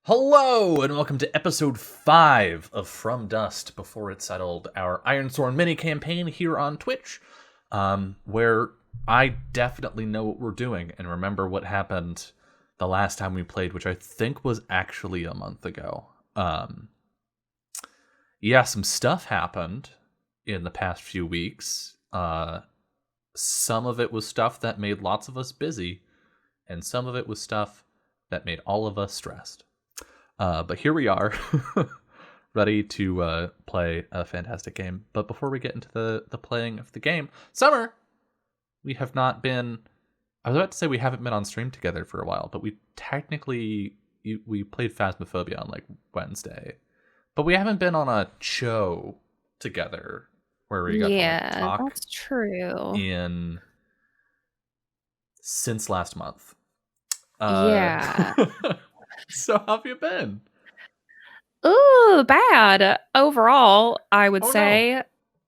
Hello, and welcome to episode 5 of From Dust Before It Settled, our IRONSWORN mini-campaign here on Twitch, where I definitely know what we're doing and remember what happened the last time we played, which I think was actually a month ago. Some stuff happened in the past few weeks. Some of it was stuff that made lots of us busy, and some of it was stuff that made all of us stressed. But here we are, ready to play a fantastic game. But before we get into the playing of the game, Summer, we have not been... I was about to say we haven't been on stream together for a while, but we technically... We played Phasmophobia on, Wednesday. But we haven't been on a show together where we got to talk. Yeah, that's true. Since last month. Yeah. So how have you been? Ooh, bad overall, I would say.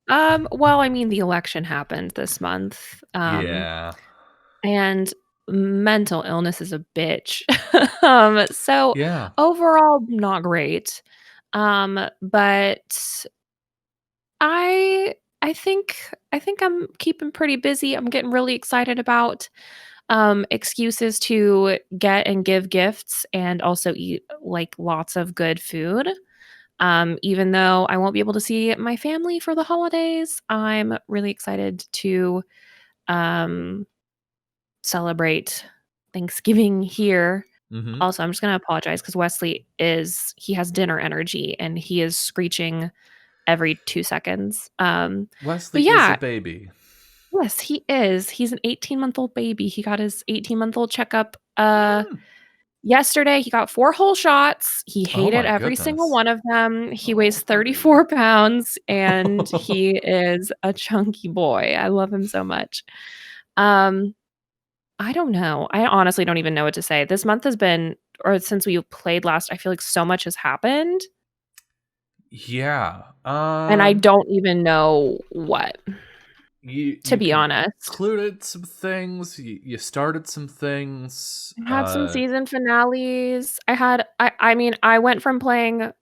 No. Well, I mean, the election happened this month. Yeah. And mental illness is a bitch. So Yeah. overall, not great. But I think I'm keeping pretty busy. I'm getting really excited about excuses to get and give gifts and also eat lots of good food. Even though I won't be able to see my family for the holidays, I'm really excited to celebrate Thanksgiving here. Mm-hmm. Also, I'm just going to apologize because Wesley he has dinner energy and he is screeching every 2 seconds. Wesley But yeah, is a baby. yes, he is. He's an 18-month-old baby. He got his 18-month-old checkup yesterday. He got 4 whole shots. He hated every single one of them. He weighs 34 pounds and he is a chunky boy. I love him so much. I don't know. I honestly don't even know what to say. This month has been, or since we played last, I feel like so much has happened. Yeah. And I don't even know what. To be honest, concluded some things. You started some things. I had some season finales. I went from playing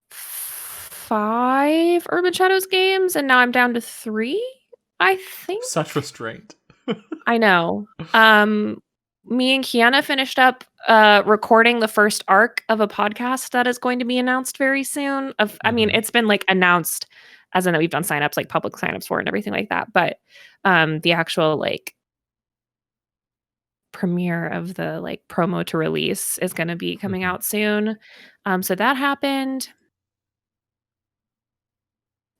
5 Urban Shadows games, and now I'm down to 3, I think. Such restraint. I know. Me and Kiana finished up recording the first arc of a podcast that is going to be announced very soon. It's been announced as in that we've done signups, public signups for it and everything like that. But the actual premiere of the promo to release is going to be coming out soon. So that happened.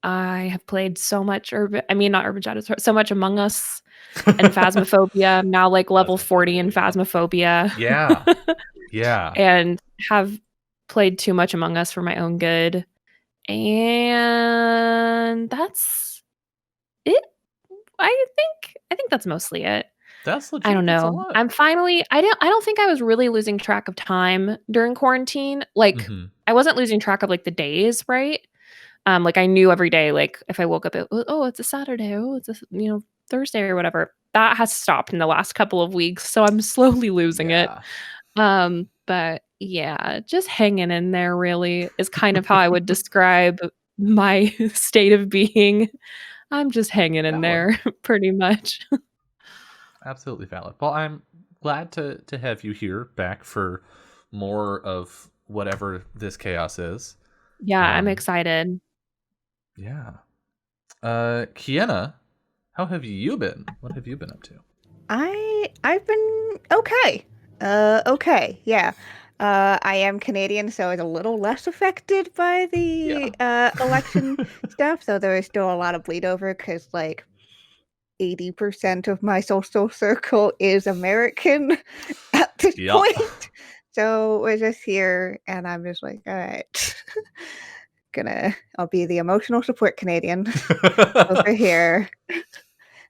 I have played so much not Urban Shadows, so much Among Us and Phasmophobia. I'm now level 40 in Phasmophobia. Yeah. Yeah. And have played too much Among Us for my own good. And that's it. I think that's mostly it. That's legit. I don't know. I'm finally I don't think I was really losing track of time during quarantine. I wasn't losing track of the days, right? I knew every day, if I woke up, it's a Saturday, it's a Thursday or whatever. That has stopped in the last couple of weeks, so I'm slowly losing it. But yeah, just hanging in there really is kind of how I would describe my state of being. I'm just hanging in there pretty much. Absolutely valid. Well, I'm glad to have you here back for more of whatever this chaos is. Yeah, I'm excited. Yeah. Kiana, how have you been? What have you been up to? I've been okay. Okay, yeah. I am Canadian, so I was a little less affected by the election stuff. So there is still a lot of bleed over because 80% of my social circle is American at this point. So we're just here, and I'm just all right. I'll be the emotional support Canadian over here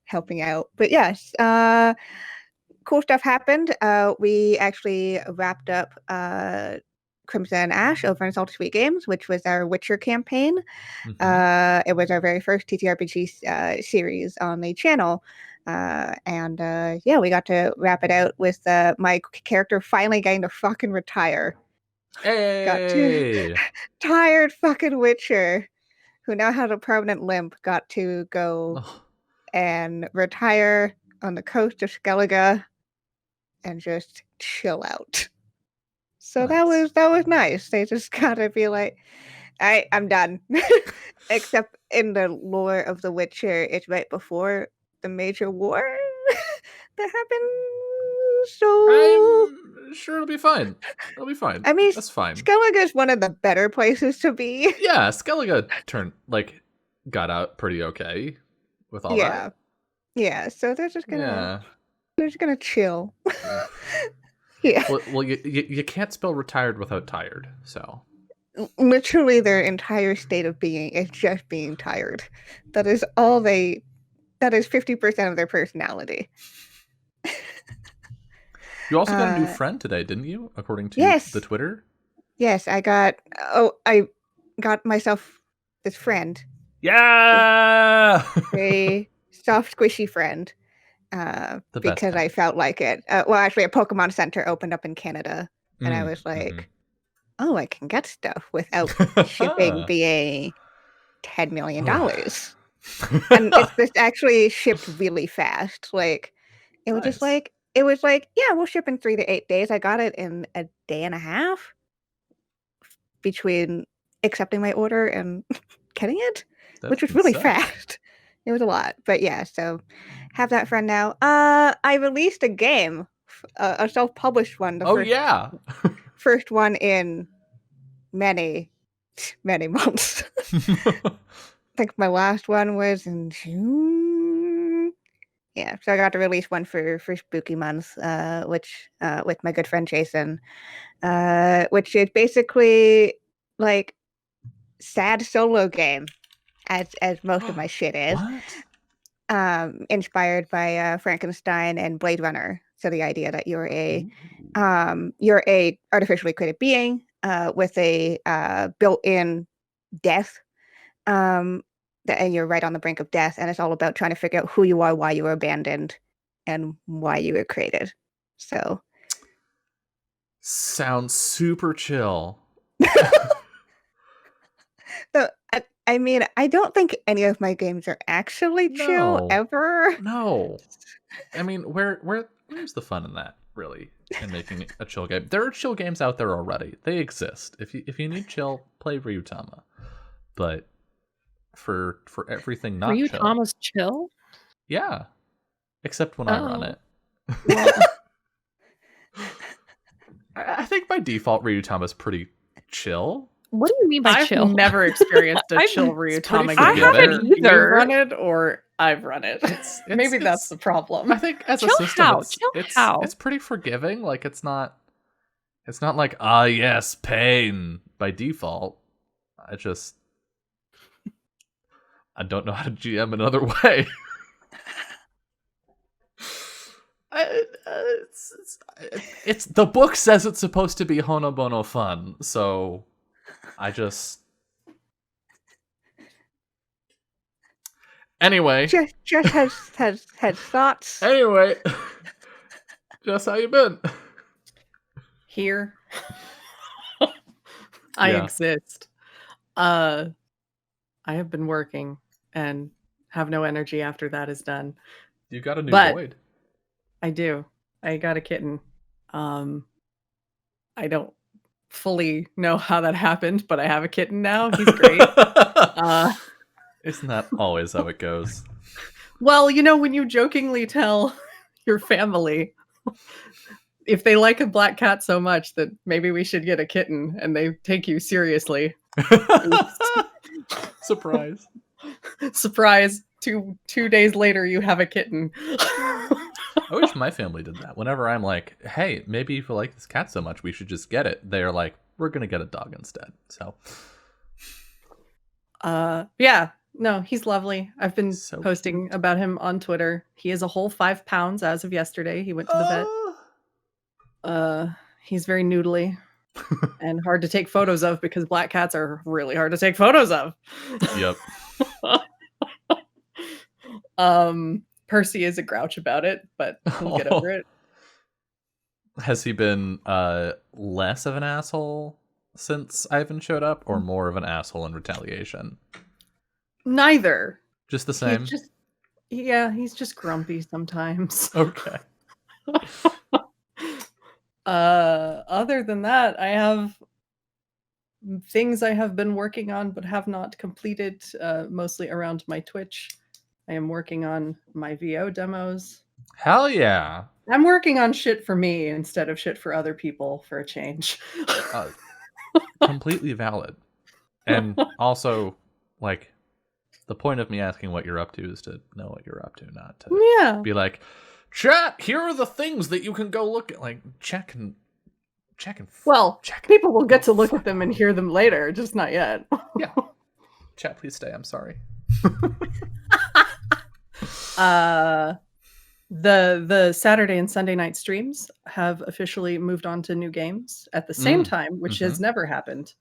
helping out. But yes, cool stuff happened. We actually wrapped up Crimson Ash over in Salty Sweet Games, which was our Witcher campaign. It was our very first TTRPG series on the channel. Yeah, we got to wrap it out with my character finally getting to fucking retire. Hey! Got to tired fucking Witcher, who now has a permanent limp, got to go and retire on the coast of Skellige and just chill out. So Nice. that was nice. They just gotta be like, I'm done. Except in the lore of The Witcher, it's right before the major war that happened. So I'm sure it'll be fine. It'll be fine. I mean, That's fine. Skellige is one of the better places to be. Yeah, Skellige got out pretty okay with all that. Yeah, so they're just gonna chill. Yeah. Well, you can't spell retired without tired, so Literally their entire state of being is just being tired. That is all they. That is 50% of their personality. You also got a new friend today, didn't you? According to the Twitter. Yes, I got myself this friend. Yeah, a soft, squishy friend. Because I felt like it. Well, actually, a Pokemon Center opened up in Canada, and I was like, "Oh, I can get stuff without shipping being $10 million." And it's just actually shipped really fast. Like, it was just like yeah, we'll ship in 3 to 8 days. I got it in a day and a half between accepting my order and getting it, which was really fast. It was a lot, but yeah. So have that friend now. I released a game, a self-published one. First one in many months. I think my last one was in June. Yeah, so I got to release one for Spooky Month, which with my good friend Jason, which is basically like sad solo game, as most of my shit is. What? Inspired by Frankenstein and Blade Runner. So the idea that you're a artificially created being with a built-in death, and you're right on the brink of death, and it's all about trying to figure out who you are, why you were abandoned, and why you were created. So sounds super chill. So I mean, I don't think any of my games are actually chill ever. No. I mean, where's the fun in that, really, in making a chill game? There are chill games out there already. They exist. If you need chill, play Ryutama. But for everything not chill. Ryutama's chill? Yeah. Except when I run it. Well. I think by default Ryutama's pretty chill. What do you mean by chill? I've never experienced a chill Ryutama game. I haven't either. You've run it or I've run it. Maybe that's the problem. I think as a system, it's pretty forgiving. Like it's not like yes, pain by default. I don't know how to GM another way. It's the book says it's supposed to be Honobono fun, so I just anyway. Just has thoughts. Anyway, Jess, how you been? Here, I exist. I have been working and have no energy after that is done. You got a new void. I do. I got a kitten. I don't fully know how that happened, but I have a kitten now. He's great. Isn't that always how it goes? Well, when you jokingly tell your family if they like a black cat so much that maybe we should get a kitten and they take you seriously. Surprise. Surprise. Two days later, you have a kitten. I wish my family did that. Whenever I'm like, hey, maybe if you like this cat so much, we should just get it. They're like, we're going to get a dog instead. So. Yeah. No, he's lovely. I've been posting about him on Twitter. He is a whole 5 pounds as of yesterday. He went to the vet. He's very noodly and hard to take photos of because black cats are really hard to take photos of. Yep. Percy is a grouch about it, but he'll get over it. Has he been less of an asshole since Ivan showed up, or more of an asshole in retaliation? Neither. Just the same? He's just grumpy sometimes. Okay. Other than that, I have things I have been working on but have not completed, mostly around my Twitch. I am working on my VO demos. Hell yeah. I'm working on shit for me instead of shit for other people for a change. Completely valid. And also, like, the point of me asking what you're up to is to know what you're up to, not to be like, chat, here are the things that you can go look at. Like, check and people will get to look at them and hear them later, just not yet. Yeah. Chat, please stay. I'm sorry. The Saturday and Sunday night streams have officially moved on to new games at the same time, which has never happened.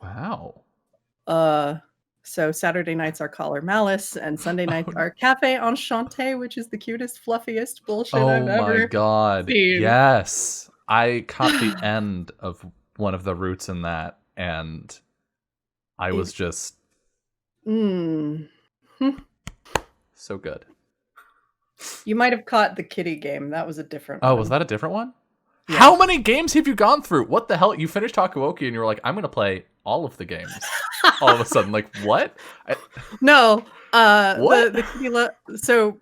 Wow. So Saturday nights are Collar Malice, and Sunday nights are Cafe Enchanté, which is the cutest, fluffiest bullshit I've ever Oh my god. seen. Yes. I caught the end of one of the routes in that, and I was just so good. You might have caught the kitty game. That was a different one. Oh, was that a different one? Yeah. How many games have you gone through? What the hell? You finished Takuoki and you were like, I'm going to play all of the games. All of a sudden, like, what? No. What? The kitty so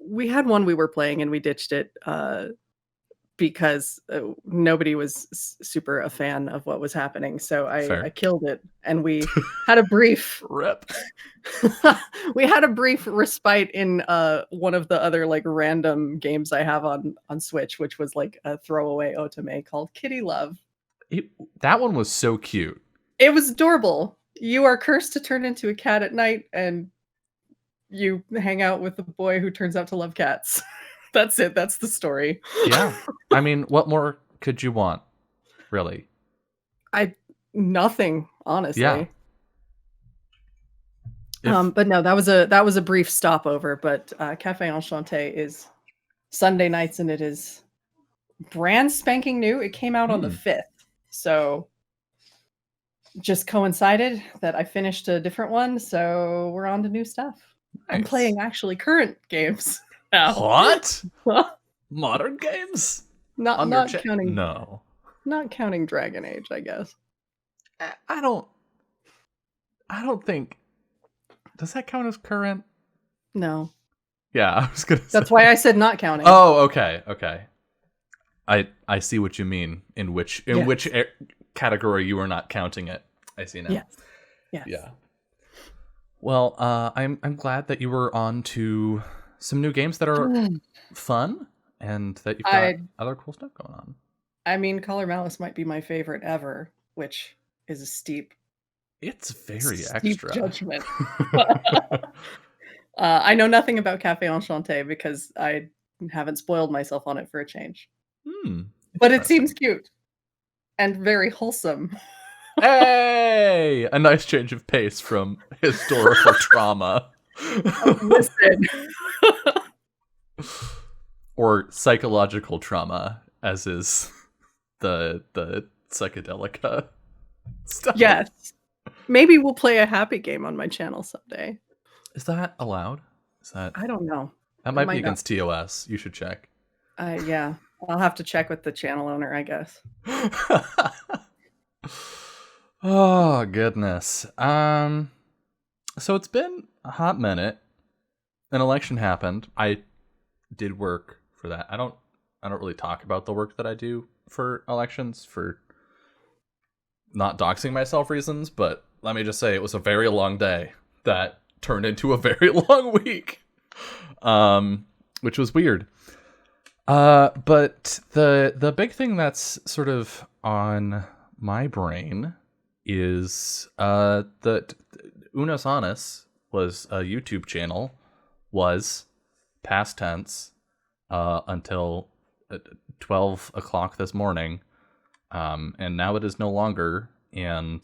we had one we were playing and we ditched it because nobody was super a fan of what was happening. So I killed it, and we had a brief rip. We had a brief respite in one of the other like random games I have on Switch, which was like a throwaway otome called Kitty Love. That one was so cute. It was adorable. You are cursed to turn into a cat at night, and you hang out with a boy who turns out to love cats. That's it. That's the story. Yeah. I mean, what more could you want? Really? Nothing, honestly. Yeah. But no, that was a brief stopover. But Cafe Enchanté is Sunday nights, and it is brand spanking new. It came out on the 5th. So just coincided that I finished a different one. So we're on to new stuff. Nice. I'm playing actually current games. What? Modern games? Not counting. No. Not counting Dragon Age, I guess. I don't think. Does that count as current? No. Yeah, I was gonna say. That's why I said not counting. Oh, okay. I see what you mean. In which category you are not counting it. I see now. Yes. Yeah. Well, I'm glad that you were on to some new games that are fun and that you've got other cool stuff going on. I mean, Collar Malice might be my favorite ever, which is a steep. It's very steep extra judgment. I know nothing about Cafe Enchanté because I haven't spoiled myself on it for a change. But it seems cute and very wholesome. Hey, a nice change of pace from historical trauma. Listen. Or psychological trauma, as is the psychedelica stuff. Yes. Maybe we'll play a happy game on my channel someday. Is that allowed? I don't know. That might be against TOS. You should check. Yeah. I'll have to check with the channel owner, I guess. Oh, goodness. So it's been a hot minute. An election happened. I did work for that. I don't really talk about the work that I do for elections for not doxing myself reasons, but let me just say it was a very long day that turned into a very long week, which was weird. But the big thing that's sort of on my brain is that Unos Honest was a YouTube channel, was past tense until 12 o'clock this morning, and now it is no longer. And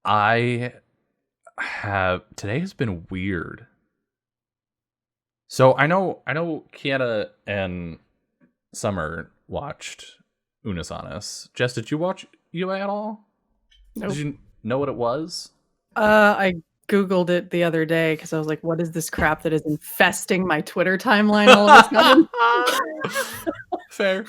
today has been weird So I know Kiana and Summer watched Unisonis. Jess, did you watch UA at all? Nope. Did you know what it was? I Googled it the other day because I was like, what is this crap that is infesting my Twitter timeline all of a sudden? Fair.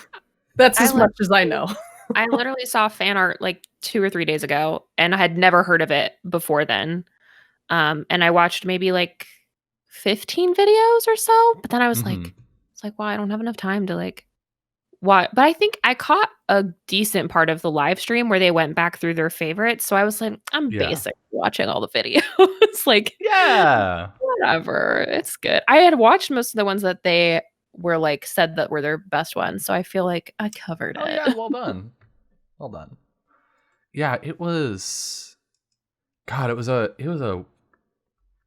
That's as much as I know. I literally saw fan art like 2 or 3 days ago, and I had never heard of it before then. And I watched maybe like 15 videos or so, but then I was like, it's like, wow, I don't have enough time to like watch. But I think I caught a decent part of the live stream where they went back through their favorites. So I was like, I'm basically watching all the videos. Like, yeah, whatever. It's good. I had watched most of the ones that they were like said that were their best ones. So I feel like I covered it. Yeah, well done. Well done. Yeah, it was a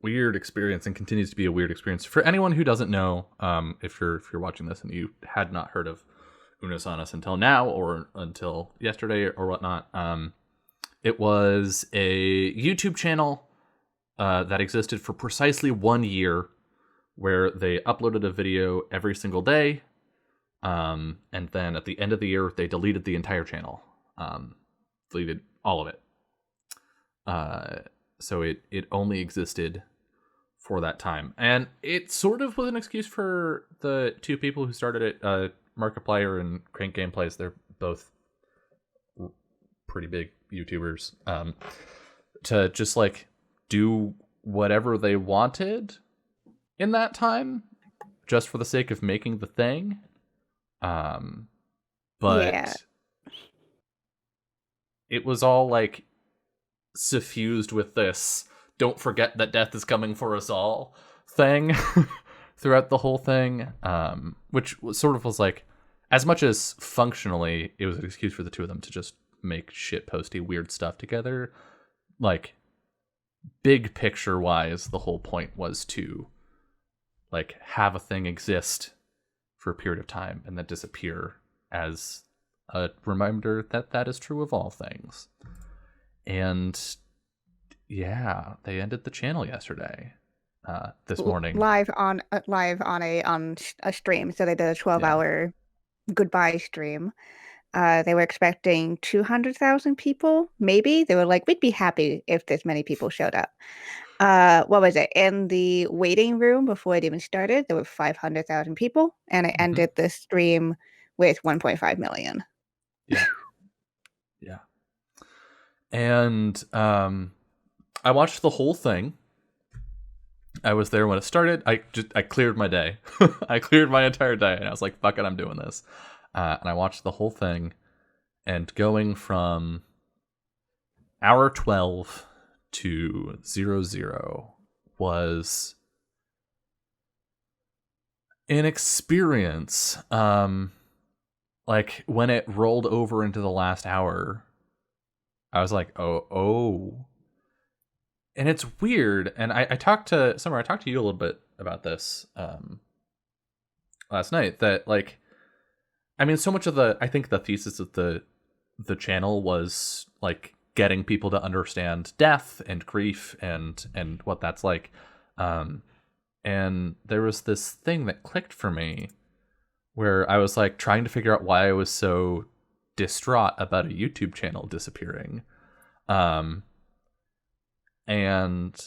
weird experience and continues to be a weird experience. For anyone who doesn't know, if you're watching this and you had not heard of Unisonis until now or until yesterday or whatnot, it was a YouTube channel that existed for precisely 1 year, where they uploaded a video every single day, and then at the end of the year they deleted the entire channel, deleted all of it. So it only existed for that time. And it sort of was an excuse for the two people who started it, Markiplier and Crank Gameplays. They're both pretty big YouTubers, to just like do whatever they wanted in that time, just for the sake of making the thing. But it was all like suffused with this "don't forget that death is coming for us all" thing throughout the whole thing, which sort of was like, as much as functionally it was an excuse for the two of them to just make shitposty weird stuff together, like big picture wise, the whole point was to like have a thing exist for a period of time and then disappear as a reminder that that is true of all things. And yeah, they ended the channel yesterday, this morning, live on a stream. So they did a 12-hour goodbye stream. They were expecting 200,000 people, maybe. They were like, we'd be happy if this many people showed up. What was it? In the waiting room before it even started, there were 500,000 people, and it ended the stream with 1.5 million. Yeah. Yeah. And I watched the whole thing. I was there when it started. I cleared my day. I cleared my entire day, and I was like, fuck it, I'm doing this. And I watched the whole thing, and going from hour 12 to 00 was an experience. Like when it rolled over into the last hour, I was like, oh. And it's weird. And I talked to Summer, I talked to you a little bit about this last night, that like, I mean, so much of I think the thesis of the channel was like getting people to understand death and grief and what that's like. And there was this thing that clicked for me where I was like trying to figure out why I was so distraught about a YouTube channel disappearing. And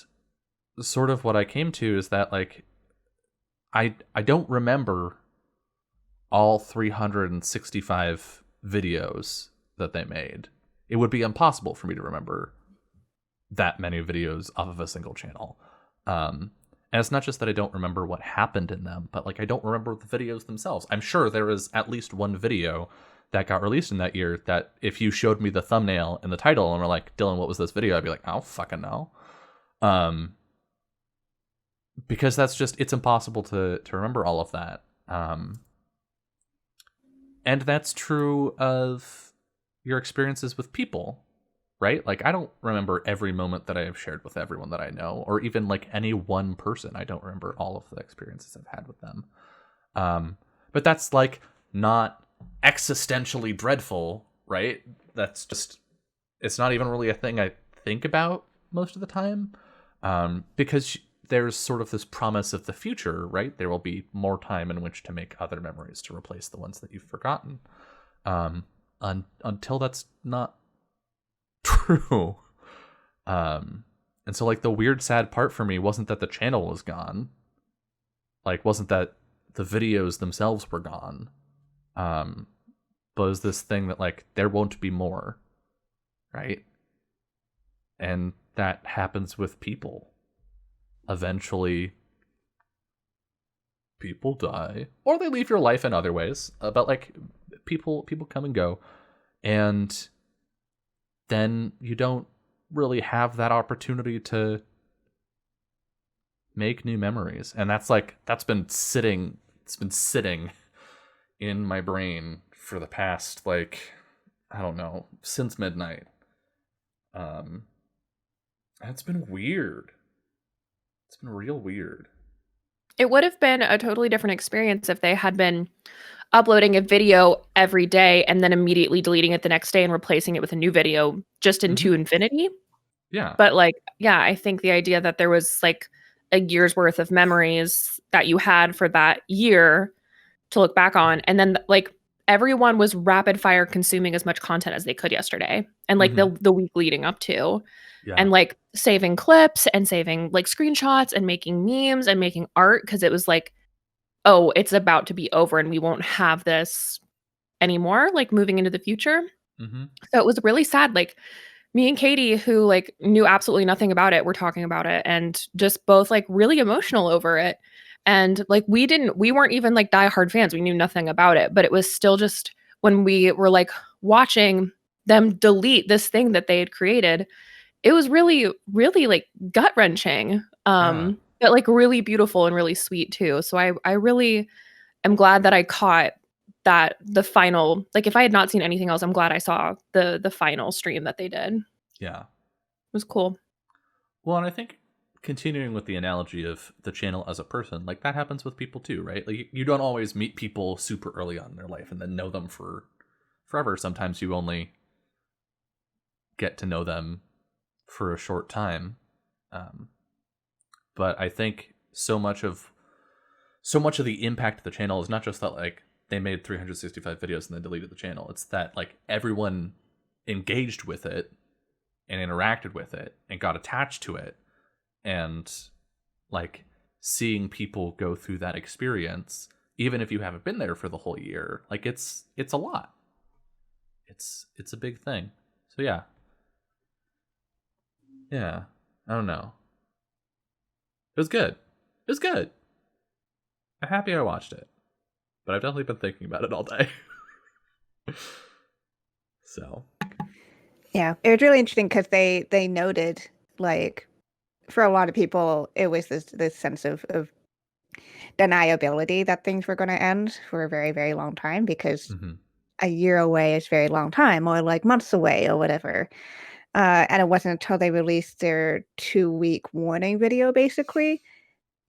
sort of what I came to is that like I don't remember all 365 videos that they made. It would be impossible for me to remember that many videos off of a single channel. And it's not just that I don't remember what happened in them, but like I don't remember the videos themselves. I'm sure there is at least one video that got released in that year that if you showed me the thumbnail and the title and were like, Dylan, what was this video? I'd be like, I don't fucking know. Because that's just, it's impossible to remember all of that. And that's true of your experiences with people, right? Like, I don't remember every moment that I have shared with everyone that I know, or even like any one person. I don't remember all of the experiences I've had with them. But that's like not existentially dreadful, right? That's just, it's not even really a thing I think about most of the time. Because there's sort of this promise of the future, right? There will be more time in which to make other memories to replace the ones that you've forgotten. Until that's not true. And so, like, the weird, sad part for me wasn't that the channel was gone. Like, wasn't that the videos themselves were gone. But it was this thing that, like, there won't be more. Right? And that happens with people. Eventually, people die. Or they leave your life in other ways. But, like, people come and go. And then you don't really have that opportunity to make new memories. And that's been sitting in my brain for the past, like, I don't know, since midnight. It's been weird. It's been real weird. It would have been a totally different experience if they had been uploading a video every day and then immediately deleting it the next day and replacing it with a new video just into infinity. Yeah. But, like, yeah, I think the idea that there was, like, a year's worth of memories that you had for that year to look back on, and then, like, everyone was rapid fire consuming as much content as they could yesterday and, like, the week leading up to. Yeah. And, like, saving clips and saving, like, screenshots and making memes and making art, because it was like, oh, it's about to be over and we won't have this anymore, like, moving into the future. So it was really sad. Like, me and Katie, who, like, knew absolutely nothing about it, were talking about it and just both, like, really emotional over it. And, like, we weren't even, like, diehard fans. We knew nothing about it, but it was still just when we were, like, watching them delete this thing that they had created, it was really, really, like, gut-wrenching, but, like, really beautiful and really sweet too. So I really am glad that I caught the final, like, if I had not seen anything else, I'm glad I saw the final stream that they did. Yeah. It was cool. Well, and I think continuing with the analogy of the channel as a person, like, that happens with people too, right? Like, you don't always meet people super early on in their life and then know them for forever. Sometimes you only get to know them for a short time. But I think so much of the impact of the channel is not just that, like, they made 365 videos and then deleted the channel. It's that, like, everyone engaged with it and interacted with it and got attached to it. And, like, seeing people go through that experience, even if you haven't been there for the whole year, like, it's a lot. It's a big thing. So yeah. Yeah. I don't know. It was good. It was good. I'm happy I watched it. But I've definitely been thinking about it all day. So. Yeah, it was really interesting because they noted, like, for a lot of people, it was this sense of deniability that things were going to end for a very, very long time, because a year away is a very long time, or like months away or whatever. And it wasn't until they released their 2-week warning video, basically,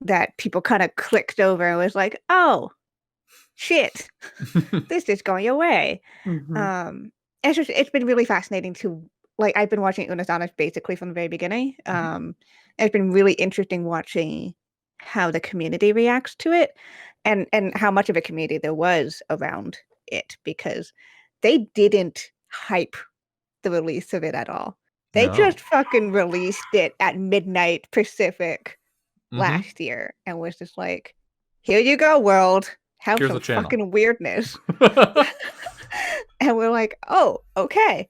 that people kind of clicked over and was like, oh, shit, this is going away. It's been really fascinating to, like, I've been watching Untitled basically from the very beginning. It's been really interesting watching how the community reacts to it, and how much of a community there was around it, because they didn't hype the release of it at all. They just fucking released it at midnight Pacific last year and was just like, here you go, world. Have Here's some the channel. Fucking weirdness. And we're like, oh, okay.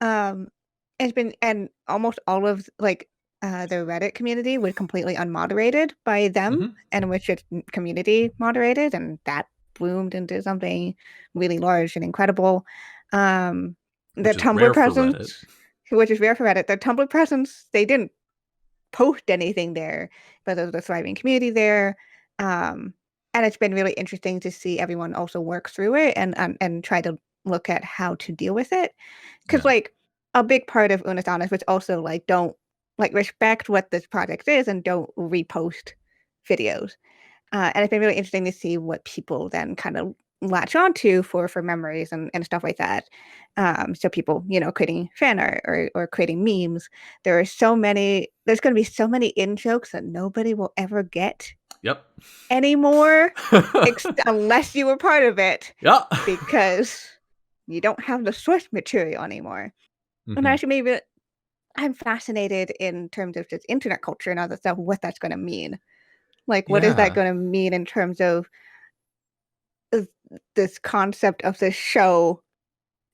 It's been, and almost all of, like, the Reddit community was completely unmoderated by them, and which it's community moderated, and that bloomed into something really large and incredible. The Tumblr presence, which is rare for Reddit, the Tumblr presence, they didn't post anything there, but there's a thriving community there. And it's been really interesting to see everyone also work through it and try to look at how to deal with it. Because, like, a big part of Untitled was also, like, don't, like, respect what this project is and don't repost videos. And it's been really interesting to see what people then kind of latch onto for memories and stuff like that. So people, creating fan art or creating memes. There's going to be so many in jokes that nobody will ever get Yep. anymore, unless you were part of it. Yeah. Because you don't have the source material anymore. And actually, maybe I'm fascinated in terms of just internet culture and other stuff, what that's going to mean. Like, what is that going to mean in terms of this concept of this show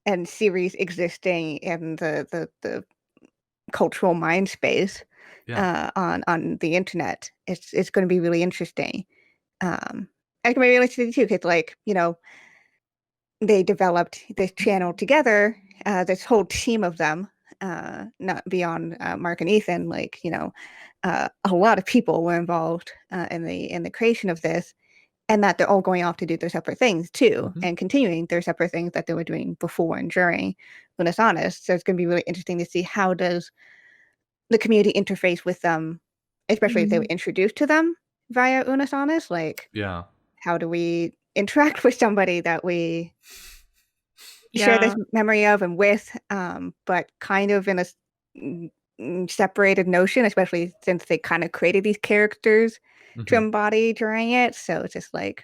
and series existing in the cultural mind space on the internet? It's going to be really interesting. It can be really interesting too, because they developed this channel together, this whole team of them, not beyond Mark and Ethan. A lot of people were involved in the creation of this. And that they're all going off to do their separate things too, and continuing their separate things that they were doing before and during Unis Honest. So it's going to be really interesting to see how does the community interface with them, especially if they were introduced to them via Unis Honest. How do we interact with somebody that we share this memory of and with, but kind of in a separated notion, especially since they kind of created these characters to embody during it. So it's just and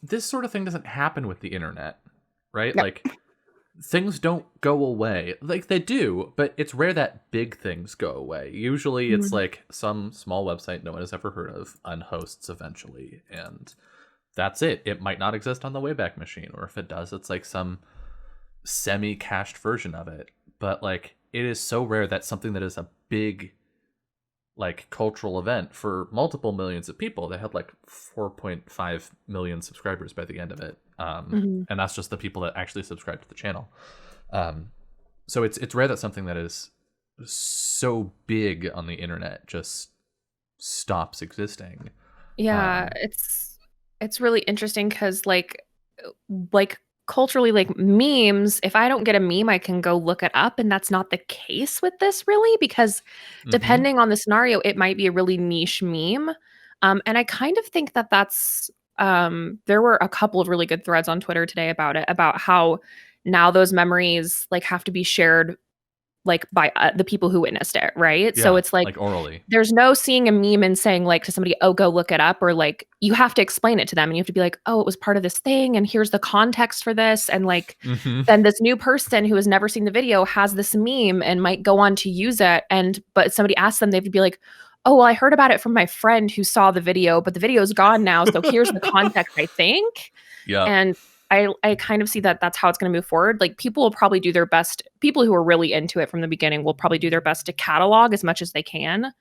this sort of thing doesn't happen with the internet, right? No. Things don't go away. They do, but it's rare that big things go away. Usually it's some small website no one has ever heard of unhosts eventually, and that's it. It might not exist on the Wayback Machine, or if it does, it's some semi-cached version of it. But it is so rare that something that is a big cultural event for multiple millions of people, they had 4.5 million subscribers by the end of it, and that's just the people that actually subscribe to the channel. So it's rare that something that is so big on the internet just stops existing. It's really interesting because culturally, memes, if I don't get a meme, I can go look it up, and that's not the case with this really, because depending on the scenario, it might be a really niche meme. And I kind of think that that's there were a couple of really good threads on Twitter today about it, about how now those memories have to be shared by the people who witnessed it, right? So it's orally. There's no seeing a meme and saying to somebody, oh, go look it up, or you have to explain it to them, and you have to be like, oh, it was part of this thing, and here's the context for this, and then this new person who has never seen the video has this meme and might go on to use it, but somebody asks them, they have to be like, oh, well, I heard about it from my friend who saw the video, but the video's gone now, so here's the context, I think. And I kind of see that that's how it's going to move forward. People will probably do their best. People who are really into it from the beginning will probably do their best to catalog as much as they can.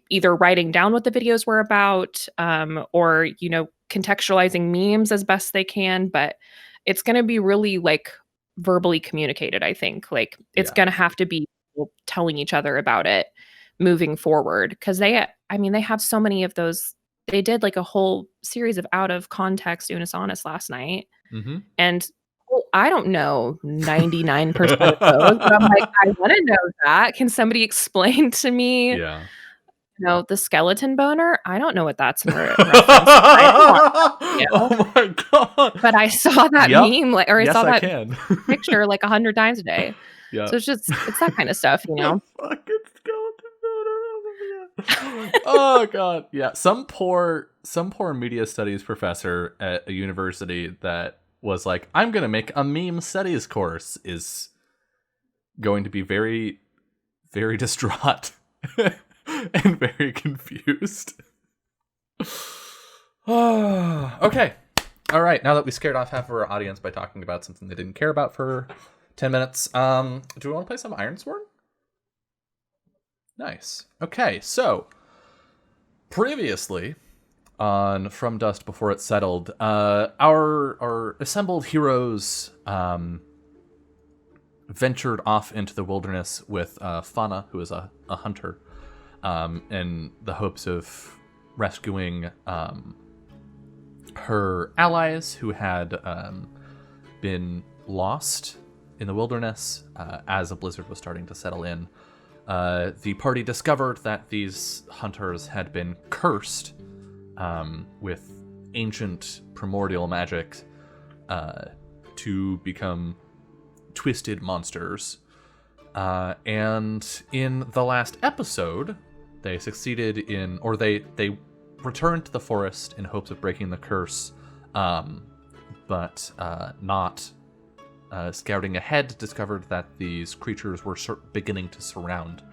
Either writing down what the videos were about, or, contextualizing memes as best they can. But it's going to be really verbally communicated, I think. It's going to have to be people telling each other about it moving forward, because they have so many of those. They did a whole series of out of context Unis Honest last night. And I don't know 99% of those, but I'm I want to know that. Can somebody explain to me, the skeleton boner? I don't know what that's in reference to. Oh my God. But I saw that meme, or I saw that picture 100 times a day. So it's that kind of stuff, Fucking skeleton boner. Oh God. Yeah. Some poor media studies professor at a university that was I'm going to make a meme studies course is going to be very, very distraught and very confused. Okay. All right. Now that we scared off half of our audience by talking about something they didn't care about for 10 minutes, do we want to play some IRONSWORN? Nice. Okay, so previously on From Dust Before It Settled, our assembled heroes ventured off into the wilderness with Fauna, who is a hunter, in the hopes of rescuing her allies who had been lost in the wilderness as a blizzard was starting to settle in. the party discovered that these hunters had been cursed with ancient primordial magic to become twisted monsters. And in the last episode, they succeeded in, or they returned to the forest in hopes of breaking the curse, but not scouting ahead, discovered that these creatures were beginning to surround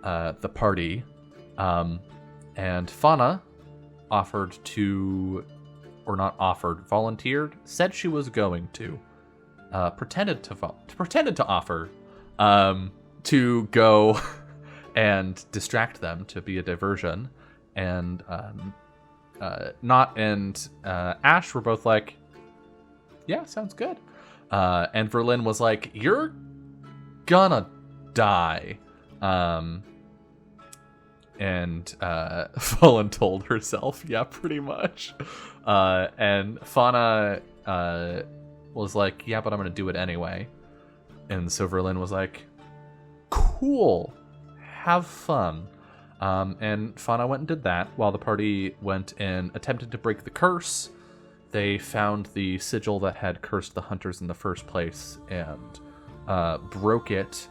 the party. And Fauna offered to, or not offered, volunteered, said she was going to, pretended to offer to go and distract them, to be a diversion. And Ash were both like, yeah, sounds good. And Verlin was like, you're gonna die. And Fallen told herself, yeah, pretty much. And Fauna was like, yeah, but I'm gonna do it anyway. And so Verlin was like, cool, have fun. And Fauna went and did that, while the party went and attempted to break the curse. They found the sigil that had cursed the hunters in the first place and broke it.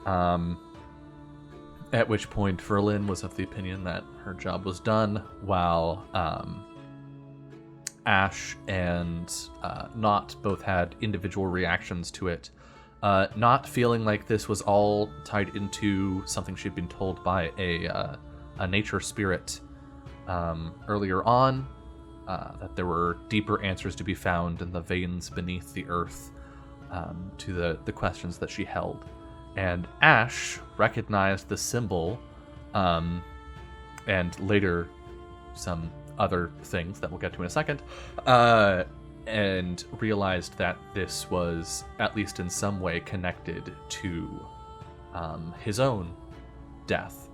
At which point Verlin was of the opinion that her job was done, while Ash and Not both had individual reactions to it. Not feeling like this was all tied into something she'd been told by a nature spirit earlier on, that there were deeper answers to be found in the veins beneath the earth to the questions that she held. And Ash recognized the symbol, and later some other things that we'll get to in a second, and realized that this was, at least in some way, connected to his own death.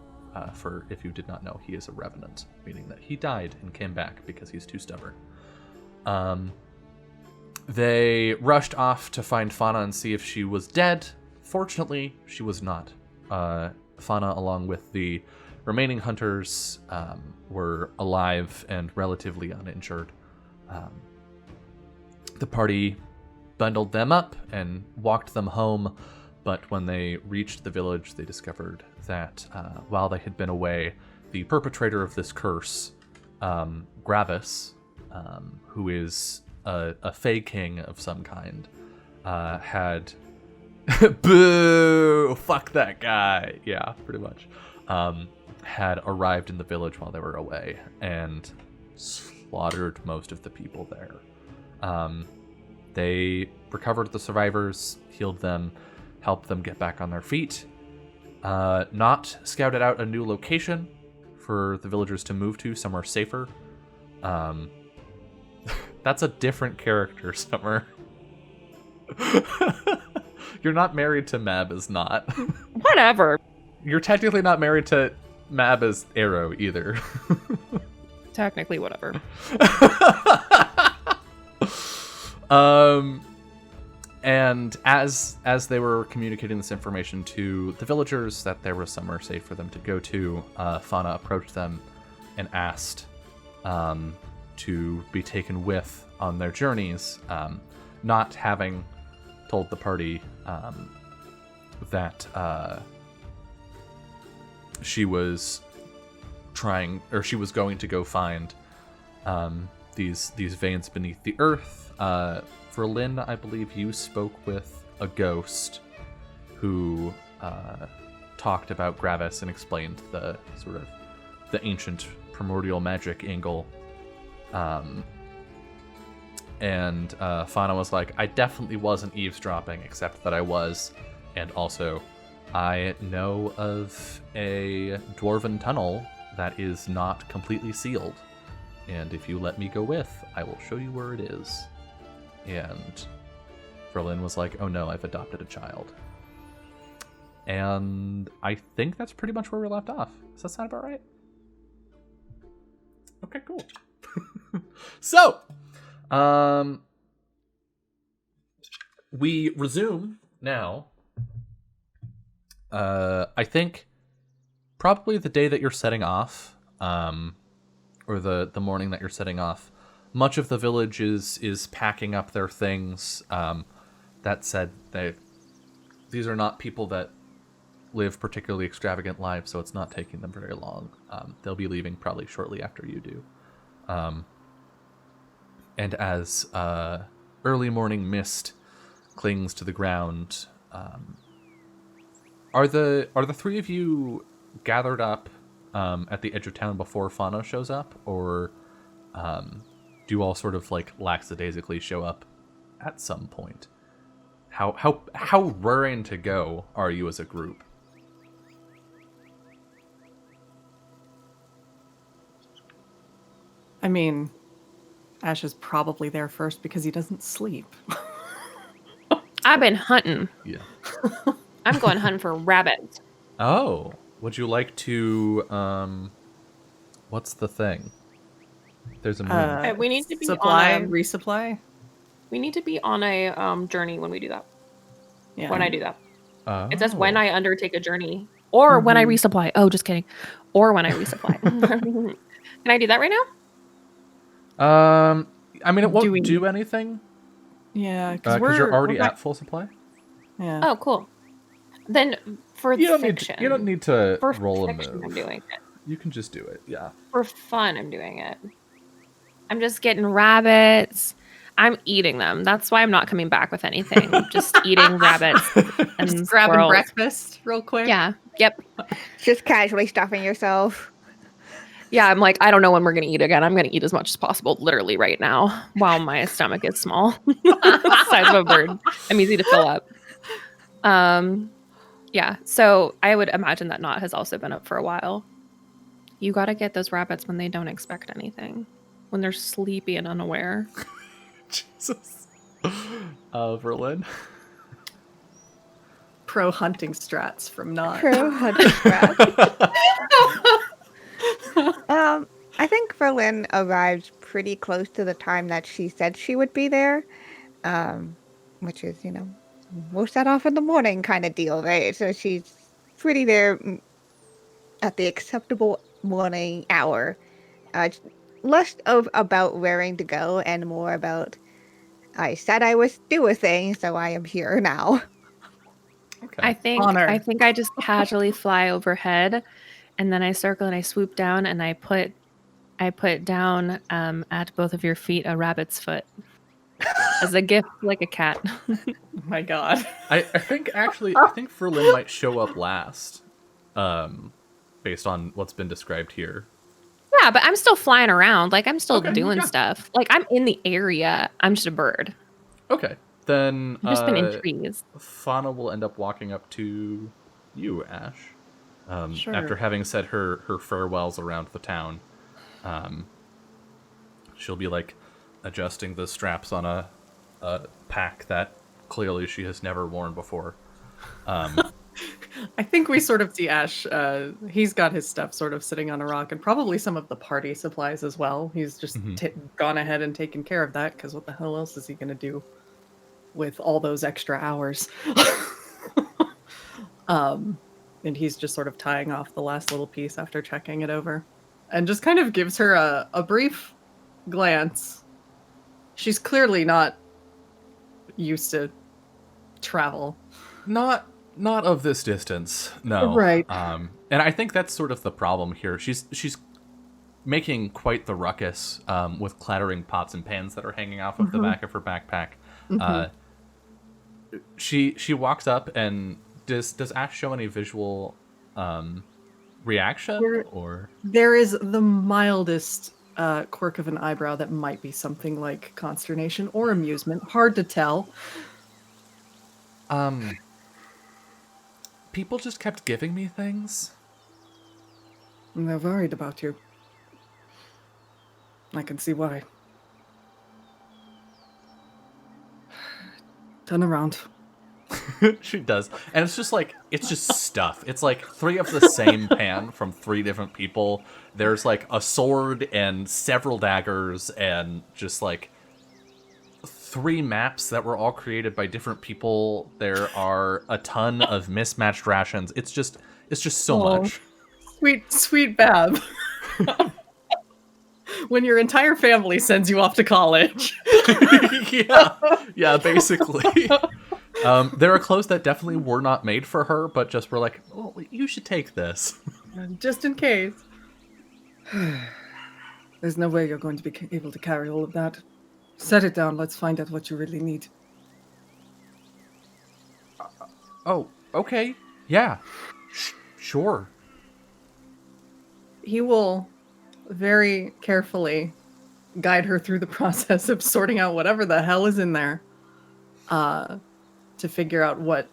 For if you did not know, he is a revenant, meaning that he died and came back because he's too stubborn. They rushed off to find Fauna and see if she was dead. Fortunately, she was not. Fauna, along with the remaining hunters, were alive and relatively uninjured. The party bundled them up and walked them home, but when they reached the village, they discovered that while they had been away, the perpetrator of this curse, Gravis, who is a Fey king of some kind, had... Boo! Fuck that guy! Yeah, pretty much. Had arrived in the village while they were away and slaughtered most of the people there. They recovered the survivors, healed them, helped them get back on their feet. Not scouted out a new location for the villagers to move to, somewhere safer. That's a different character, Summer. You're not married to Mab as Not. Whatever. You're technically not married to Mab as Arrow either. Technically, whatever. And as they were communicating this information to the villagers that there was somewhere safe for them to go to, Fauna approached them and asked to be taken with on their journeys, not having told the party that she was going to go find these veins beneath the earth. For Lynn, I believe you spoke with a ghost who talked about Gravis and explained the sort of the ancient primordial magic angle. And Fauna was like, I definitely wasn't eavesdropping, except that I was. And also, I know of a dwarven tunnel that is not completely sealed. And if you let me go with, I will show you where it is. And Verlin was like, oh no, I've adopted a child. And I think that's pretty much where we left off. Does that sound about right? Okay, cool. So, we resume now I think probably the day that you're setting off, or the morning that you're setting off, much of the village is packing up their things. That said, these are not people that live particularly extravagant lives, so it's not taking them very long. They'll be leaving probably shortly after you do. And as early morning mist clings to the ground, are the three of you gathered up at the edge of town before Fano shows up, or do you all sort of like lackadaisically show up at some point? How raring to go are you as a group? I mean, Ash is probably there first because he doesn't sleep. I've been hunting. Yeah. I'm going hunting for rabbits. Oh, would you like to? What's the thing? There's a moon. We need to be resupply. We need to be on a journey when we do that. Yeah. When I do that, it Oh. says when I undertake a journey, or when I resupply. Oh, just kidding. Or when I resupply. Can I do that right now? I mean, it won't do anything. Yeah, because you're already at full supply. Yeah. Oh, cool. Then for fiction, you don't need to for roll a fiction, move. I'm doing it. You can just do it. Yeah. For fun, I'm doing it. I'm just getting rabbits. I'm eating them. That's why I'm not coming back with anything. Just eating rabbits and just grabbing squirrels. breakfast real quick. Yeah. Yep. Just casually stuffing yourself. Yeah, I'm like, I don't know when we're going to eat again. I'm going to eat as much as possible literally right now while my stomach is small. Size of a bird. I'm easy to fill up. Yeah, so I would imagine that Knot has also been up for a while. You got to get those rabbits when they don't expect anything. When they're sleepy and unaware. Jesus. Verlin. Pro hunting strats from Knot. Pro hunting strats. I think Verlin arrived pretty close to the time that she said she would be there, which is, we'll set off in the morning kind of deal, right? So she's pretty there at the acceptable morning hour. Less of about raring to go and more about, I said I was do a thing, so I am here now. Okay. I think I just casually fly overhead, and then I circle and I swoop down and I put down at both of your feet a rabbit's foot as a gift, like a cat. Oh my god. I think Verlin might show up last, based on what's been described here. Yeah, but I'm still flying around. Like, I'm still doing yeah. stuff. Like, I'm in the area. I'm just a bird. Okay, then I've just been in trees. Fauna will end up walking up to you, Ash. Sure. After having said her farewells around the town. She'll be like adjusting the straps on a pack that clearly she has never worn before. I think we sort of see Ash. He's got his stuff sort of sitting on a rock, and probably some of the party supplies as well. He's just gone ahead and taken care of that, because what the hell else is he going to do with all those extra hours? And he's just sort of tying off the last little piece after checking it over, and just kind of gives her a brief glance. She's clearly not used to travel. Not of this distance, no. Right. And I think that's sort of the problem here. She's making quite the ruckus with clattering pots and pans that are hanging off of the back of her backpack. She walks up, and does Ash show any visual reaction? There is the mildest quirk of an eyebrow that might be something like consternation or amusement. Hard to tell. People just kept giving me things. And they're worried about you. I can see why. Turn around. She does. And it's just stuff. It's like 3 of the same pan from 3 different people. There's like a sword and several daggers and just like 3 maps that were all created by different people. There are a ton of mismatched rations. It's just so much. Sweet Bab. When your entire family sends you off to college. Yeah, basically. There are clothes that definitely were not made for her, but just were like, oh, you should take this. Just in case. There's no way you're going to be able to carry all of that. Set it down. Let's find out what you really need. Oh, okay. Yeah. Sure. He will very carefully guide her through the process of sorting out whatever the hell is in there. To figure out what,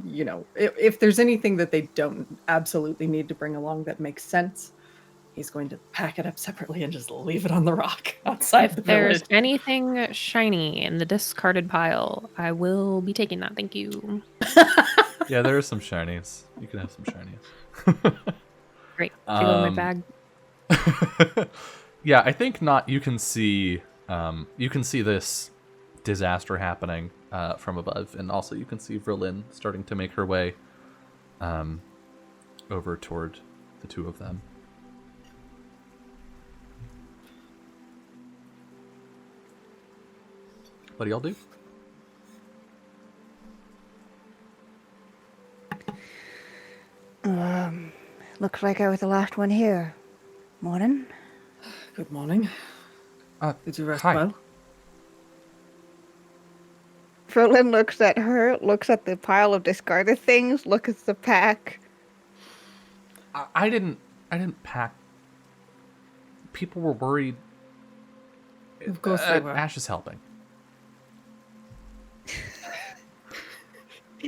if there's anything that they don't absolutely need to bring along that makes sense, he's going to pack it up separately and just leave it on the rock outside the village. If there's anything shiny in the discarded pile, I will be taking that. Thank you. Yeah, there are some shinies. You can have some shinies. Great. Do you go in my bag? Yeah, I think not. You can see this disaster happening from above, and also you can see Verlin starting to make her way over toward the two of them. What do y'all do? Looks like I was the last one here. Morning. Good morning. Did you rest hi. well? Verlin looks at her, looks at the pile of discarded things, looks at the pack. I didn't pack. People were worried. Of course they were. Ash is helping.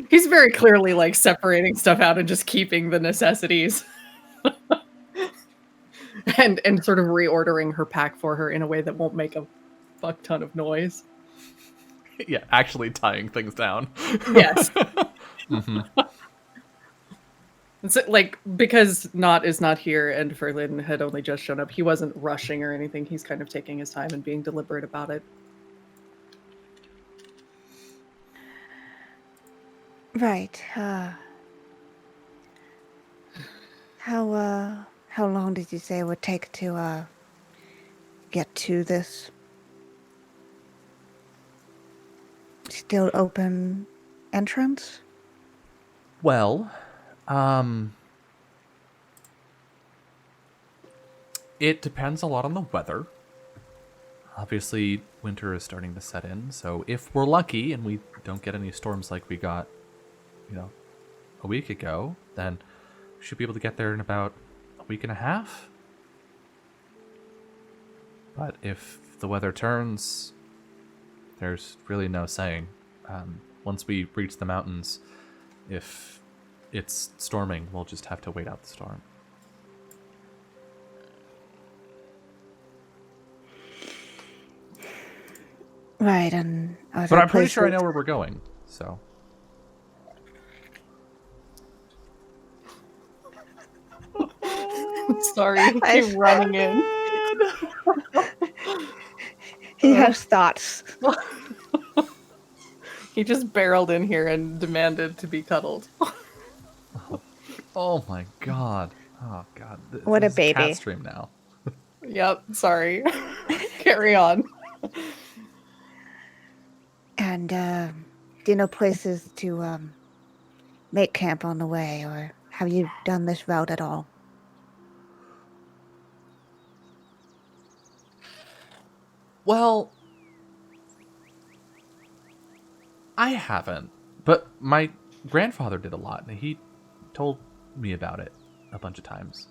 He's very clearly like separating stuff out and just keeping the necessities. and sort of reordering her pack for her in a way that won't make a fuck ton of noise. Yeah, actually tying things down. Yes. Mm-hmm. It's like, because Nott is not here and Verlin had only just shown up, he wasn't rushing or anything. He's kind of taking his time and being deliberate about it. Right. How long did you say it would take to get to this still open entrance? Well, it depends a lot on the weather. Obviously, winter is starting to set in, so if we're lucky and we don't get any storms like we got, a week ago, then we should be able to get there in about a week and a half. But if the weather turns, there's really no saying. Once we reach the mountains, if it's storming, we'll just have to wait out the storm. Right, and but I'm pretty sure I know where we're going, so. Sorry, I keep running in. He has thoughts. He just barreled in here and demanded to be cuddled. Oh my god. Oh god. What this a baby. Cat stream now. Yep, sorry. Carry on. And do you know places to make camp on the way, or have you done this route at all? Well, I haven't, but my grandfather did a lot, and he told me about it a bunch of times.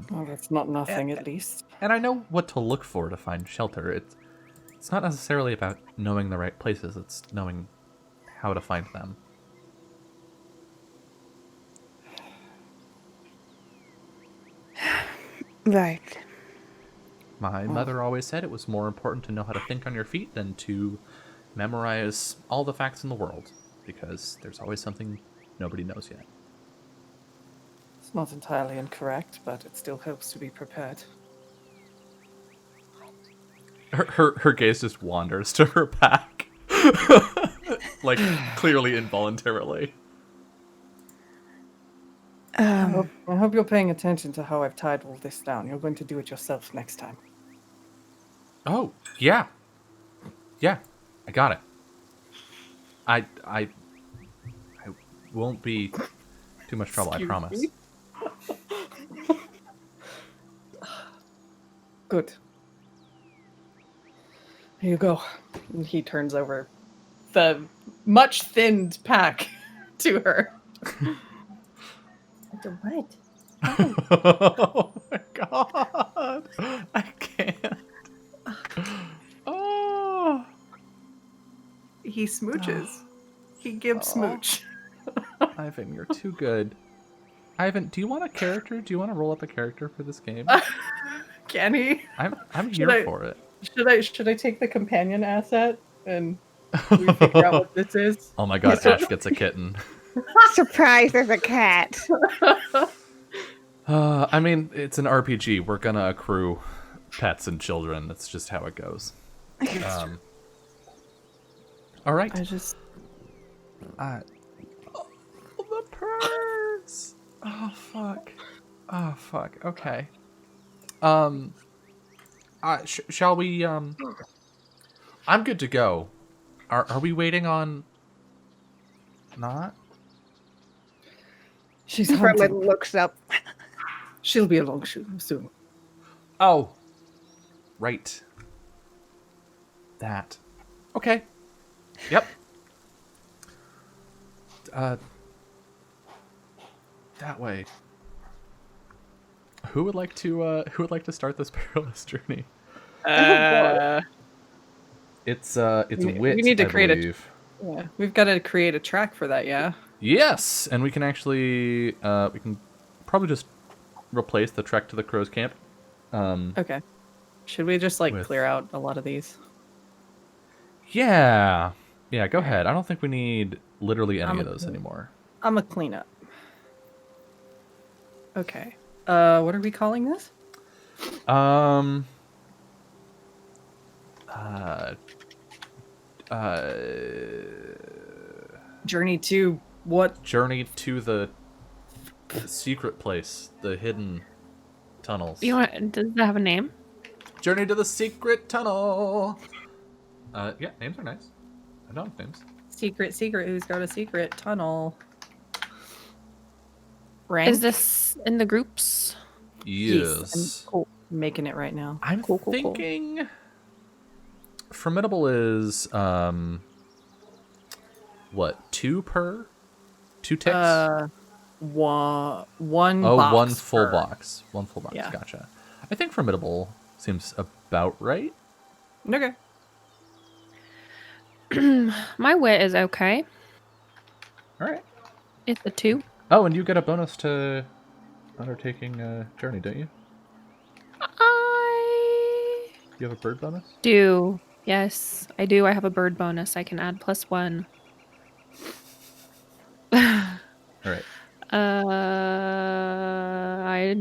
Well, that's not nothing, at least. And I know what to look for to find shelter. It's not necessarily about knowing the right places, it's knowing how to find them. Right. My mother always said it was more important to know how to think on your feet than to memorize all the facts in the world, because there's always something nobody knows yet. It's not entirely incorrect, but it still helps to be prepared. Her gaze just wanders to her pack. Like, clearly involuntarily. I hope you're paying attention to how I've tied all this down. You're going to do it yourself next time. Oh, yeah. Yeah, I got it. I won't be too much trouble, I promise. Me? Good. Here you go. And he turns over the much thinned pack to her. What? Oh my god. I can't. Oh. He smooches. He gives smooch. Ivan, you're too good. Ivan, do you want a character? Do you want to roll up a character for this game? Can he? I'm here for it. Should I take the companion asset and we figure out what this is? Oh my god, Ash gets a kitten. Surprise, there's a cat. I mean, it's an RPG. We're gonna accrue pets and children. That's just how it goes. All right. The purse. Oh fuck. Okay. Shall we? I'm good to go. Are we waiting on? Not. She's Merlin hunting. looks up. She'll be along soon. Oh. Right. That. Okay. Yep. That way. Who would like to start this perilous journey? It's Wit. We need to create believe. Yeah, we've got to create a track for that. Yeah. Yes, and we can actually we can probably just replace the trek to the crow's camp. Okay. Should we just clear out a lot of these? Yeah. Yeah, go ahead. I don't think we need literally any of those anymore. I'm a cleanup. Okay. What are we calling this? Journey to what? Journey to the secret place, the hidden tunnels. Does that have a name? Journey to the secret tunnel. Yeah, names are nice. I know names. Secret, who's got a secret tunnel? Rank? Is this in the groups? Yes. I'm making it right now. I'm thinking formidable is what, 2 per? 2 ticks? One oh, box one full per. box. One full box, Yeah. Gotcha. I think formidable seems about right. Okay. My wit is okay. Alright. It's a 2. Oh, and you get a bonus to undertaking a journey, don't you? I You have a bird bonus? do. Yes, I do. I have a bird bonus. I can add +1. Alright.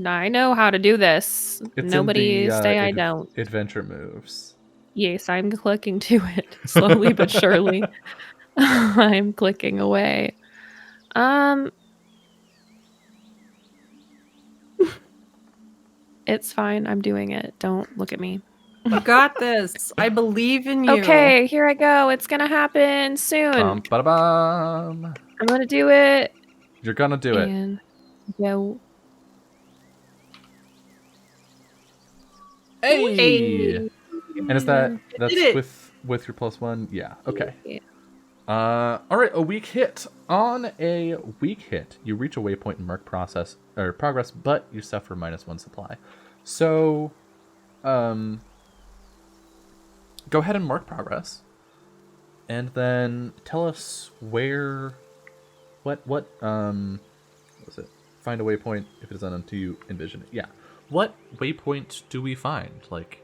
I know how to do this. It's Nobody in the, say I don't. Adventure moves. Yes, I'm clicking to it slowly but surely. I'm clicking away. It's fine. I'm doing it. Don't look at me. You got this. I believe in you. Okay, here I go. It's gonna happen soon. Ba-da-bum. I'm gonna do it. You're gonna do it. And go. Hey! And is that's it. with your +1? Yeah. Okay. Yeah. All right. A weak hit. On a weak hit, you reach a waypoint and mark progress, but you suffer -1 supply. So, go ahead and mark progress, and then tell us where. What was it? Find a waypoint if it is until you envision it. Yeah. What waypoint do we find? Like,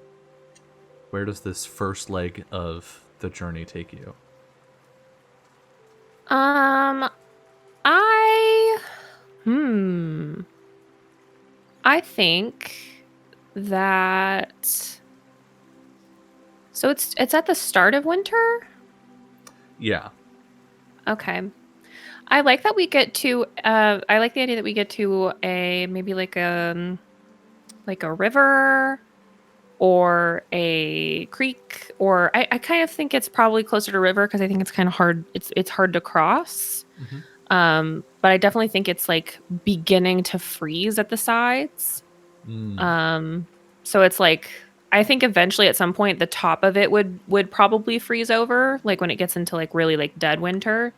where does this first leg of the journey take you? I think that So it's at the start of winter? Yeah. Okay. I like that we get to I like the idea that we get to maybe like a river or a creek, or I kind of think it's probably closer to river because I think it's kind of hard. It's hard to cross. But I definitely think it's like beginning to freeze at the sides. So it's like, I think eventually at some point the top of it would probably freeze over, like when it gets into like really like dead winter.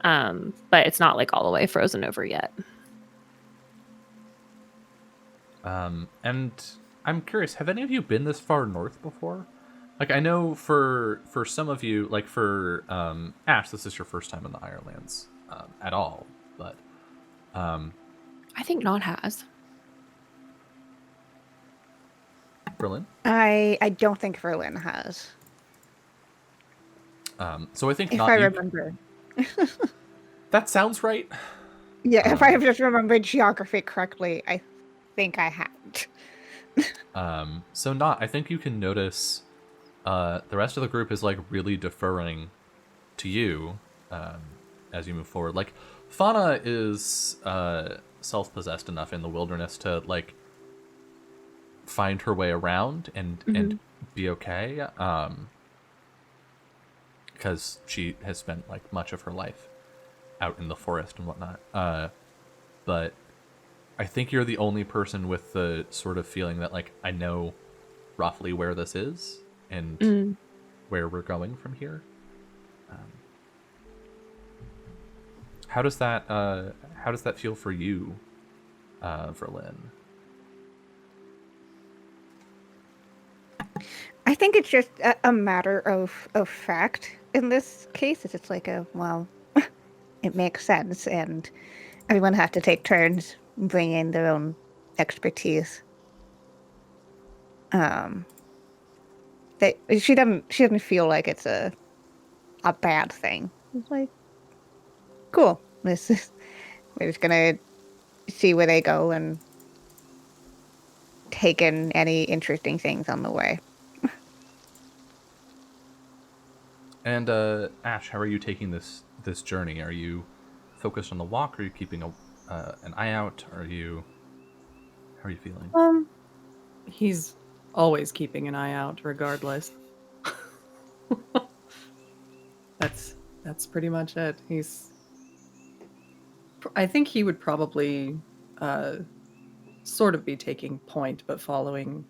But it's not like all the way frozen over yet. And I'm curious, have any of you been this far north before? Like, I know for some of you, like for Ash, this is your first time in the Ironlands at all, but I think Not has. Berlin? I don't think Berlin has. So I think if I remember. That sounds right. Yeah, if I have just remembered geography correctly, I think I haven't. So not. I think you can notice the rest of the group is like really deferring to you as you move forward. Like Fauna is self-possessed enough in the wilderness to like find her way around and be okay, because she has spent like much of her life out in the forest and whatnot. But I think you're the only person with the sort of feeling that like I know roughly where this is and where we're going from here. How does that feel for you, Verlin? I think it's just a matter of fact in this case. It's just like it makes sense, and everyone have to take turns bringing their own expertise. She doesn't feel like it's a bad thing. It's like, cool. We're just gonna see where they go and take in any interesting things on the way. And Ash, how are you taking this journey? Are you focused on the walk? Are you keeping an eye out? How are you feeling? He's always keeping an eye out, regardless. That's pretty much it. I think he would probably sort of be taking point, but following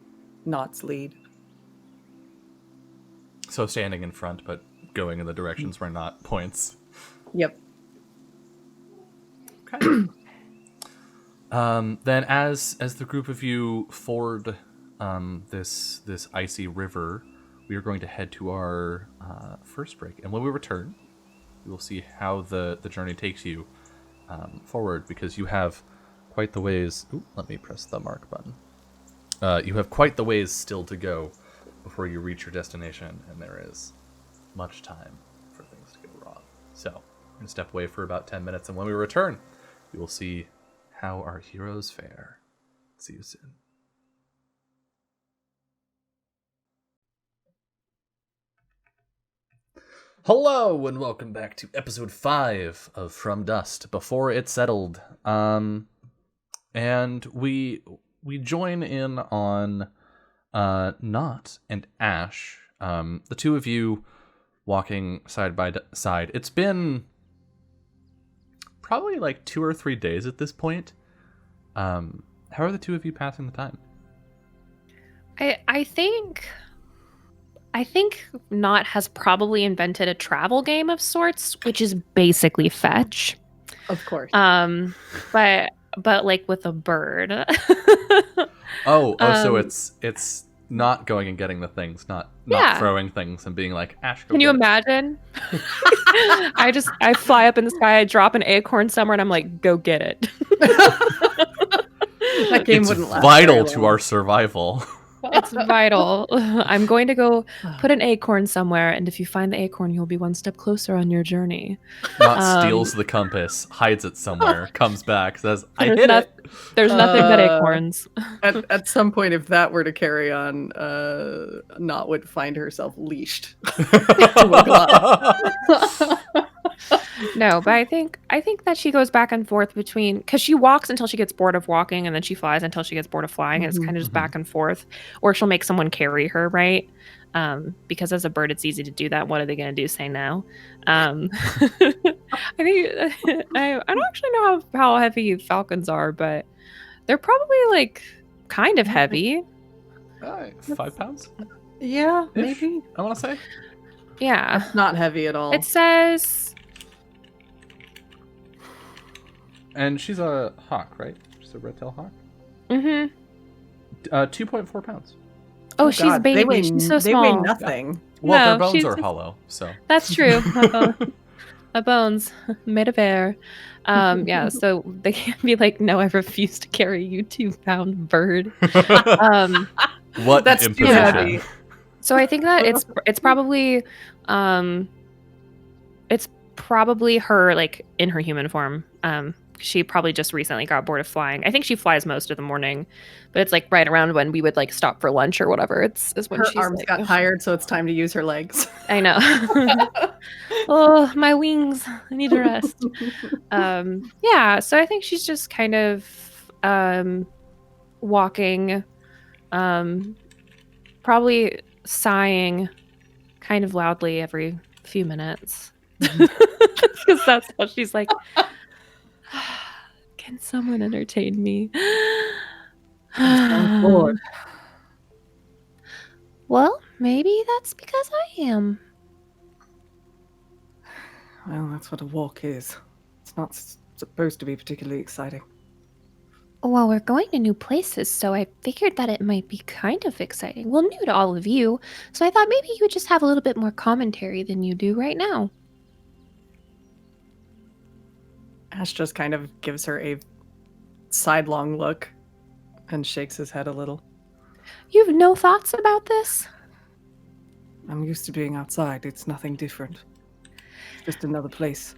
Nott's lead. So standing in front, but going in the directions where Nott points. Yep. Okay. Then as the group of you ford this icy river, we are going to head to our first break. And when we return, we will see how the journey takes you forward, because you have quite the ways... Ooh, let me press the mark button. You have quite the ways still to go before you reach your destination, and there is much time for things to go wrong. So, we're going to step away for about 10 minutes, and when we return, we will see how our heroes fare. See you soon. Hello, and welcome back to episode 5 of From Dust, Before It Settled. And we join in on Nott and Ash, the two of you walking side by side. It's been probably like 2 or 3 days at this point. How are the two of you passing the time? I think Nott has probably invented a travel game of sorts, which is basically fetch. Of course. But like with a bird. So it's not going and getting the things, not throwing things and being like, Ash, go. Can you imagine? I fly up in the sky, I drop an acorn somewhere, and I'm like, go get it. That game wouldn't last. Vital to our survival. It's vital. I'm going to go put an acorn somewhere, and if you find the acorn, you'll be one step closer on your journey. Not steals the compass, hides it somewhere, comes back, says, I hit it. There's nothing but acorns. At some point, if that were to carry on, Not would find herself leashed. No, but I think that she goes back and forth between, because she walks until she gets bored of walking, and then she flies until she gets bored of flying. And it's kind of just back and forth, or she'll make someone carry her, right? Because as a bird, it's easy to do that. What are they going to do? Say no? I think I don't actually know how heavy falcons are, but they're probably like kind of heavy. 5 pounds? Yeah, maybe. I want to say. Yeah, That's not heavy at all. it says. And she's a hawk, right? She's a red-tailed hawk. Mm-hmm. 2.4 pounds. Oh, she's a baby. She's so small. They weigh nothing. Well, No, their bones she's are just- hollow, so. That's true. My bones made of air. Yeah, so they can't be like, no, I refuse to carry you 2-pound bird. What That's too imposition. heavy. So I think that it's probably her like in her human form. She probably just recently got bored of flying. I think she flies most of the morning, but it's like right around when we would like stop for lunch or whatever. Is when Her she's arms like, got tired, so it's time to use her legs. I know. Oh, my wings. I need to rest. Yeah, so I think she's just kind of walking, probably sighing kind of loudly every few minutes. Because that's how she's like, can someone entertain me? Well, maybe that's because I am. Well, that's what a walk is. It's not supposed to be particularly exciting. Well, we're going to new places, so I figured that it might be kind of exciting. Well, new to all of you, so I thought maybe you would just have a little bit more commentary than you do right now. Ash just kind of gives her a sidelong look and shakes his head a little. You have no thoughts about this? I'm used to being outside. It's nothing different. Just another place.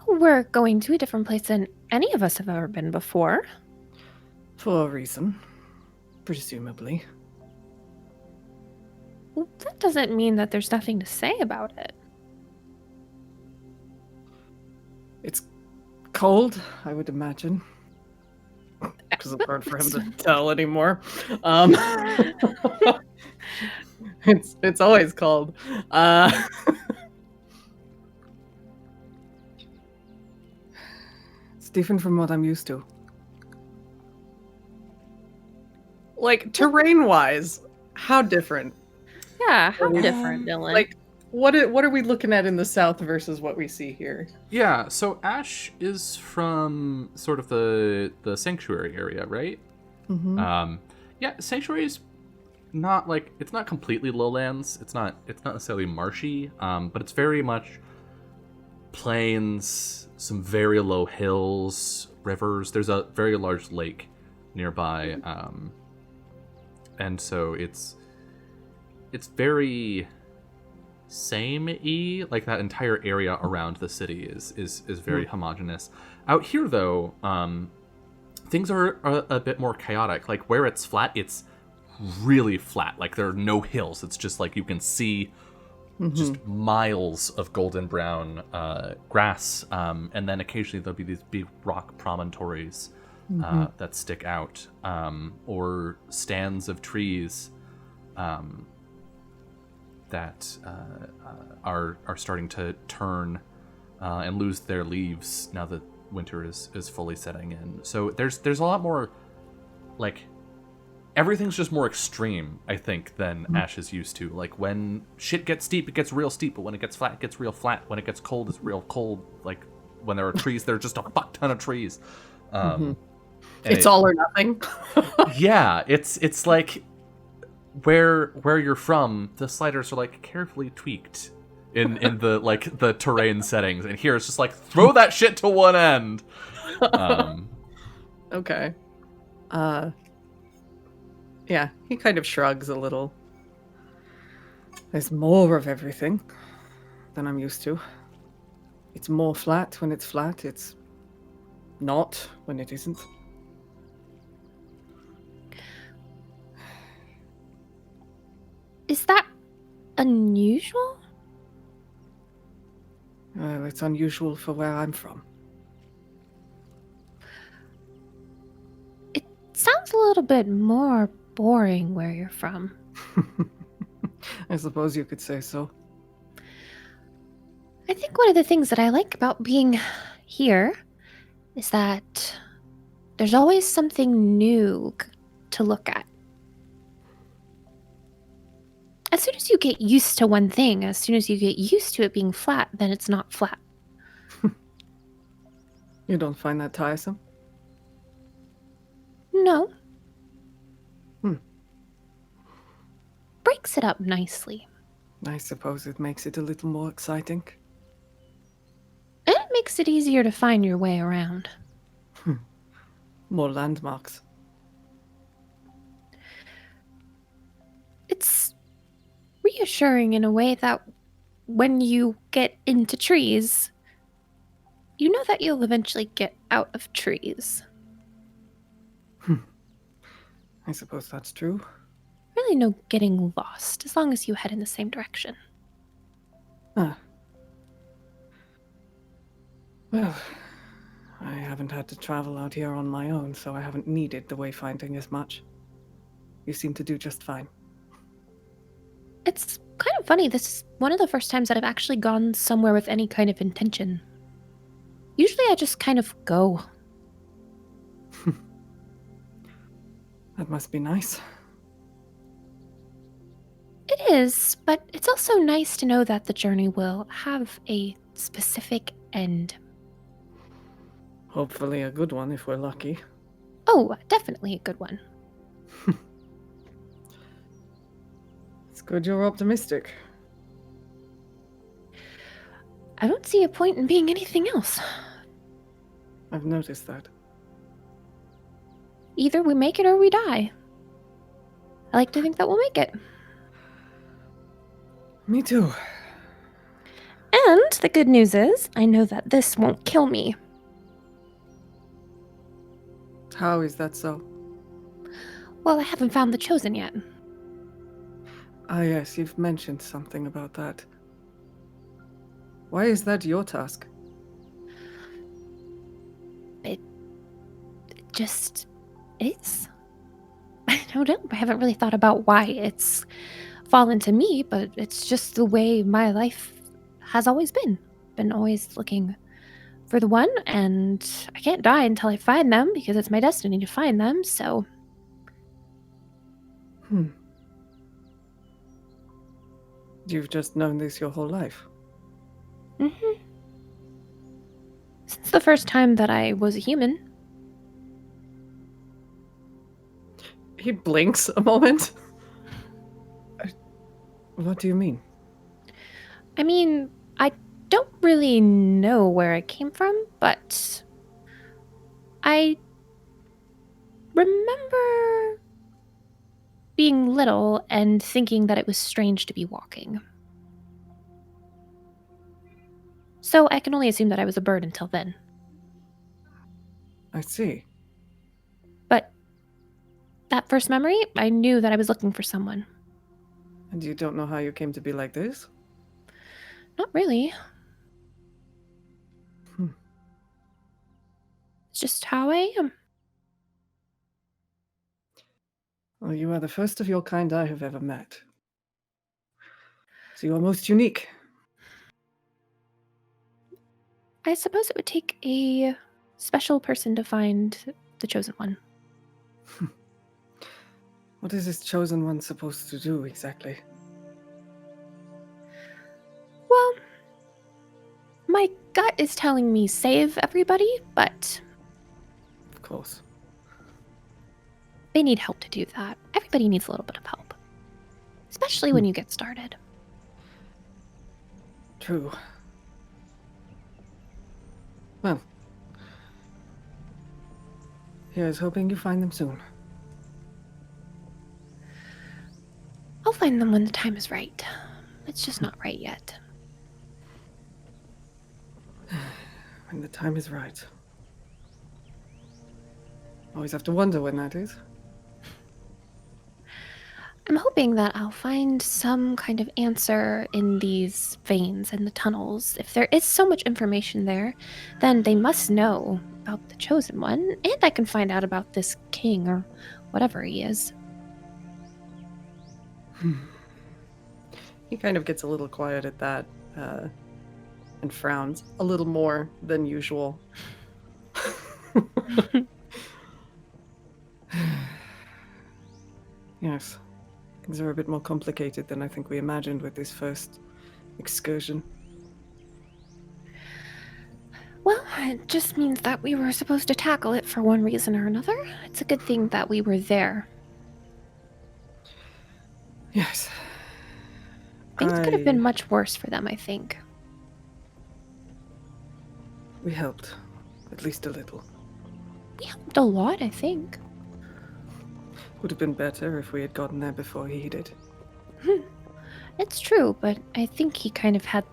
Well, we're going to a different place than any of us have ever been before. For a reason. Presumably. Well, that doesn't mean that there's nothing to say about it. It's cold, I would imagine. Which is hard for him to tell anymore. It's always cold. It's different from what I'm used to. Like, terrain-wise, how different? Yeah, how different, Dylan? Like, what are we looking at in the south versus what we see here? Yeah, so Ash is from sort of the sanctuary area, right? Mm-hmm. Yeah, sanctuary is not like, it's not completely lowlands. It's not necessarily marshy, but it's very much plains, some very low hills, rivers. There's a very large lake nearby, and so it's very same-y. Like that entire area around the city is very homogenous. Out here, though, things are a bit more chaotic. Like where it's flat, it's really flat. Like there are no hills. It's just like you can see just miles of golden brown grass, and then occasionally there'll be these big rock promontories that stick out, or stands of trees that are starting to turn and lose their leaves now that winter is fully setting in. So there's a lot more, like, everything's just more extreme, I think, than Ash is used to. Like, when shit gets steep, it gets real steep, but when it gets flat, it gets real flat. When it gets cold, it's real cold. Like, when there are trees, there are just a fuck ton of trees. It's all or nothing. Yeah, it's like where you're from, the sliders are like carefully tweaked in the like the terrain settings, and here it's just like throw that shit to one end. Okay. Yeah, he kind of shrugs a little. There's more of everything than I'm used to. It's more flat when it's flat. It's not when it isn't. Is that unusual? Well, it's unusual for where I'm from. It sounds a little bit more boring where you're from. I suppose you could say so. I think one of the things that I like about being here is that there's always something new to look at. As soon as you get used to one thing, as soon as you get used to it being flat, then it's not flat. You don't find that tiresome? No. Hmm. Breaks it up nicely. I suppose it makes it a little more exciting. And it makes it easier to find your way around. More landmarks. It's reassuring in a way that when you get into trees, you know that you'll eventually get out of trees. I suppose that's true. Really no getting lost, as long as you head in the same direction. Ah. Well, I haven't had to travel out here on my own, so I haven't needed the wayfinding as much. You seem to do just fine. It's kind of funny. This is one of the first times that I've actually gone somewhere with any kind of intention. Usually I just kind of go. That must be nice. It is, but it's also nice to know that the journey will have a specific end. Hopefully a good one if we're lucky. Oh, definitely a good one. It's good you're optimistic. I don't see a point in being anything else. I've noticed that. Either we make it or we die. I like to think that we'll make it. Me too. And the good news is, I know that this won't kill me. How is that so? Well, I haven't found the Chosen yet. Ah yes, you've mentioned something about that. Why is that your task? It just is. I don't know. I haven't really thought about why it's fallen to me, but it's just the way my life has always been. Been always looking for the one, and I can't die until I find them because it's my destiny to find them, so. You've just known this your whole life? Mm-hmm. Since the first time that I was a human. He blinks a moment. What do you mean? I mean, I don't really know where I came from, but I remember being little and thinking that it was strange to be walking. So I can only assume that I was a bird until then. I see. But that first memory, I knew that I was looking for someone. And you don't know how you came to be like this? Not really. Hmm. It's just how I am. Well, you are the first of your kind I have ever met. So you are most unique. I suppose it would take a special person to find the chosen one. What is this chosen one supposed to do exactly? Well, my gut is telling me save everybody, but Of course. they need help to do that. Everybody needs a little bit of help. Especially when you get started. True. Well, here's hoping you find them soon. I'll find them when the time is right. It's just not right yet. When the time is right. Always have to wonder when that is. I'm hoping that I'll find some kind of answer in these veins and the tunnels. If there is so much information there, then they must know about the Chosen One, and I can find out about this king or whatever he is. He kind of gets a little quiet at that, and frowns a little more than usual. Yes. Things are a bit more complicated than I think we imagined with this first excursion. Well, it just means that we were supposed to tackle it for one reason or another. It's a good thing that we were there. Yes. Things could have been much worse for them, I think. We helped. At least a little. We helped a lot, I think. Would have been better if we had gotten there before he did. It's true, but I think he kind of had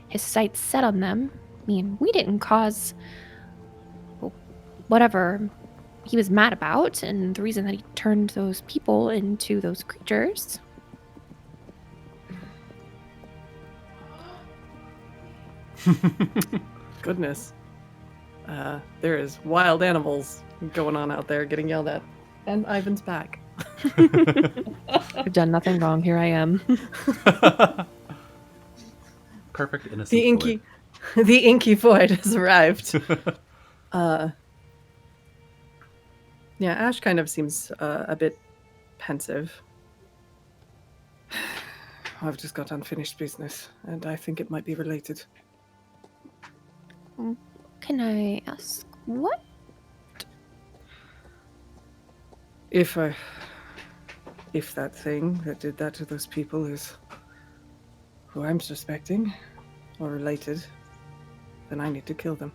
his sights set on them. I mean, we didn't cause whatever he was mad about, and the reason that he turned those people into those creatures. Goodness. There is wild animals going on out there getting yelled at. And Ivan's back. I've done nothing wrong. Here I am. Perfect innocent. The inky void has arrived. Yeah, Ash kind of seems a bit pensive. I've just got unfinished business, and I think it might be related. Can I ask what? If that thing that did that to those people is who I'm suspecting, or related, then I need to kill them.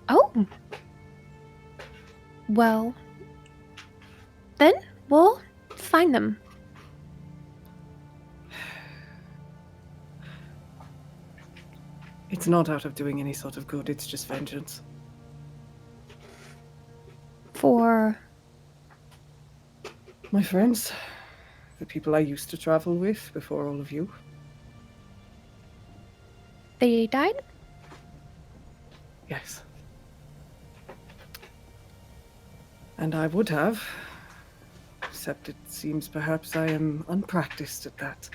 Oh. Well, then we'll find them. It's not out of doing any sort of good, it's just vengeance. For my friends, the people I used to travel with before all of you. They died? Yes. And I would have, except it seems perhaps I am unpracticed at that.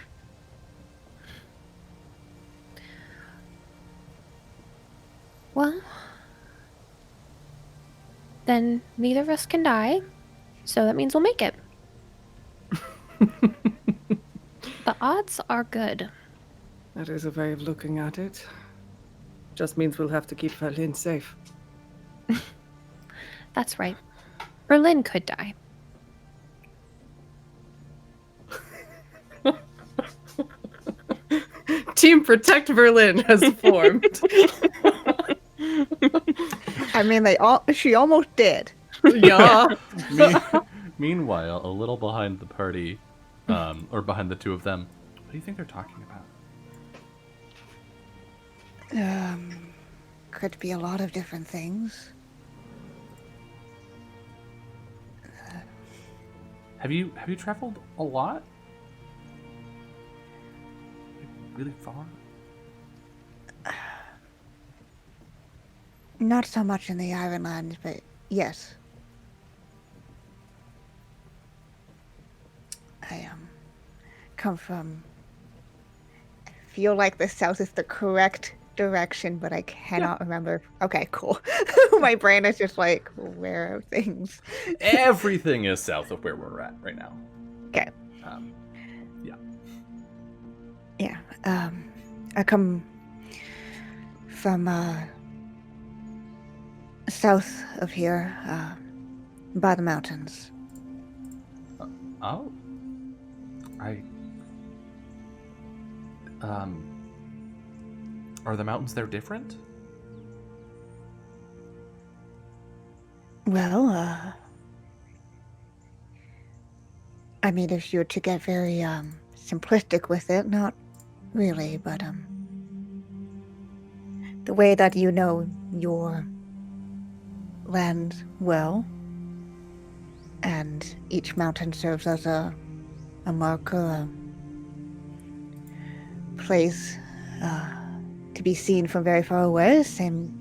Well, then neither of us can die, so that means we'll make it. The odds are good. That is a way of looking at it. Just means we'll have to keep Berlin safe. That's right. Berlin could die. Team Protect Berlin has formed. I mean, she almost did. Yeah. Meanwhile, a little behind the party, or behind the two of them, what do you think they're talking about? Could be a lot of different things. Have you traveled a lot? Really far? Not so much in the Ironlands, but yes. I come from. I feel like the south is the correct direction, but I cannot remember. Okay, cool. My brain is just like, where are things? Everything is south of where we're at right now. Okay. Yeah. Yeah. I come from south of here, by the mountains. Oh. Are the mountains there different? Well, I mean, if you were to get very simplistic with it, not really, but the way that you know your land well, and each mountain serves as a marker, a place to be seen from very far away. Same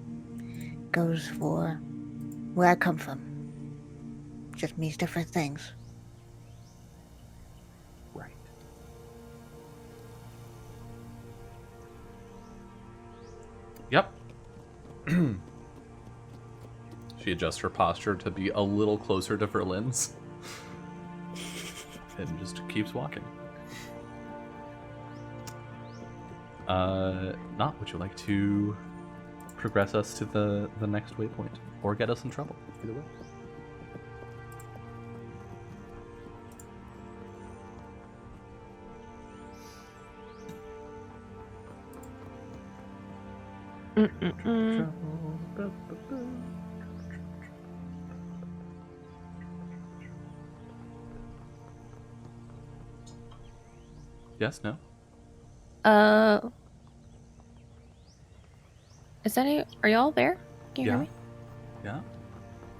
goes for where I come from. Just means different things. Right. Yep. She adjusts her posture to be a little closer to Verlin's. And just keeps walking. Not, would you like to progress us to the next waypoint? Or get us in trouble? Either way. Yes, no? Are y'all there? Can you hear me? Yeah.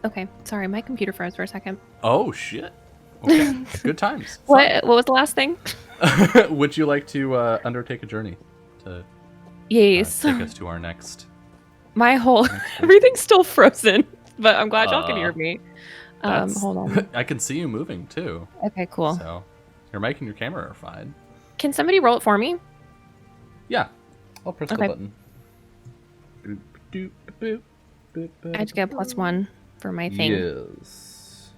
Okay, sorry, my computer froze for a second. Oh, shit. Okay, good times. What was the last thing? Would you like to undertake a journey to yes. Take us to our next... My whole... Everything's still frozen, but I'm glad y'all can hear me. Hold on. I can see you moving, too. Okay, cool. So, your mic and your camera are fine. Can somebody roll it for me? Yeah. I'll press the button. I have to get a +1 for my thing. Yes.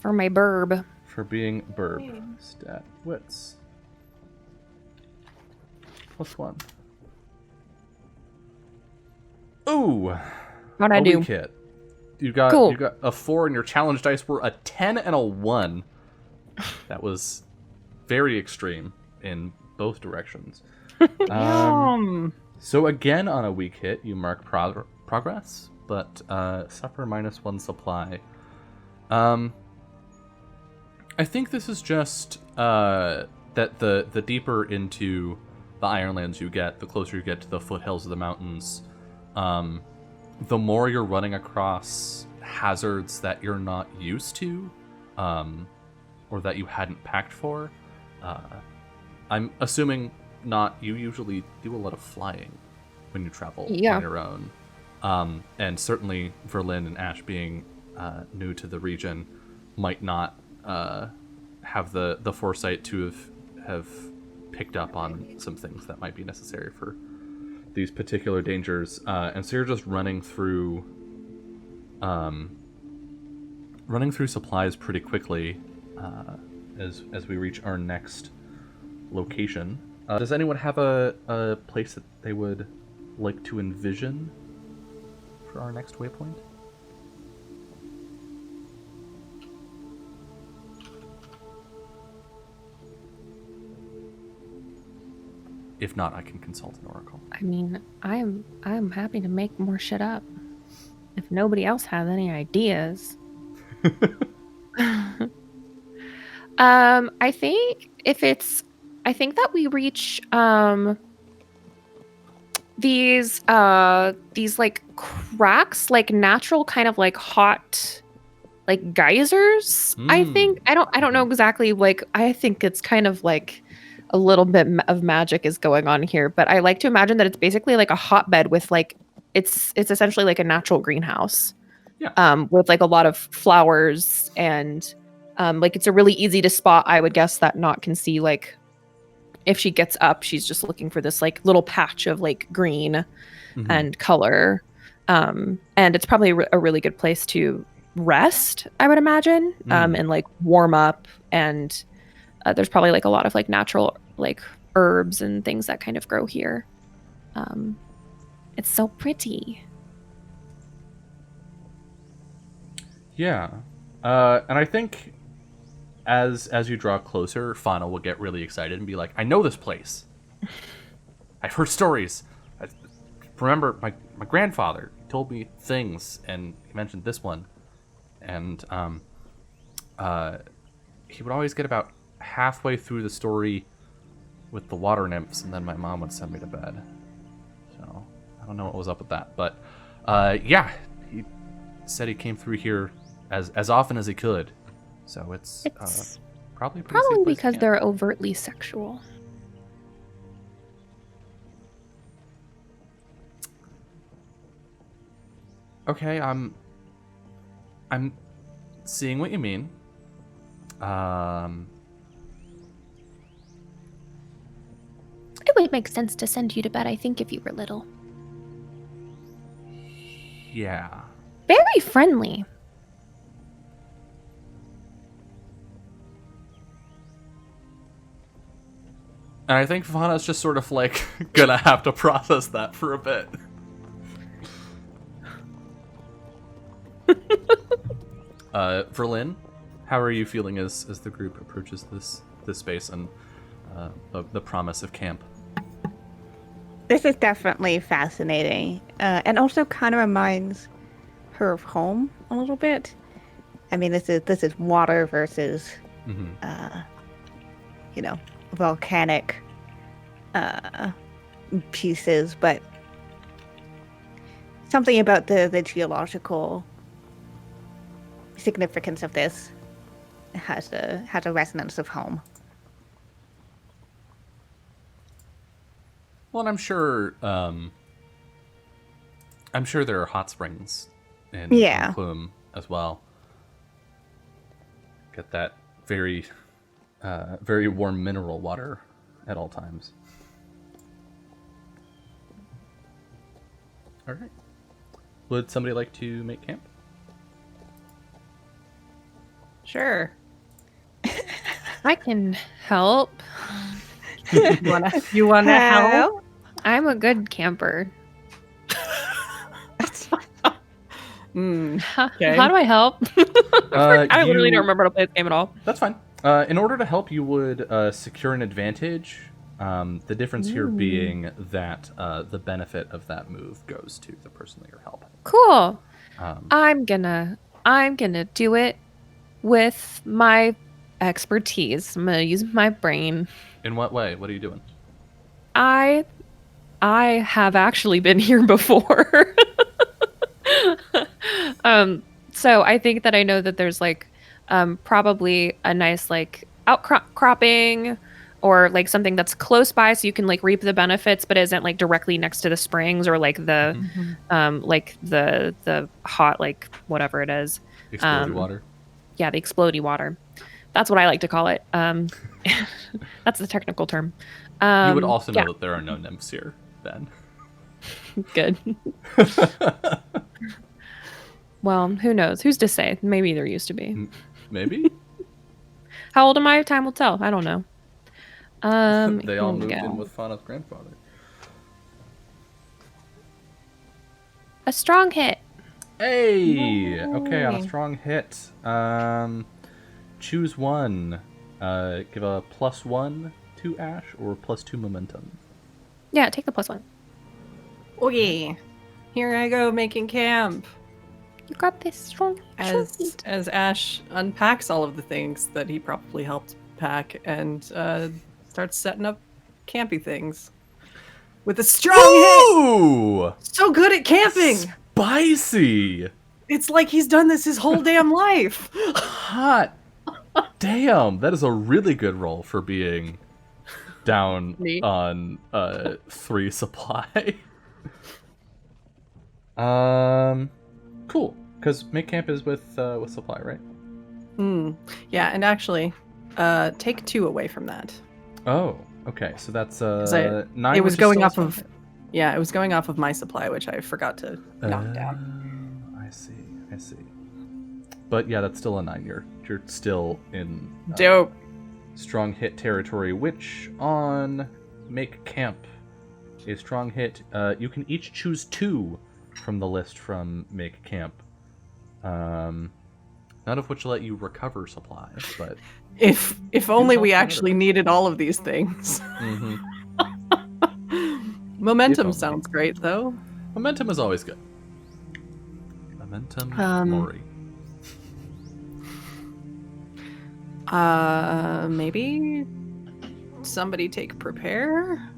For my burb. For being burb. Stat wits. +1. Ooh. How'd I do? Hit. You got a 4 and your challenge dice were a 10 and a 1. That was very extreme in both directions. So again, on a weak hit, you mark progress, but suffer -1 supply. I think this is just that the deeper into the Ironlands you get, the closer you get to the foothills of the mountains, the more you're running across hazards that you're not used to, or that you hadn't packed for. I'm assuming not. You usually do a lot of flying when you travel on your own. And certainly Verlin and Ash being new to the region might not have the foresight to have picked up on some things that might be necessary for these particular dangers. And so you're just running through supplies pretty quickly as we reach our next location. Does anyone have a place that they would like to envision for our next waypoint? If not, I can consult an oracle. I mean, I'm happy to make more shit up. If nobody else has any ideas. I think that we reach these like cracks, like natural kind of like hot like geysers. I think I don't know exactly, like I think it's kind of like a little bit of magic is going on here, but I like to imagine that it's basically like a hotbed with like it's essentially like a natural greenhouse. With like a lot of flowers and like it's a really easy to spot. I would guess that Not can see, like if she gets up, she's just looking for this like little patch of like green and color. And it's probably a really good place to rest, I would imagine, and like warm up. And there's probably like a lot of like natural like herbs and things that kind of grow here. It's so pretty. Yeah. And I think as you draw closer, Fauna will get really excited and be like, I know this place. I've heard stories. I remember my grandfather told me things, and he mentioned this one. And he would always get about halfway through the story with the water nymphs, and then my mom would send me to bed. So I don't know what was up with that, but yeah, he said he came through here as often as he could. So it's probably because they're overtly sexual. Okay, I'm seeing what you mean. It would make sense to send you to bed, I think, if you were little. Yeah. Very friendly. And I think Fauna's just sort of like gonna have to process that for a bit. Verlin, how are you feeling as the group approaches this space and the promise of camp? This is definitely fascinating, and also kind of reminds her of home a little bit. I mean, this is water versus, volcanic pieces, but something about the geological significance of this has a resonance of home. Well, and I'm sure there are hot springs in Plume as well. Get that very warm mineral water at all times. All right. Would somebody like to make camp? Sure. I can help. You wanna help? I'm a good camper. Okay. How do I help? I literally don't remember how to play this game at all. That's fine. In order to help, you would secure an advantage. The difference here being that the benefit of that move goes to the person that you're helping. Cool. I'm gonna do it with my expertise. I'm gonna use my brain. In what way? What are you doing? I have actually been here before. So I think that I know that there's like probably a nice like outcropping or like something that's close by so you can like reap the benefits but isn't like directly next to the springs or like the the hot like whatever it is. Exploding water. Yeah, the exploding water. That's what I like to call it. That's the technical term. You would also know that there are no nymphs here, then. Good. Well, who knows? Who's to say? Maybe there used to be. Maybe? How old am I? Time will tell. I don't know. They all moved in with Fauna's grandfather. A strong hit. Hey! Okay, on a strong hit. Choose one. Give a +1 to Ash or +2 momentum. Yeah, take the +1. Okay. Here I go making camp. You got this strong. As Ash unpacks all of the things that he probably helped pack and starts setting up campy things with a strong hit. So good at camping. Spicy. It's like he's done this his whole damn life. Hot. Damn, that is a really good roll for being down on 3 supply. Cool, because make camp is with supply, right? Yeah, and actually, take 2 away from that. Oh, okay. So that's 9. It was going off of, it was going off of my supply, which I forgot to knock down. I see. But yeah, that's still a 9. You're still in dope strong hit territory, which on make camp a strong hit. You can each choose 2 from the list from make camp. None of which let you recover supplies, but if only we actually needed all of these things. Momentum sounds great, though. Momentum is always good. Momentum, Mori. Maybe somebody take prepare?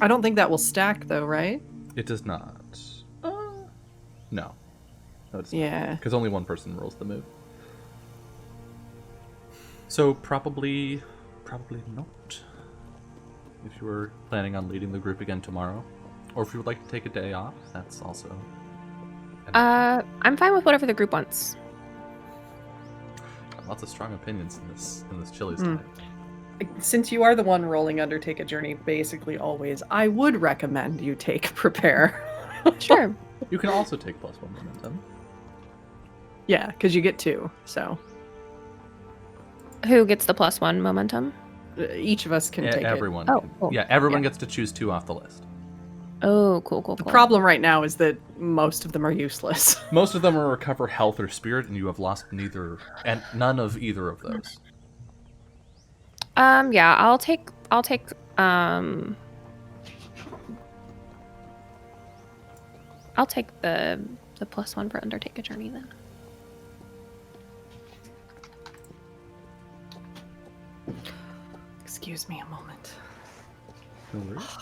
I don't think that will stack though, right? It does not. No. Yeah. Because only one person rolls the move. So probably not. If you were planning on leading the group again tomorrow, or if you would like to take a day off, that's also. I'm fine with whatever the group wants. Lots of strong opinions in this Chili's time. Since you are the one rolling Undertake a Journey, basically always, I would recommend you take prepare. Sure. You can also take +1 momentum. Yeah, because you get 2. So Who gets the +1 momentum? each of us can take everyone. it. Oh, cool. Yeah, everyone gets to choose 2 off the list. Oh, cool. The problem right now is that most of them are useless. Most of them are recover health or spirit, and you have lost none of either of those. Yeah, I'll take the +1 for Undertake a Journey then. Excuse me a moment. No worries.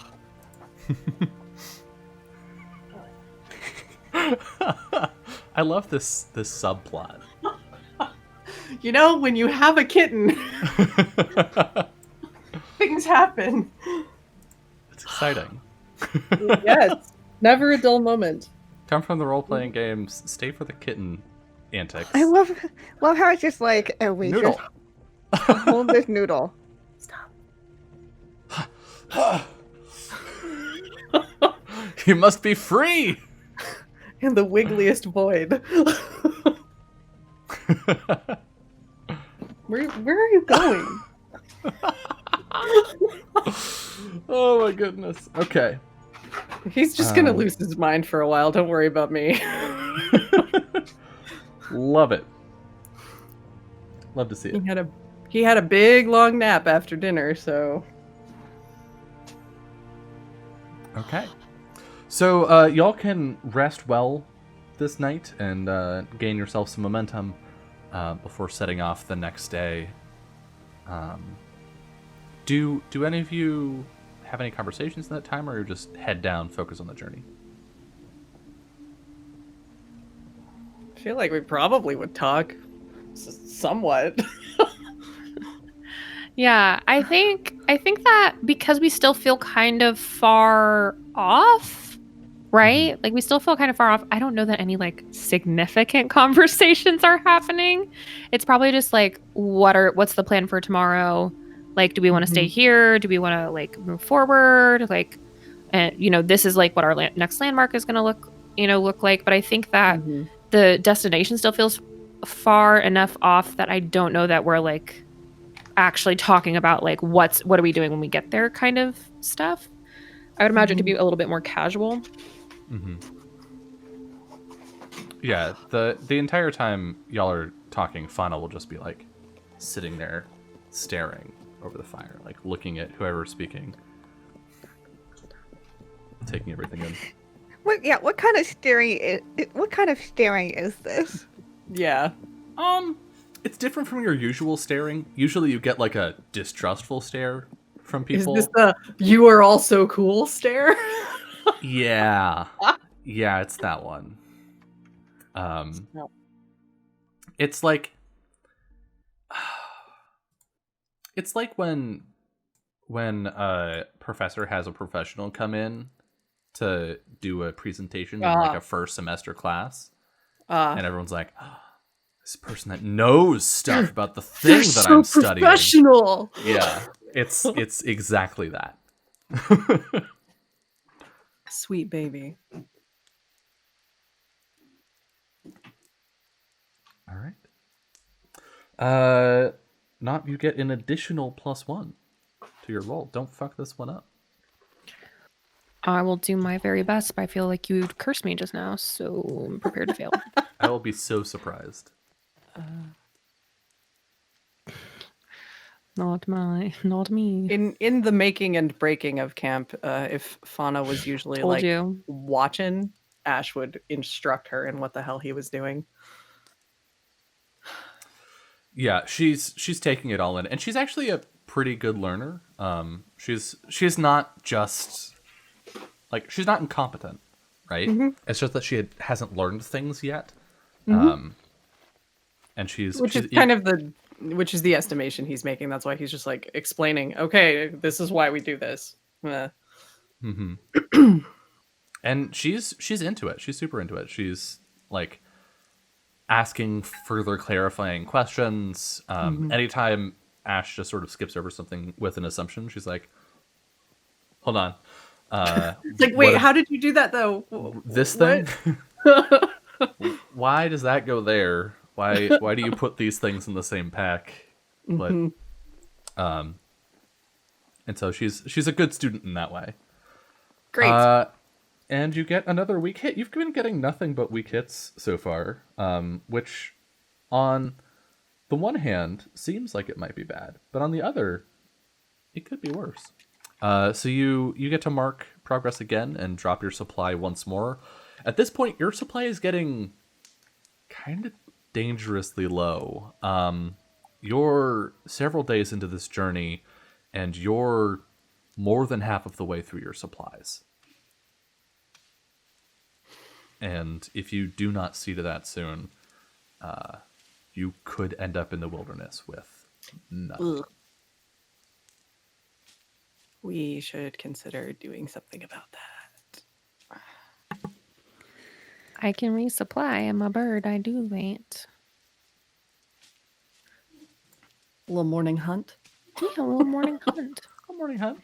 I love this subplot. You know, when you have a kitten, things happen. It's exciting. Yes, never a dull moment. Come from the role-playing games, stay for the kitten antics. I love how it's just like, oh, we Noodle. just hold this noodle. Stop. You must be free! In the wiggliest void. Where are you going? Oh my goodness. Okay. He's just gonna lose his mind for a while. Don't worry about me. Love it. Love to see it. He had a big long nap after dinner, so. Okay. So y'all can rest well this night and gain yourself some momentum before setting off the next day. Do any of you have any conversations in that time, or you just head down, focus on the journey? I feel like we probably would talk somewhat. Yeah, I think that because we still feel kind of far off, right? Like we still feel kind of far off. I don't know that any like significant conversations are happening. It's probably just like what's the plan for tomorrow? Like, do we want to stay here? Do we want to like move forward? Like, and this is like what our next landmark is going to look like. But I think that the destination still feels far enough off that I don't know that we're like actually talking about like what are we doing when we get there kind of stuff. I would imagine to be a little bit more casual. Yeah, the entire time y'all are talking, Fauna will just be like sitting there staring over the fire, like looking at whoever's speaking, taking everything in. What kind of staring is this? Yeah. It's different from your usual staring. Usually you get like a distrustful stare from people. Is this the "you are all so cool" stare? Yeah. Yeah, it's that one. No. It's like when a professor has a professional come in to do a presentation in like a first semester class, and everyone's like, this person that knows stuff about the thing that I'm studying. Professional. Yeah, it's exactly that. Sweet baby. All right. Not you get an additional +1 to your roll. Don't fuck this one up. I will do my very best, but I feel like you cursed me just now, so I'm prepared to fail. I will be so surprised. Not me. In the making and breaking of camp, if Fauna was usually watching, Ash would instruct her in what the hell he was doing. Yeah, she's taking it all in, and she's actually a pretty good learner. She's not just like she's not incompetent, right? Mm-hmm. It's just that she hasn't learned things yet. Mm-hmm. And which is the estimation he's making. That's why he's just like explaining, okay, this is why we do this. Mm-hmm. And she's into it. She's super into it. She's like asking further clarifying questions. Anytime Ash just sort of skips over something with an assumption, she's like, hold on. It's like, wait, how did you do that though? This thing? Why does that go there? Why do you put these things in the same pack? Mm-hmm. But and so she's a good student in that way. Great. And you get another weak hit. You've been getting nothing but weak hits so far, which on the one hand seems like it might be bad, but on the other, it could be worse. So you get to mark progress again and drop your supply once more. At this point, your supply is getting kind of dangerously low. You're several days into this journey, and you're more than half of the way through your supplies. And if you do not see to that soon, you could end up in the wilderness with nothing. Ugh. We should consider doing something about that. I can resupply. I'm a bird. I do wait. A little morning hunt. Yeah, a little morning hunt. Good morning, hunt.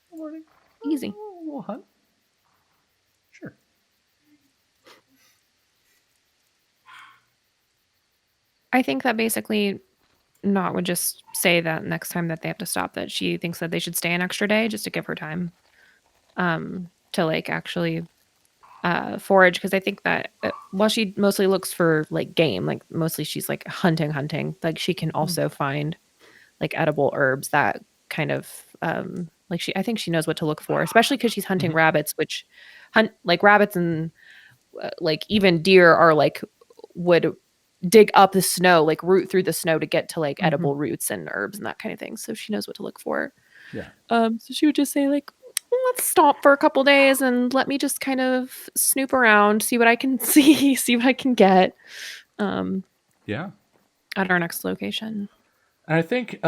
Good morning. Easy. A little hunt. Sure. I think that basically Not would just say that next time that they have to stop, that she thinks that they should stay an extra day just to give her time to like actually forage, because I think that while she mostly looks for like game, like mostly she's like hunting, like she can also find like edible herbs that kind of like I think she knows what to look for, especially because she's hunting rabbits, which like rabbits and like even deer are like would dig up the snow, like root through the snow to get to like edible roots and herbs and that kind of thing. So she knows what to look for. Yeah. So she would just say like, let's stop for a couple days and let me just kind of snoop around, see what I can see what I can get. Yeah. At our next location. And I think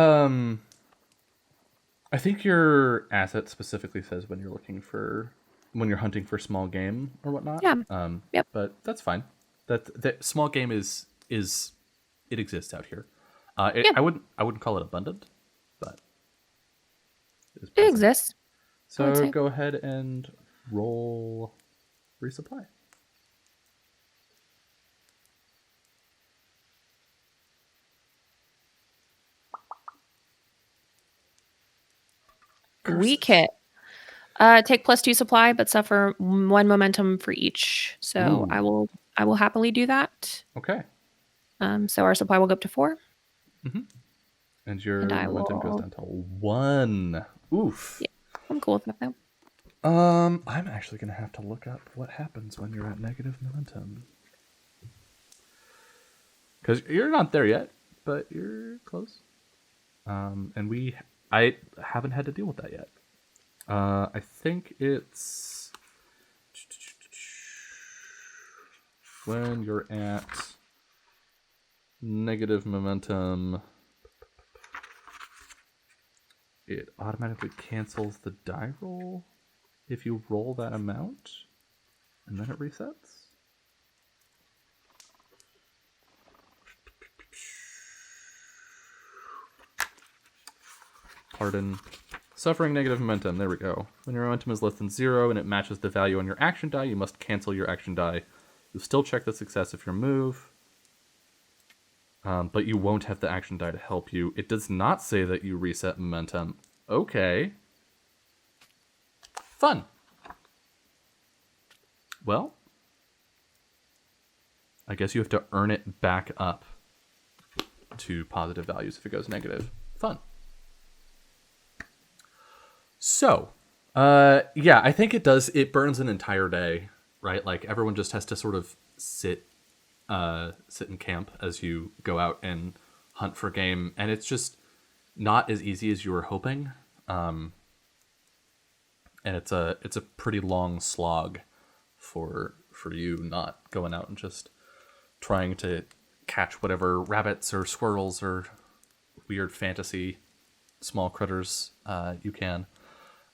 your asset specifically says when you're hunting for small game or whatnot. Yeah. Yep. But that's fine. That small game is it exists out here. I wouldn't call it abundant, but it exists. So go ahead and roll resupply. Weak hit. Take +2 supply, but suffer 1 momentum for each. So Ooh. I will happily do that. Okay. So our supply will go up to 4. Mm-hmm. And your momentum goes down to 1. Oof. Yeah, I'm cool with that though. I'm actually gonna have to look up what happens when you're at negative momentum. Because you're not there yet, but you're close. And I haven't had to deal with that yet. I think it's when you're at negative momentum, it automatically cancels the die roll if you roll that amount, and then it resets. Pardon. Suffering negative momentum. There we go. When your momentum is less than 0 and it matches the value on your action die, you must cancel your action die. You'll still check the success of your move, but you won't have the action die to help you. It does not say that you reset momentum. Okay. Fun. Well, I guess you have to earn it back up to positive values if it goes negative. Fun. So, yeah, I think it does. It burns an entire day, right? Like everyone just has to sort of sit in camp as you go out and hunt for game, and it's just not as easy as you were hoping. And it's a pretty long slog for you, not going out and just trying to catch whatever rabbits or squirrels or weird fantasy small critters you can.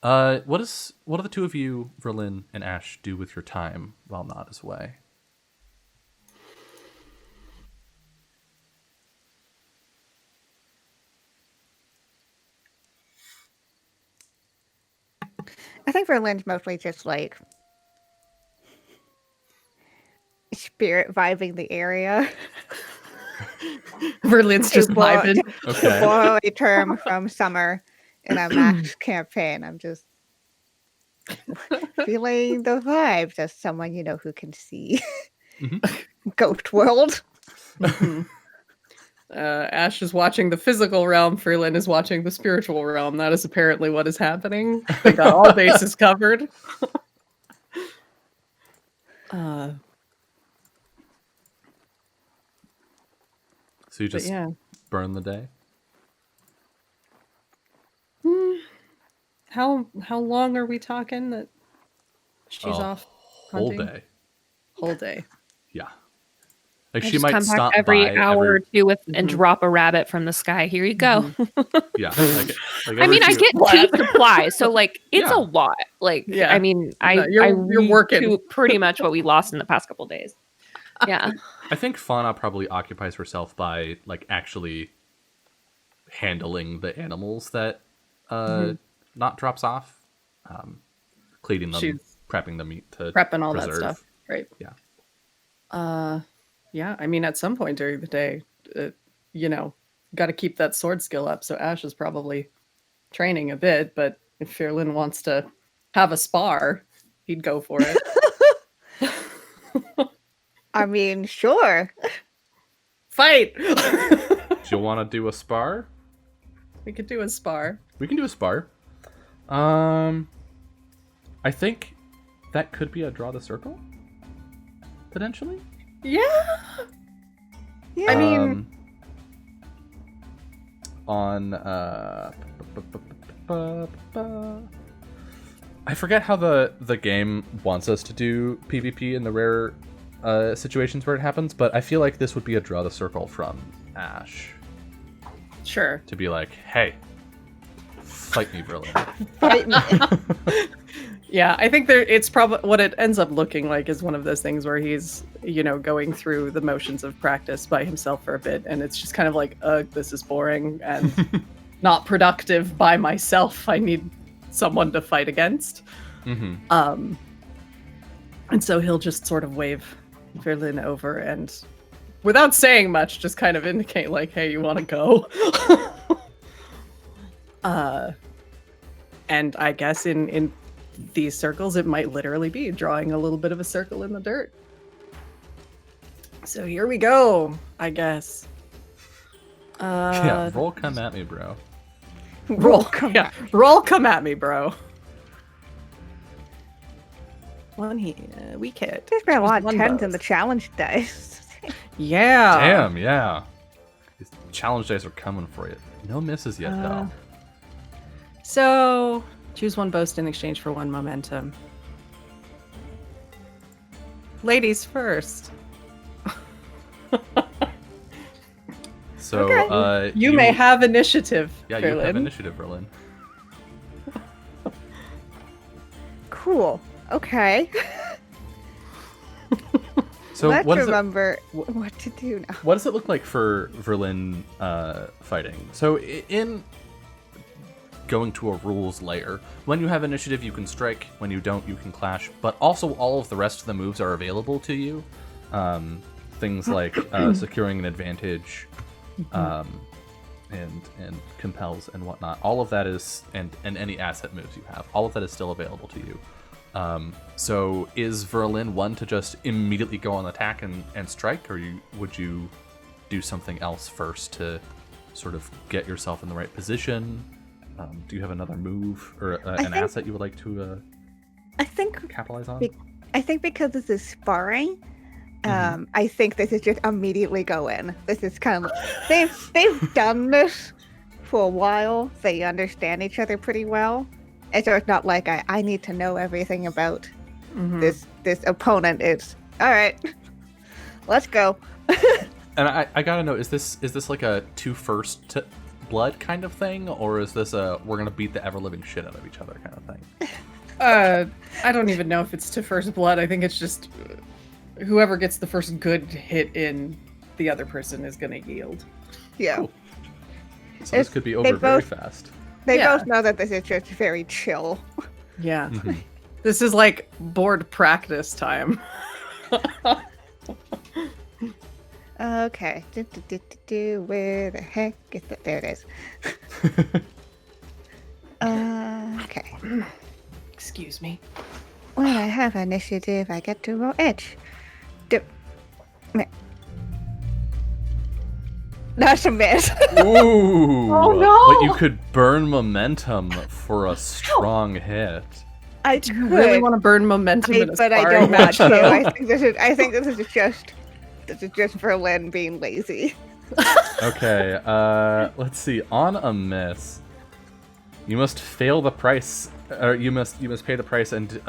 What do the two of you, Verlin and Ash, do with your time while Nod is away? I think Verlin's mostly just like spirit vibing the area. Verlin's just vibing. To borrow a term from Summer in a Max campaign, I'm just feeling the vibes as someone who can see Goat World. Ash is watching the physical realm. Verlin is watching the spiritual realm. That is apparently what is happening. They got all bases covered. So you just burn the day? How long are we talking that she's off hunting? Whole day. Yeah. Like I she might come stop back every by hour or two and drop a rabbit from the sky. Here you go. Yeah. I mean, I get 2 supplies, so like it's a lot. Like, I mean, you're working pretty much what we lost in the past couple days. Yeah. I think Fauna probably occupies herself by like actually handling the animals that Not drops off, cleaning them, prepping the meat to prepping all preserve. That stuff, right? Yeah. Yeah. I mean, at some point during the day, got to keep that sword skill up. So Ash is probably training a bit, but if Verlin wants to have a spar, he'd go for it. I mean, sure. Fight! Do you want to do a spar? We could do a spar. We can do a spar. I think that could be a draw the circle, potentially. Yeah. I mean, on I forget how the game wants us to do PvP in the rare situations where it happens, but I feel like this would be a draw the circle from Ash. Sure. To be like, hey, fight me, Verlin. Fight me. Yeah, I think it's probably what it ends up looking like is one of those things where he's, going through the motions of practice by himself for a bit, and it's just kind of like, this is boring and not productive by myself. I need someone to fight against. And so he'll just sort of wave Verlin over and, without saying much, just kind of indicate like, hey, you want to go? And I guess in these circles, it might literally be drawing a little bit of a circle in the dirt. So here we go, I guess. Roll come at me, bro. Roll come at me, bro. Weak hit. There's been a lot of 10s in the challenge dice. Yeah. Damn, yeah. These challenge dice are coming for you. No misses yet, though. So, choose 1 boast in exchange for 1 momentum. Ladies first. So, okay. You may have initiative. Yeah, Verlin. You have initiative, Verlin. Cool. Okay. So let's remember what to do now. What does it look like for Verlin fighting? So in going to a rules layer, when you have initiative, you can strike. When you don't, you can clash. But also, all of the rest of the moves are available to you. Things like securing an advantage, and compels and whatnot. All of that is, and any asset moves you have. All of that is still available to you. So is Verlin one to just immediately go on attack and strike, or would you do something else first to sort of get yourself in the right position? Do you have another move or an asset you would like to I think capitalize on? I think because this is sparring, I think this is just immediately go in. This is kind of they've done this for a while. They understand each other pretty well, and so it's not like I need to know everything about this opponent. It's all right. Let's go. And I gotta know, is this like a 2 first blood kind of thing, or is this a we're gonna beat the ever living shit out of each other kind of thing? I don't even know if it's to first blood. I think it's just whoever gets the first good hit in, the other person is gonna yield. Yeah. Cool. So this could be over very fast. They both know that this is just very chill. Yeah. This is like board practice time. Okay. Where the heck is that? There it is. Okay. Excuse me. When I have initiative, I get to roll edge. That's a miss. Ooh! Oh no! But you could burn momentum for a strong hit. I really want to burn momentum in a but I sparring don't want match. to. I think this is just Berlin being lazy. Okay, let's see. On a miss, you must fail the price, or you must pay the price, and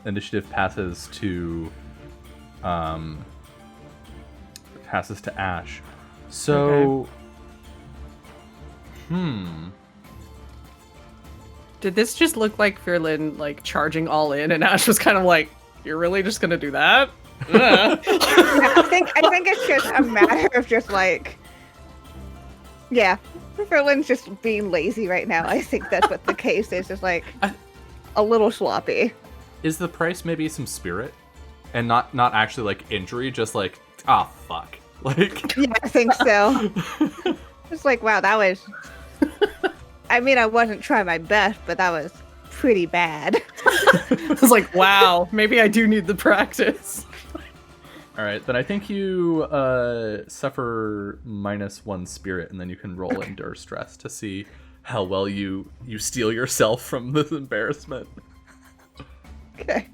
initiative passes to Ash. So, Did this just look like Firlin like charging all in, and Ash was kind of like, "You're really just gonna do that?" Yeah, I think it's just a matter of just like, yeah, Berlin's just being lazy right now. I think that's what the case is. Just like a little sloppy. Is the price maybe some spirit, and not actually like injury, just like fuck, like? Yeah, I think so. It's like, wow, that was. I mean, I wasn't trying my best, but that was pretty bad. I was like, wow, maybe I do need the practice. All right, then I think you suffer -1 spirit, and then you can roll endure stress to see how well you steal yourself from this embarrassment. Okay.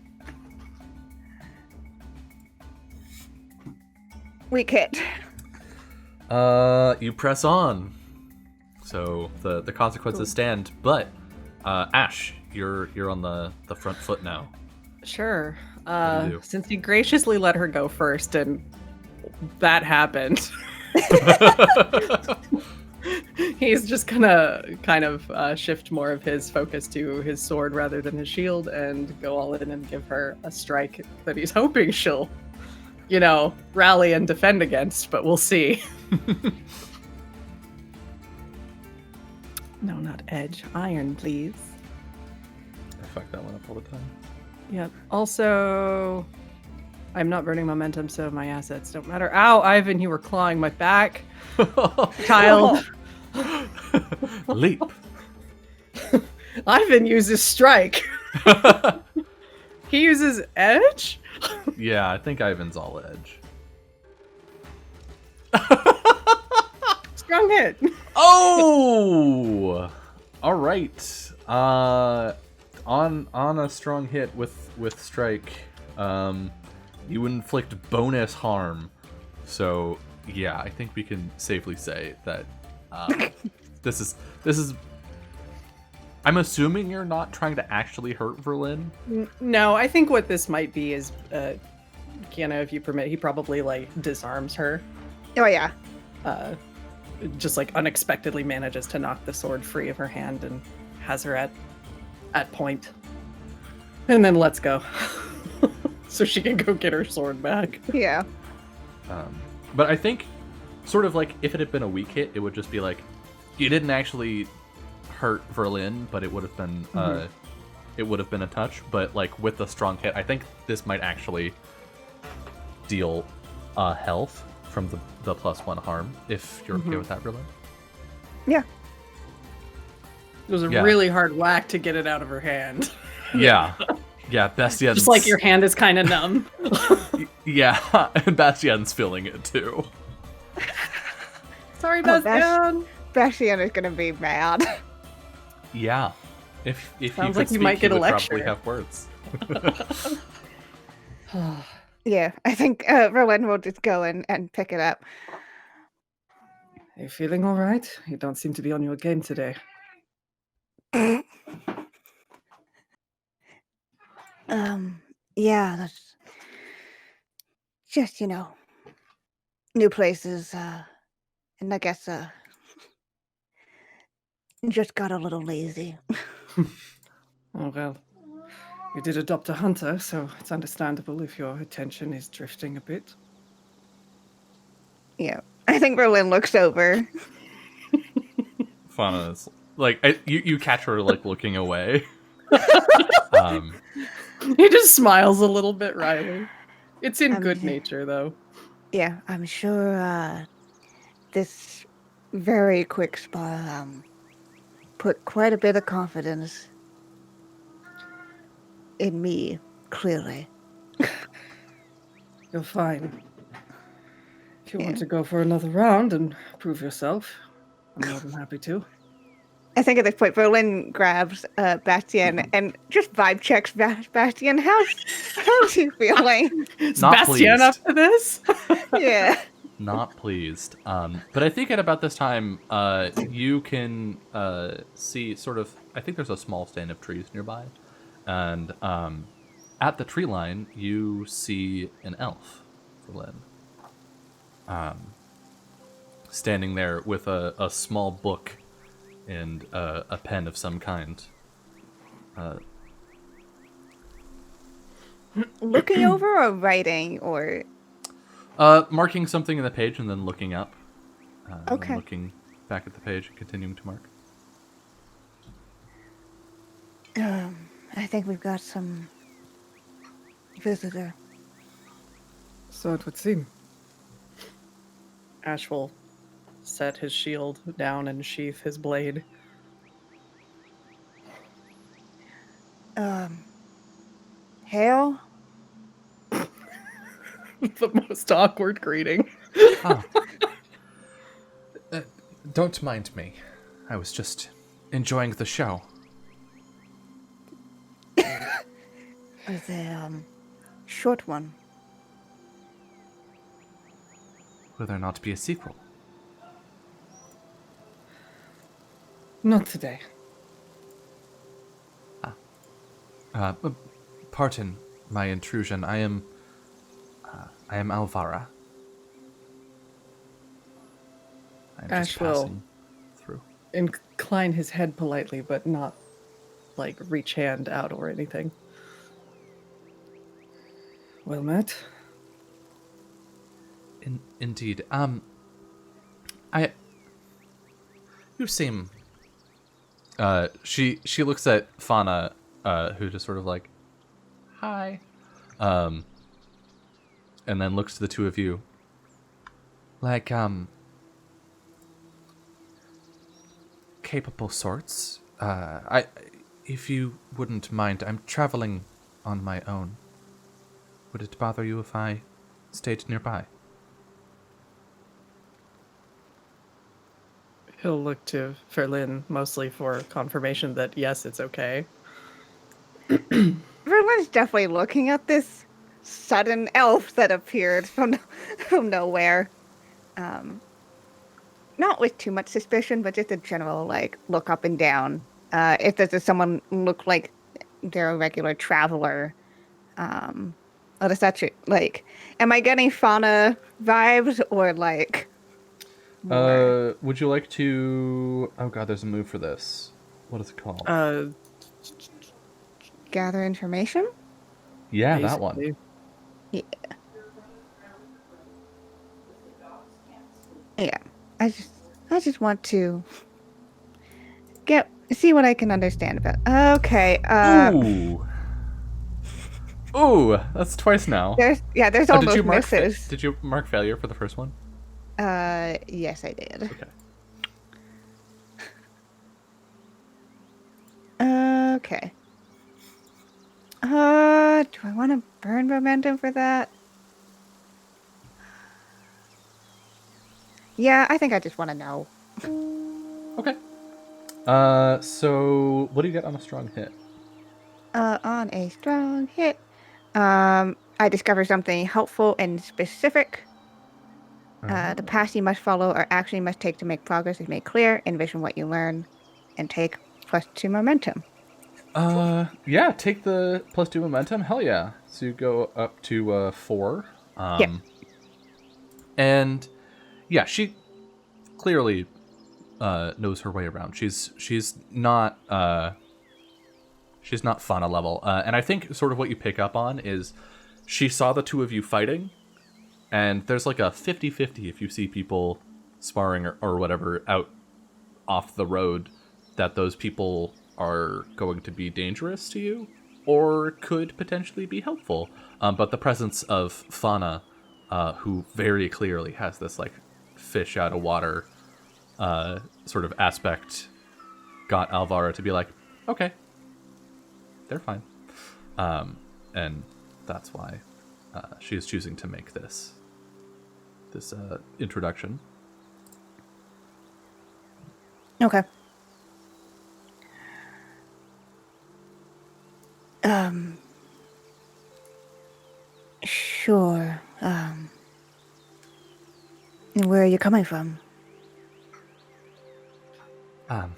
Weak hit. You press on. So the consequences stand, but Ash, you're on the front foot now. Sure. What do you do? Since he graciously let her go first, and that happened, he's just gonna kind of shift more of his focus to his sword rather than his shield, and go all in and give her a strike that he's hoping she'll, rally and defend against. But we'll see. No, not edge. Iron, please. I fuck that one up all the time. Yep. Also, I'm not burning momentum, so my assets don't matter. Ow, Ivan, you were clawing my back. Child. Leap. Ivan uses strike. He uses edge? Yeah, I think Ivan's all edge. Strong hit. Oh! All right. On a strong hit with strike, you inflict bonus harm. So yeah, I think we can safely say that this is. I'm assuming you're not trying to actually hurt Verlin. No, I think what this might be is, Kiana, if you permit, he probably disarms her. Oh yeah. Just unexpectedly manages to knock the sword free of her hand and has her at point. And then let's go. So she can go get her sword back. Yeah. But I think sort of if it had been a weak hit, it would just be you didn't actually hurt Verlin, but it would have been a touch. But with the strong hit, I think this might actually deal health from the +1 harm, if you're okay with that, Verlin. Yeah. It was a really hard whack to get it out of her hand. Yeah. Yeah, Bastien's... Just your hand is kind of numb. Yeah, and Bastien's feeling it too. Sorry, Bastien. Bastien is gonna be mad. Yeah. If Sounds he like could you speak, might get he a would lecture. probably have words. Yeah, I think Berlin will just go and pick it up. Are you feeling all right? You don't seem to be on your game today. Yeah, that's just, new places, and I guess, just got a little lazy. Oh, well. You did adopt a hunter, so it's understandable if your attention is drifting a bit. Yeah, I think Berlin looks over. Fauna is like you catch her like looking away. He just smiles a little bit wryly. It's in good nature, though. Yeah, I'm sure this very quick spa put quite a bit of confidence in me, clearly. You're fine. If you want to go for another round and prove yourself, I'm more than happy to. I think at this point, Berlin grabs Bastien and just vibe checks Bastien. How's he feeling? Is Bastien up for this? Yeah. Not pleased. But I think at about this time, you can see sort of, I think there's a small stand of trees nearby. And at the tree line, you see an elf, Berlin. Standing there with a small book and a pen of some kind. Looking over or writing or... Marking something in the page and then looking up. Okay. Looking back at the page and continuing to mark. I think we've got some visitor. So it would seem. Ash will set his shield down and sheath his blade. Hail? The most awkward greeting. Oh. Don't mind me. I was just enjoying the show. Is a short one. Will there not be a sequel? Not today. Pardon my intrusion. I am Alvara. I'm Ash just passing through. Incline his head politely, but not, reach hand out or anything. Well met. Indeed. You seem... She looks at Fauna, who just sort of like, hi. And then looks to the two of you. Like, capable sorts. If you wouldn't mind, I'm traveling on my own. Would it bother you if I stayed nearby? He'll look to Ferlin mostly for confirmation that yes, it's okay. Verlin's definitely looking at this sudden elf that appeared from nowhere. Not with too much suspicion, but just a general look up and down. If does someone look like they're a regular traveler? What is that? Am I getting fauna vibes or more? Would you like to... Oh god, there's a move for this. What is it called? Gather information? Yeah, basically. That one. Yeah. Yeah. I just want to see what I can understand about. Okay. Ooh, that's twice now. There's all those misses. Did you mark failure for the first one? Yes, I did. Okay. Okay. Do I want to burn momentum for that? Yeah, I think I just want to know. Okay. So what do you get on a strong hit? On a strong hit, I I discover something helpful and specific. The paths you must follow or action you must take to make progress is made clear. Envision what you learn and take +2 momentum. Yeah, take the +2 momentum. Hell yeah. So you go up to 4. Yeah. And yeah, she clearly knows her way around. She's not fauna level. And I think sort of what you pick up on is she saw the two of you fighting, and there's like a 50-50 if you see people sparring or whatever out off the road, that those people are going to be dangerous to you or could potentially be helpful. But the presence of Fauna, who very clearly has this like fish out of water sort of aspect, got Alvaro to be like, okay, they're fine. And that's why she is choosing to make this introduction. Okay. Sure. Where are you coming from? I'm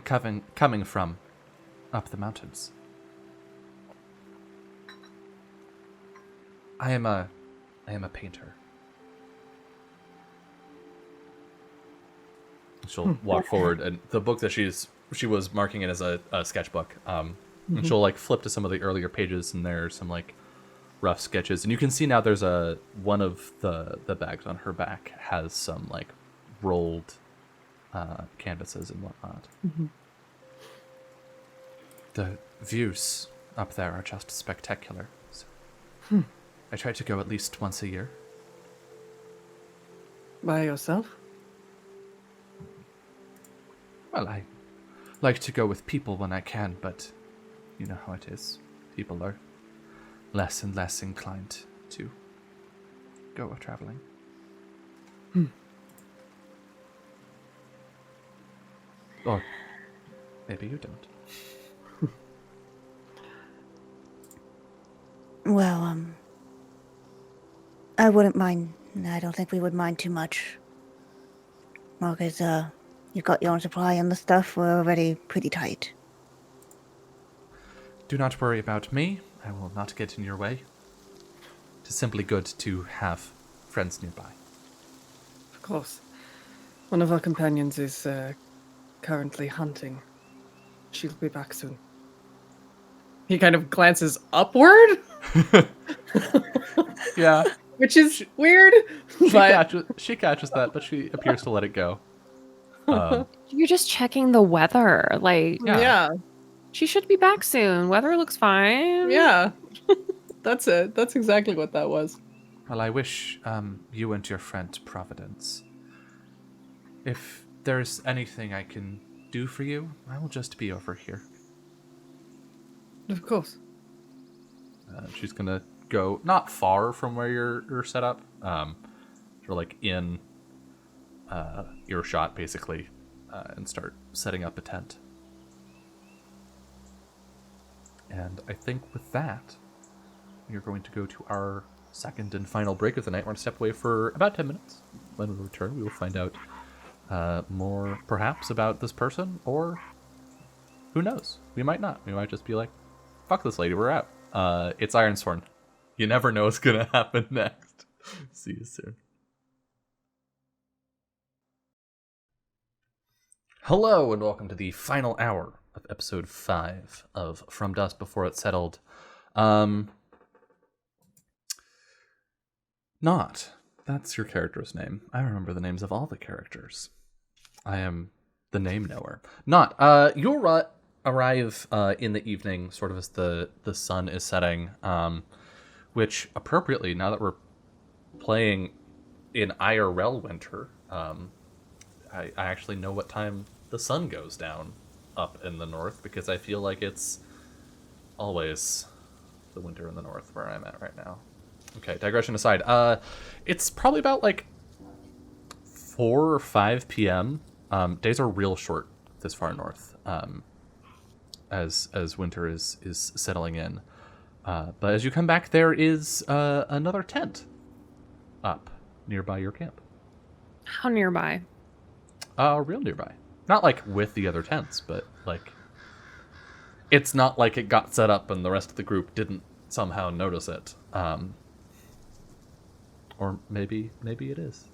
coming from up the mountains. I am a painter. She'll walk forward, and the book that she was marking it as a sketchbook. And she'll like flip to some of the earlier pages, and there's some like rough sketches, and you can see now there's one of the bags on her back has some like rolled canvases and whatnot. The views up there are just spectacular. So I try to go at least once a year. By yourself? Well, I like to go with people when I can, but you know how it is. People are less and less inclined to go traveling. Or maybe you don't. Well, I wouldn't mind. I don't think we would mind too much. Well, because, you've got your own supply and the stuff. We're already pretty tight. Do not worry about me. I will not get in your way. It is simply good to have friends nearby. Of course. One of our companions is currently hunting. She'll be back soon. He kind of glances upward. Yeah. Which is weird. She catches that, but she appears to let it go. You're just checking the weather. Like, yeah. She should be back soon. Weather looks fine. Yeah. That's it. That's exactly what that was. Well, I wish you and your friend Providence. If there's anything I can do for you, I will just be over here. Of course. She's gonna go not far from where you're set up. You're like in earshot, basically, and start setting up a tent. And I think with that, we're going to go to our second and final break of the night. We're going to step away for about 10 minutes. When we return, we will find out more, perhaps, about this person, or who knows? We might not. We might just be like, fuck this lady, we're out. It's IRONSWORN. You never know what's going to happen next. See you soon. Hello, and welcome to the final hour of episode 5 of From Dusk Before It Settled. Not. That's your character's name. I remember the names of all the characters. I am the name knower. Not. You'll arrive in the evening, sort of as the sun is setting, which appropriately, now that we're playing in IRL winter, I actually know what time the sun goes down up in the north, because I feel like it's always the winter in the north where I'm at right now. Okay, digression aside, it's probably about like 4 or 5 p.m. Days are real short this far north, as winter is settling in. But as you come back, there is another tent up nearby your camp. How nearby? Real nearby. Not like with the other tents, but like it's not like it got set up and the rest of the group didn't somehow notice it. Or maybe it is.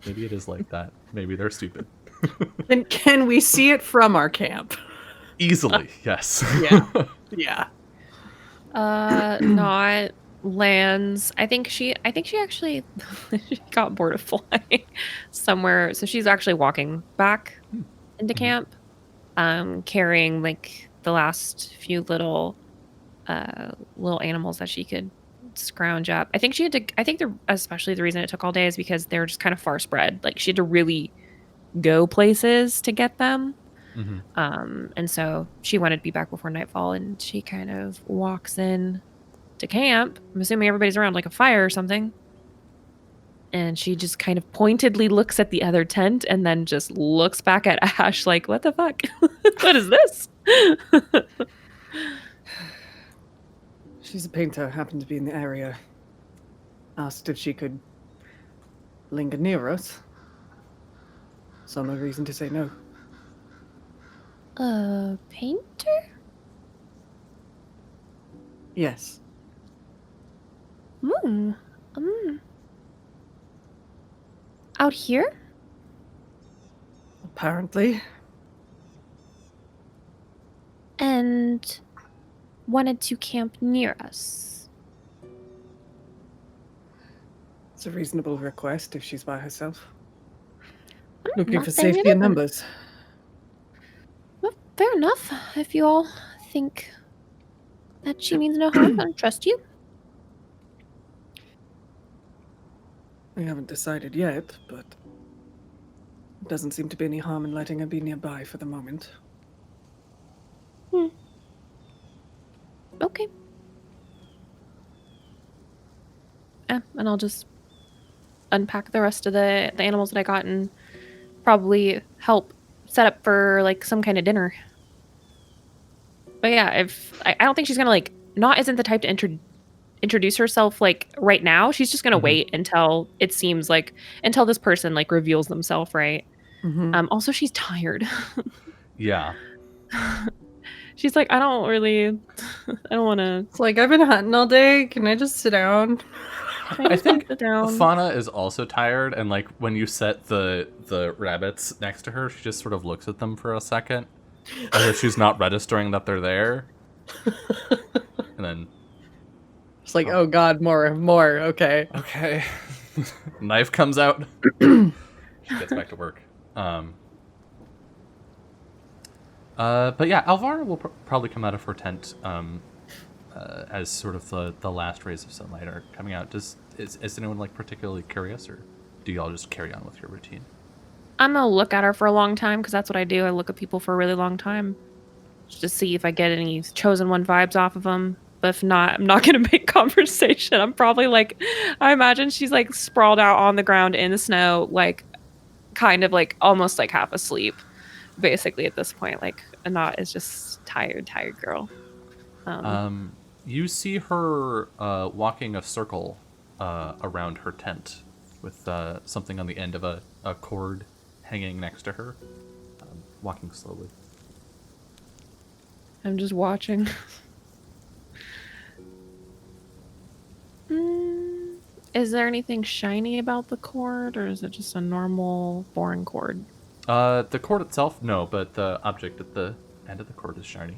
Maybe it is like that. Maybe they're stupid. Then can we see it from our camp? Easily, yes. Yeah. Not lands. I think she actually she got bored of flying somewhere. So she's actually walking back into camp, carrying like the last few little animals that she could scrounge up. I think especially the reason it took all day is because they're just kind of far spread. Like she had to really go places to get them. And so she wanted to be back before nightfall, and she kind of walks in to camp. I'm assuming everybody's around like a fire or something. And she just kind of pointedly looks at the other tent and then just looks back at Ash like, what the fuck? What is this? She's a painter, happened to be in the area. Asked if she could linger near us. Saw no reason to say no. A painter? Yes. Out here? Apparently. And wanted to camp near us. It's a reasonable request if she's by herself. Looking for saying safety in numbers. Well, fair enough. If you all think that she means no harm, I trust you. We haven't decided yet, but it doesn't seem to be any harm in letting her be nearby for the moment. Okay. And I'll just unpack the rest of the animals that I got and probably help set up for like some kind of dinner. But yeah, if I don't think she's gonna like isn't the type to introduce herself like right now. She's just gonna wait until it seems like until this person like reveals themselves, right? Also, she's tired. Yeah. She's like, I don't want to. It's like, I've been hunting all day. Can I just sit down? I think Fauna is also tired, and like when you set the rabbits next to her, she just sort of looks at them for a second, as if she's not registering that they're there, and then it's like, oh god, more, okay. Knife comes out. She gets back to work. But yeah, Alvara will probably come out of her tent as sort of the last rays of sunlight are coming out. Is anyone like particularly curious, or do y'all just carry on with your routine? I'm gonna look at her for a long time because that's what I do. I look at people for a really long time just to see if I get any chosen one vibes off of them. But if not, I'm not gonna make conversation. I'm probably like, I imagine she's like sprawled out on the ground in the snow, like kind of like almost like half asleep. Basically at this point, like Anat is just tired girl. You see her walking a circle around her tent with something on the end of a cord hanging next to her, walking slowly. I'm just watching. Is there anything shiny about the cord, or is it just a normal boring cord? The cord itself, no, but the object at the end of the cord is shiny.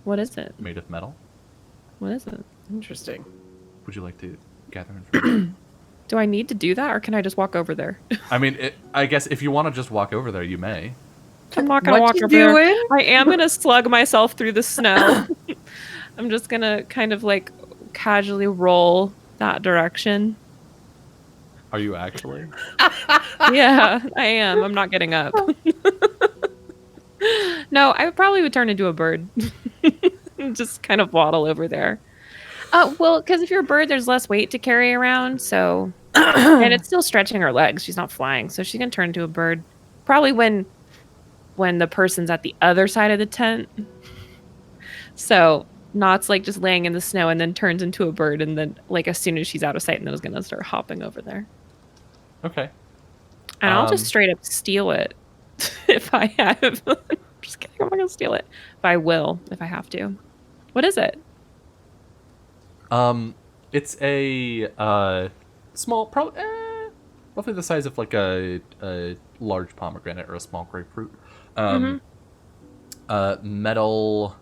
What is it? Made of metal. What is it? Interesting. Would you like to gather information? Do I need to do that, or can I just walk over there? I mean, I guess if you want to just walk over there, you may. I'm not going to walk over there. I am going to slug myself through the snow. I'm just going to kind of like casually roll that direction. Are you actually? Yeah, I am. I'm not getting up. No, I probably would turn into a bird. Just kind of waddle over there. Well, because if you're a bird, there's less weight to carry around, so... and it's still stretching her legs. She's not flying, so she's going to turn into a bird. Probably when the person's at the other side of the tent. So Not's like just laying in the snow and then turns into a bird, and then like as soon as she's out of sight, and then is gonna start hopping over there. Okay. And I'll just straight up steal it if I have. Just kidding. I'm not gonna steal it, but I will if I have to. What is it? It's a small, probably roughly the size of like a large pomegranate or a small grapefruit. Metal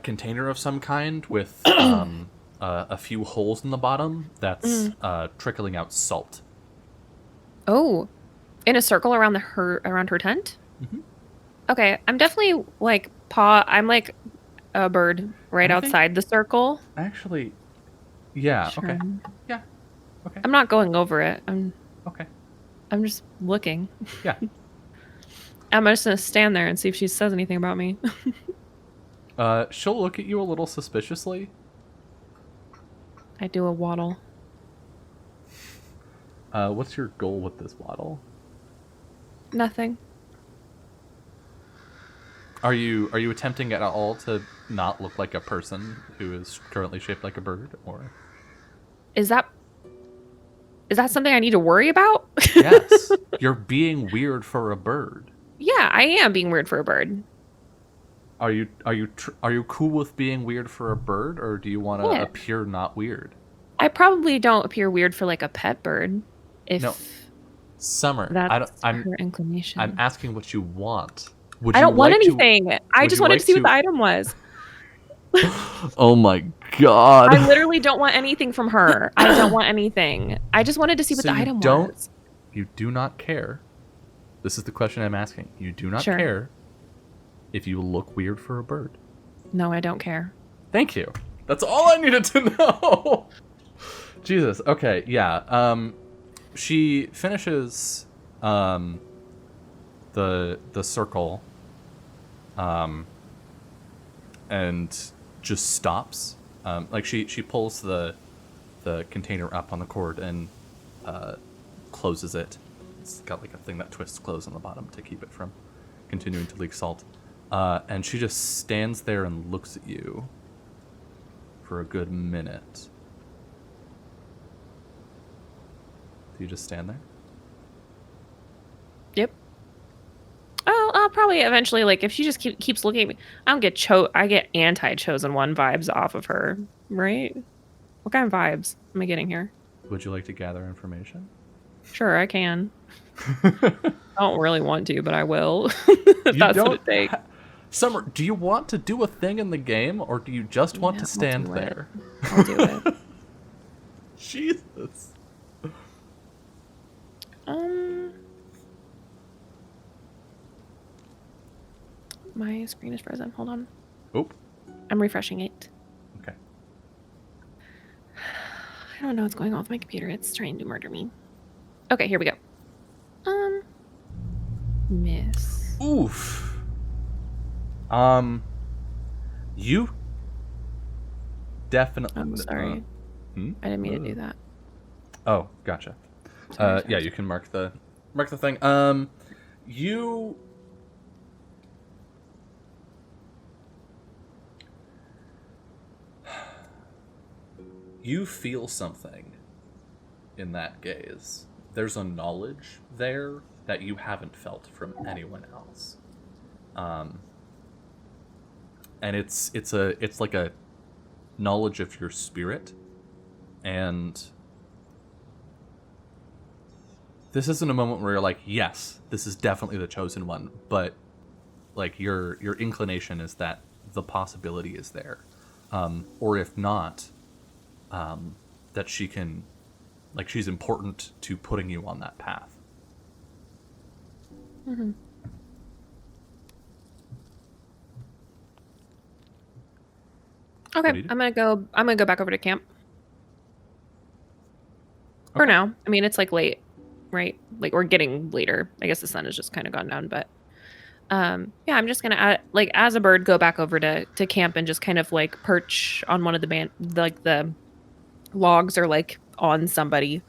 container of some kind with a few holes in the bottom that's trickling out salt. Oh, in a circle around her tent. Okay, I'm definitely like I'm like a bird outside the circle. Actually, yeah. Sure. Okay. Yeah. Okay. I'm not going over it. Okay. I'm just looking. Yeah. I'm just gonna stand there and see if she says anything about me. She'll look at you a little suspiciously. I do a waddle. What's your goal with this waddle? Nothing. Are you attempting at all to not look like a person who is currently shaped like a bird, or is that something I need to worry about? Yes, you're being weird for a bird. Yeah, I am being weird for a bird. Are you cool with being weird for a bird, or do you want to appear not weird? I probably don't appear weird for like a pet bird. No, Summer. That's her inclination. I'm asking what you want. I don't want anything. I just wanted to see what the item was. Oh my god. I literally don't want anything from her. I don't want anything. I just wanted to see what the item was. You do not care. This is the question I'm asking. You do not care if you look weird for a bird. No, I don't care. Thank you. That's all I needed to know. Jesus. Okay, yeah. She finishes the circle and just stops. Like she pulls the container up on the cord and closes it. It's got like a thing that twists closed on the bottom to keep it from continuing to leak salt. And she just stands there and looks at you for a good minute. Do you just stand there? Yep. Oh, I'll probably eventually, like, if she just keeps looking at me, I don't get I get anti-chosen one vibes off of her, right? What kind of vibes am I getting here? Would you like to gather information? Sure, I can. I don't really want to, but I will. If that's what it takes. Summer, do you want to do a thing in the game, or do you just want to stand there? I'll do it. Jesus. My screen is frozen. Hold on. Oop. I'm refreshing it. Okay. I don't know what's going on with my computer. It's trying to murder me. Okay, here we go. Miss. Oof. You definitely. I'm sorry. I didn't mean to do that. Oh, gotcha. Sorry. Yeah, you can mark the thing. You feel something in that gaze. There's a knowledge there that you haven't felt from anyone else. And it's like a knowledge of your spirit, and this isn't a moment where you're like, yes, this is definitely the chosen one, but like your inclination is that the possibility is there, or if not, that she can, like, she's important to putting you on that path. Mm-hmm. Okay, I'm gonna go back over to camp. Okay. For now. I mean, it's like late, right? Like, we're getting later. I guess the sun has just kind of gone down, but yeah, I'm just gonna like, as a bird, go back over to camp and just kind of like perch on one of the logs or like on somebody.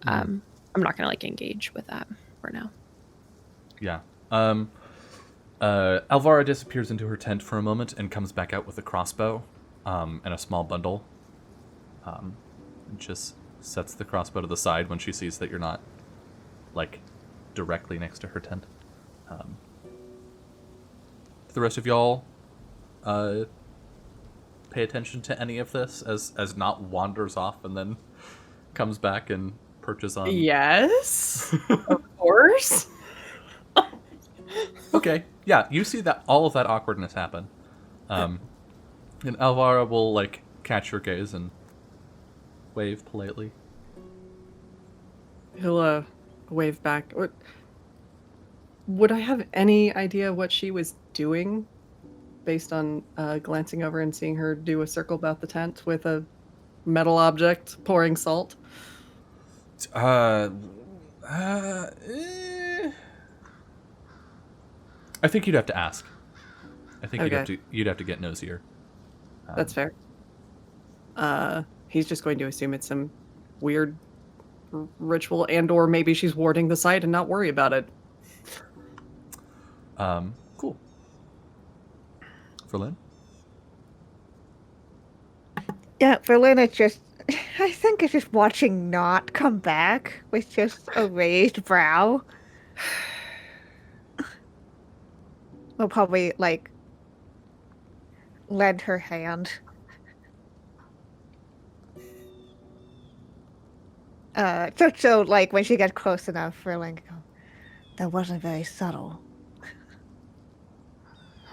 I'm not gonna like engage with that for now. Yeah. Alvara disappears into her tent for a moment and comes back out with a crossbow and a small bundle. And just sets the crossbow to the side when she sees that you're not, like, directly next to her tent. The rest of y'all pay attention to any of this as Not wanders off and then comes back and perches on... Yes, of course. Okay, yeah, you see that all of that awkwardness happen. And Alvara will, like, catch your gaze and wave politely. He'll wave back. Would I have any idea what she was doing based on glancing over and seeing her do a circle about the tent with a metal object pouring salt? I think you'd have to ask. I think you'd have to get nosier. That's fair. He's just going to assume it's some weird ritual, and or maybe she's warding the site and not worry about it. Cool. Verlin? Yeah, Verlin is just... I think it's just watching Not come back with just a raised brow. We'll probably, like, lend her hand. So, like, when she gets close enough, Verlin can go, that wasn't very subtle.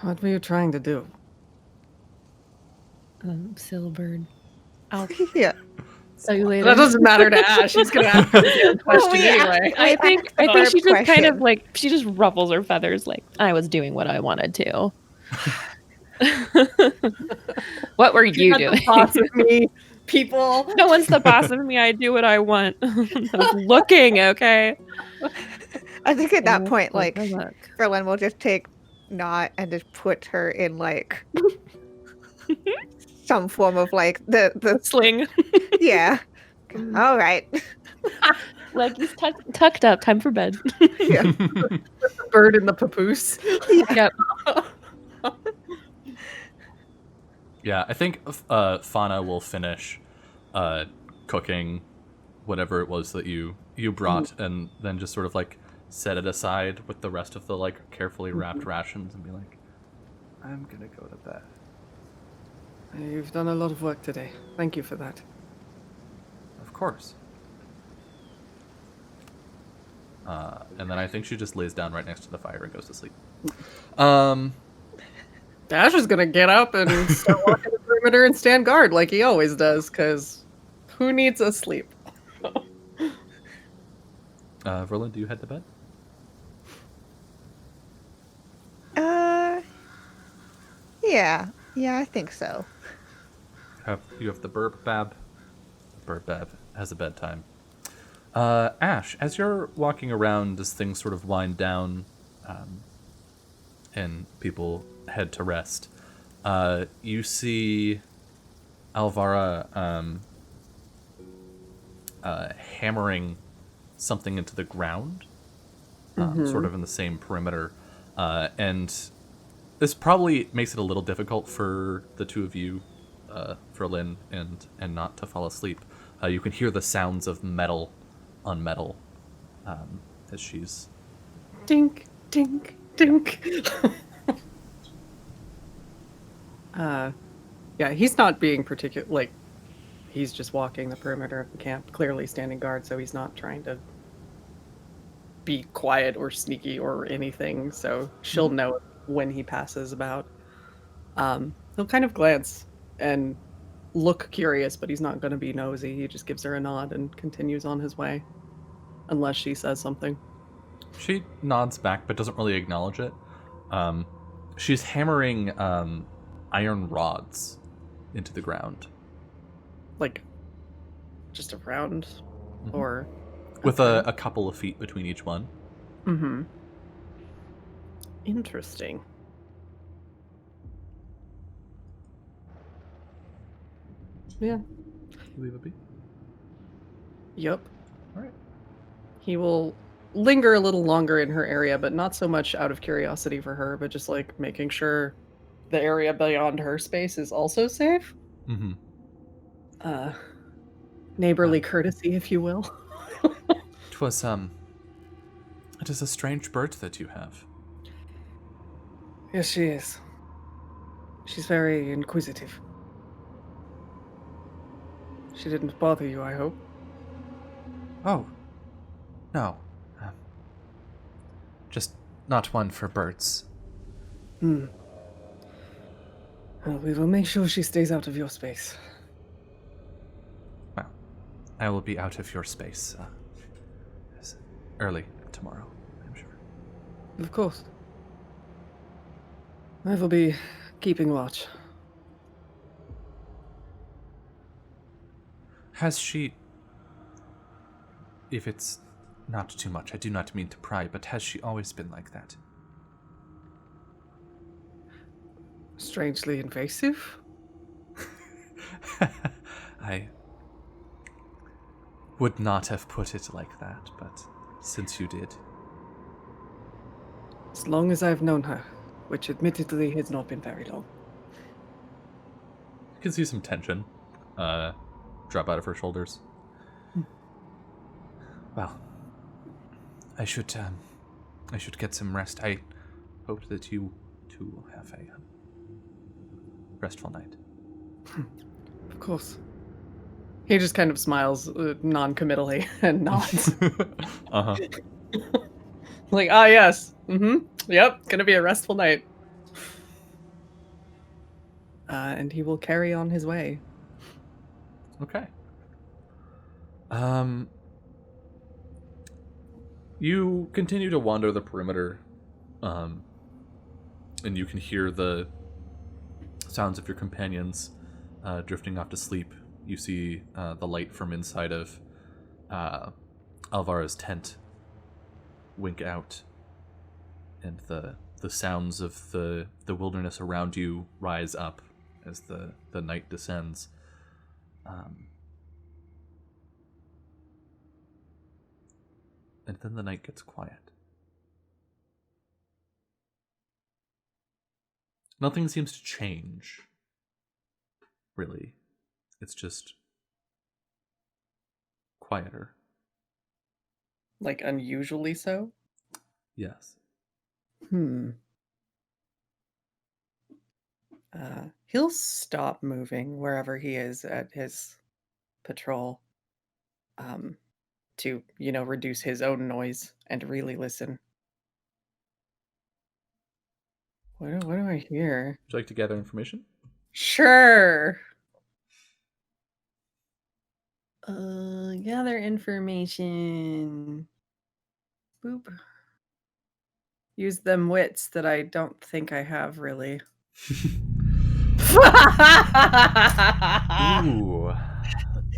What were you trying to do? Silverbird. I'll Yeah. tell you later. That doesn't matter to Ash. He's gonna ask the question anyway. I think she just question. kind of like she just ruffles her feathers like I was doing what I wanted to. What were you doing? The boss of me, people. No one's the boss of me. I do what I want. I was looking, okay? I think at that point, like, Verlin will just take Not and just put her in, like, some form of, like, the sling. Yeah. All right. Like he's tucked up. Time for bed. Yeah. The bird in the papoose. Yep. Yeah, I think Fauna will finish cooking whatever it was that you brought, and then just sort of like set it aside with the rest of the like carefully wrapped rations and be like, I'm gonna go to bed. You've done a lot of work today. Thank you for that. Of course. And then I think she just lays down right next to the fire and goes to sleep. Dash is gonna get up and start walking the perimeter and stand guard like he always does, because who needs a sleep? Verlin, do you head to bed? Yeah, I think so. You have the Burb Bab. Burb Bab has a bedtime. Ash, as you're walking around, as things sort of wind down, and people head to rest, you see Alvara hammering something into the ground, sort of in the same perimeter, and this probably makes it a little difficult for the two of you, for Lynn and Not to fall asleep. You can hear the sounds of metal on metal as she's dink, dink, dink. Yeah, he's not being particular. Like, he's just walking the perimeter of the camp, clearly standing guard. So he's not trying to be quiet or sneaky or anything. So she'll know when he passes about. He'll kind of glance and look curious, but he's not going to be nosy. He just gives her a nod and continues on his way, unless she says something. She nods back, but doesn't really acknowledge it. She's hammering iron rods into the ground. Like, just around, or with a couple of feet between each one. Mm-hmm. Interesting. Yeah. You leave it be? Yep. All right. He will linger a little longer in her area, but not so much out of curiosity for her, but just like making sure the area beyond her space is also safe. Mm-hmm. Neighborly courtesy, if you will. It is a strange bird that you have. Yes, she is. She's very inquisitive. She didn't bother you, I hope. Oh, no. Just not one for birds. Well, we will make sure she stays out of your space. Well, I will be out of your space early tomorrow, I'm sure. Of course. I will be keeping watch. Has she... If it's not too much, I do not mean to pry, but has she always been like that? Strangely invasive? I would not have put it like that, but since you did. As long as I've known her, which admittedly has not been very long. You can see some tension drop out of her shoulders. Well, I should get some rest. I hope that you too will have a restful night. Of course. He just kind of smiles non-committally and nods. Uh-huh. Like, yes. Yep, gonna be a restful night. And he will carry on his way. Okay. You continue to wander the perimeter, and you can hear the sounds of your companions drifting off to sleep. You see the light from inside of Alvara's tent wink out, and the sounds of the wilderness around you rise up as the night descends. And then the night gets quiet. Nothing seems to change, really. It's just quieter. Like unusually so? Yes. He'll stop moving wherever he is at his patrol. To, reduce his own noise and really listen. What do I hear? Would you like to gather information? Sure. Gather information. Boop. Use them wits that I don't think I have, really.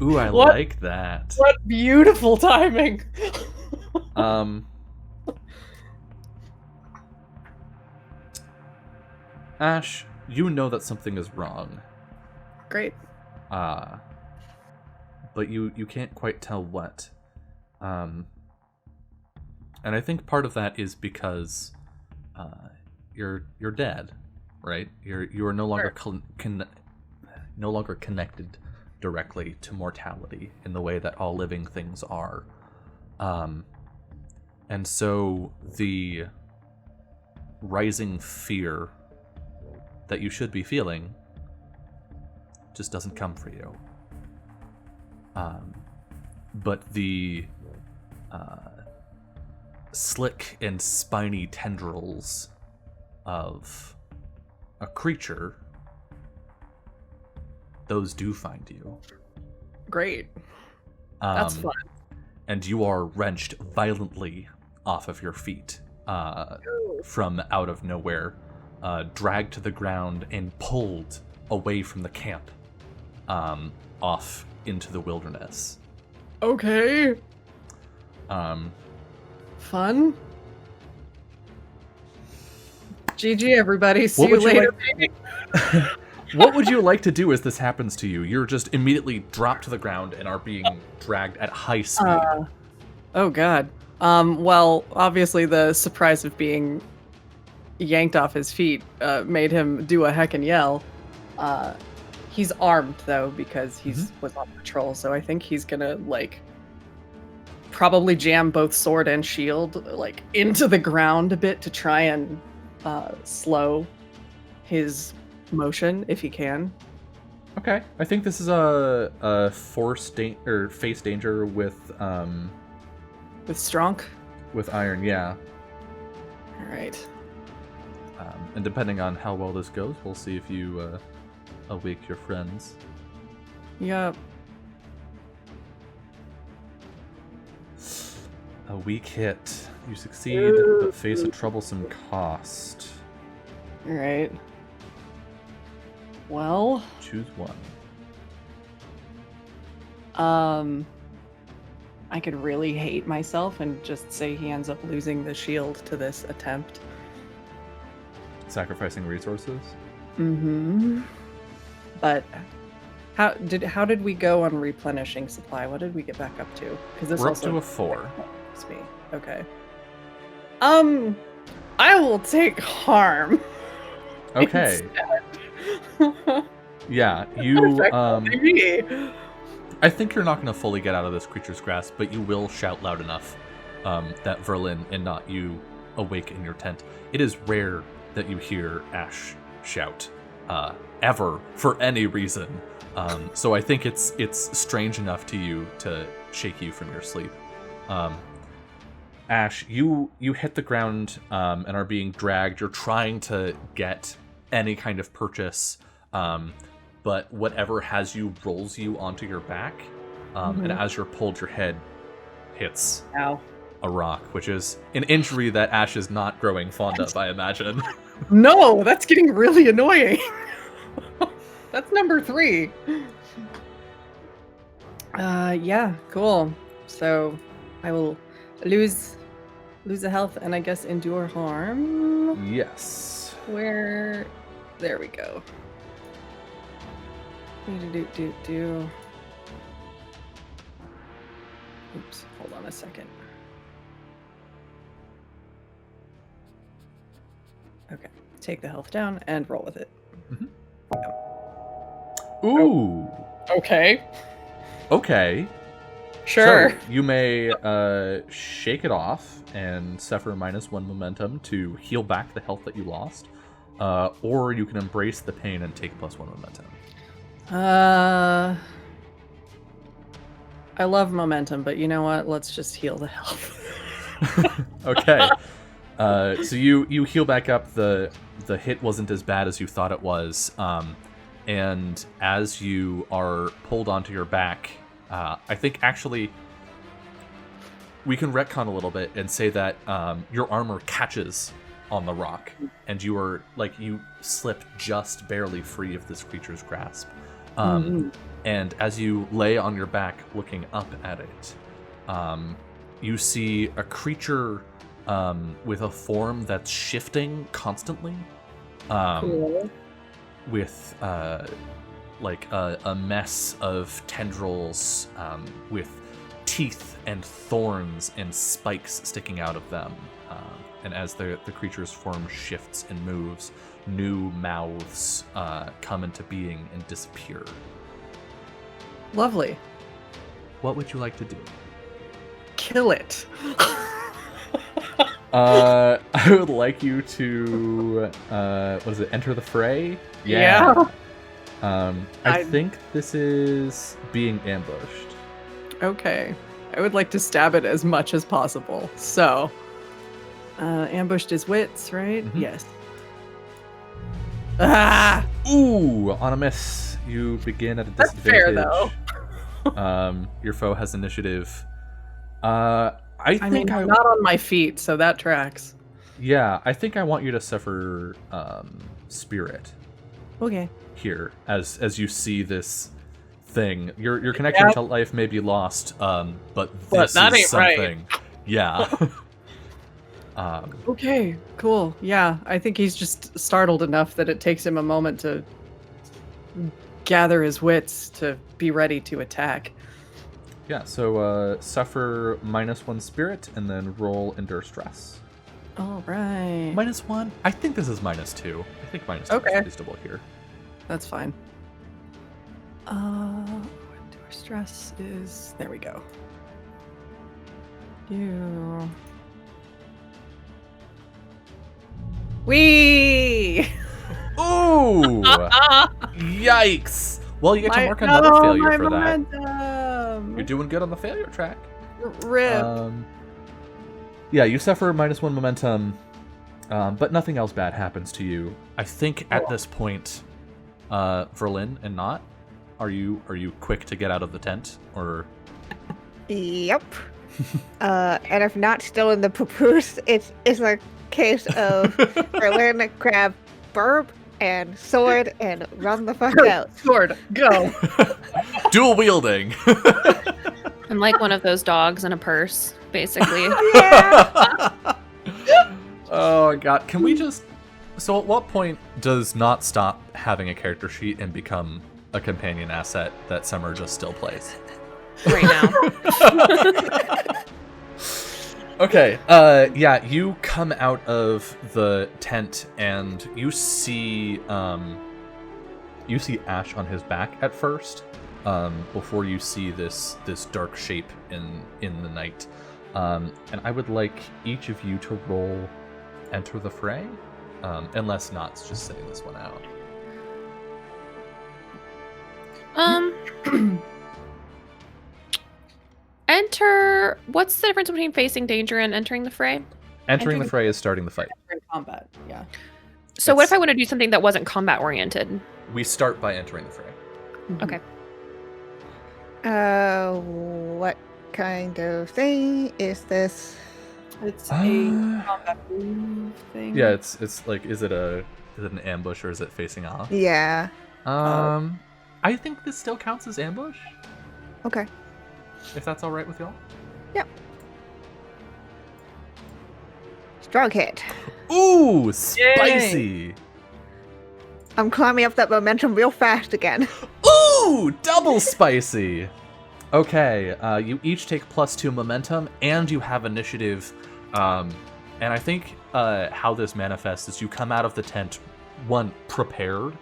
Ooh, I like that. What beautiful timing. Ash, you know that something is wrong. Great. But you can't quite tell what. And I think part of that is because you're dead, right? You are no longer no longer connected directly to mortality in the way that all living things are. And so the rising fear that you should be feeling just doesn't come for you. But the slick and spiny tendrils of a creature, those do find you. Great. That's fun. And you are wrenched violently off of your feet from out of nowhere, dragged to the ground and pulled away from the camp off into the wilderness. Okay. Fun. GG, everybody. See you later. What would you like to do as this happens to you? You're just immediately dropped to the ground and are being dragged at high speed. Oh, God. Well, obviously the surprise of being yanked off his feet made him do a heckin' yell. He's armed though because he's was on patrol, so I think he's gonna like probably jam both sword and shield like into the ground a bit to try and slow his motion if he can. Okay, I think this is a face danger with Strong. With iron, yeah. All right. And depending on how well this goes, we'll see if you awake your friends. Yep. A weak hit. You succeed, but face a troublesome cost. All right. Well. Choose one. I could really hate myself and just say he ends up losing the shield to this attempt. Sacrificing resources? Mm-hmm. But how did we go on replenishing supply? What did we get back up to? Because this we're up to a 4. Me. Okay. I will take harm. Okay. Yeah, you I think you're not going to fully get out of this creature's grasp, but you will shout loud enough that Verlin and not you awake in your tent. It is rare that you hear Ash shout ever for any reason. So I think it's strange enough to you to shake you from your sleep. Ash, you hit the ground and are being dragged. You're trying to get any kind of purchase, but whatever has you rolls you onto your back, and as you're pulled, your head hits a rock, which is an injury that Ash is not growing fond of, I imagine. No, that's getting really annoying. That's number 3. Yeah, cool. So I will lose a health and I guess endure harm. Yes. There we go. Oops, hold on a second. Okay, take the health down and roll with it. Ooh. Okay. Okay. Sure. So you may shake it off and suffer -1 momentum to heal back the health that you lost, or you can embrace the pain and take +1 momentum. I love momentum, but you know what? Let's just heal the health. Okay. So you heal back up. The hit wasn't as bad as you thought it was, and as you are pulled onto your back, I think actually we can retcon a little bit and say that your armor catches on the rock, and you slip just barely free of this creature's grasp. And as you lay on your back looking up at it, you see a creature with a form that's shifting constantly, Cool. with like a mess of tendrils with teeth and thorns and spikes sticking out of them. And as the creature's form shifts and moves, new mouths come into being and disappear. Lovely. What would you like to do? Kill it. I would like you to enter the fray? Yeah. I think this is being ambushed. Okay. I would like to stab it as much as possible. So, ambushed is wits, right? Mhm. Yes. Ah! Ooh, on a miss, you begin at a That's disadvantage. fair, though. Your foe has initiative. I mean, I'm not on my feet, so that tracks. Yeah, I think I want you to suffer spirit. Okay. Here, as you see this thing, your connection to life may be lost, but this that is ain't something. right. Yeah. Okay, cool. Yeah, I think he's just startled enough that it takes him a moment to gather his wits to be ready to attack. Yeah, so suffer -1 spirit and then roll endure stress. All right. -1? I think this is -2. I think -2 is reasonable here. That's fine. Endure stress is... There we go. You... Wee! Ooh! Yikes! Well, you get to mark another failure for that. You're doing good on the failure track. Rip. Yeah, you suffer -1 momentum, but nothing else bad happens to you. I think at this point, Verlin and Not, are you quick to get out of the tent, or? Yep. And if Not still in the papoose, it's a case of Verlin grab Burb and sword and run the fuck out. Sword, go. Dual wielding. I'm like one of those dogs in a purse, basically. Yeah. Oh god, can we just... So at what point does Not stop having a character sheet and become a companion asset that Summer just still plays? Right now. Okay, yeah, you come out of the tent and you see Ash on his back at first, before you see this dark shape in the night. And I would like each of you to roll Enter the Fray, unless Not's just sitting this one out. Enter. What's the difference between facing danger and entering the fray? Entering the fray is starting the fight. In combat, yeah. So what if I want to do something that wasn't combat oriented? We start by entering the fray. Okay. What kind of thing is this? It's a combat move thing. Yeah, it's like, is it an ambush or is it facing off? Yeah. I think this still counts as ambush. Okay. If that's all right with y'all. Yep. Strong hit. Ooh, spicy. Yay. I'm climbing up that momentum real fast again. Ooh, double spicy. Okay, you each take +2 momentum, and you have initiative. And I think how this manifests is you come out of the tent, 1, prepared,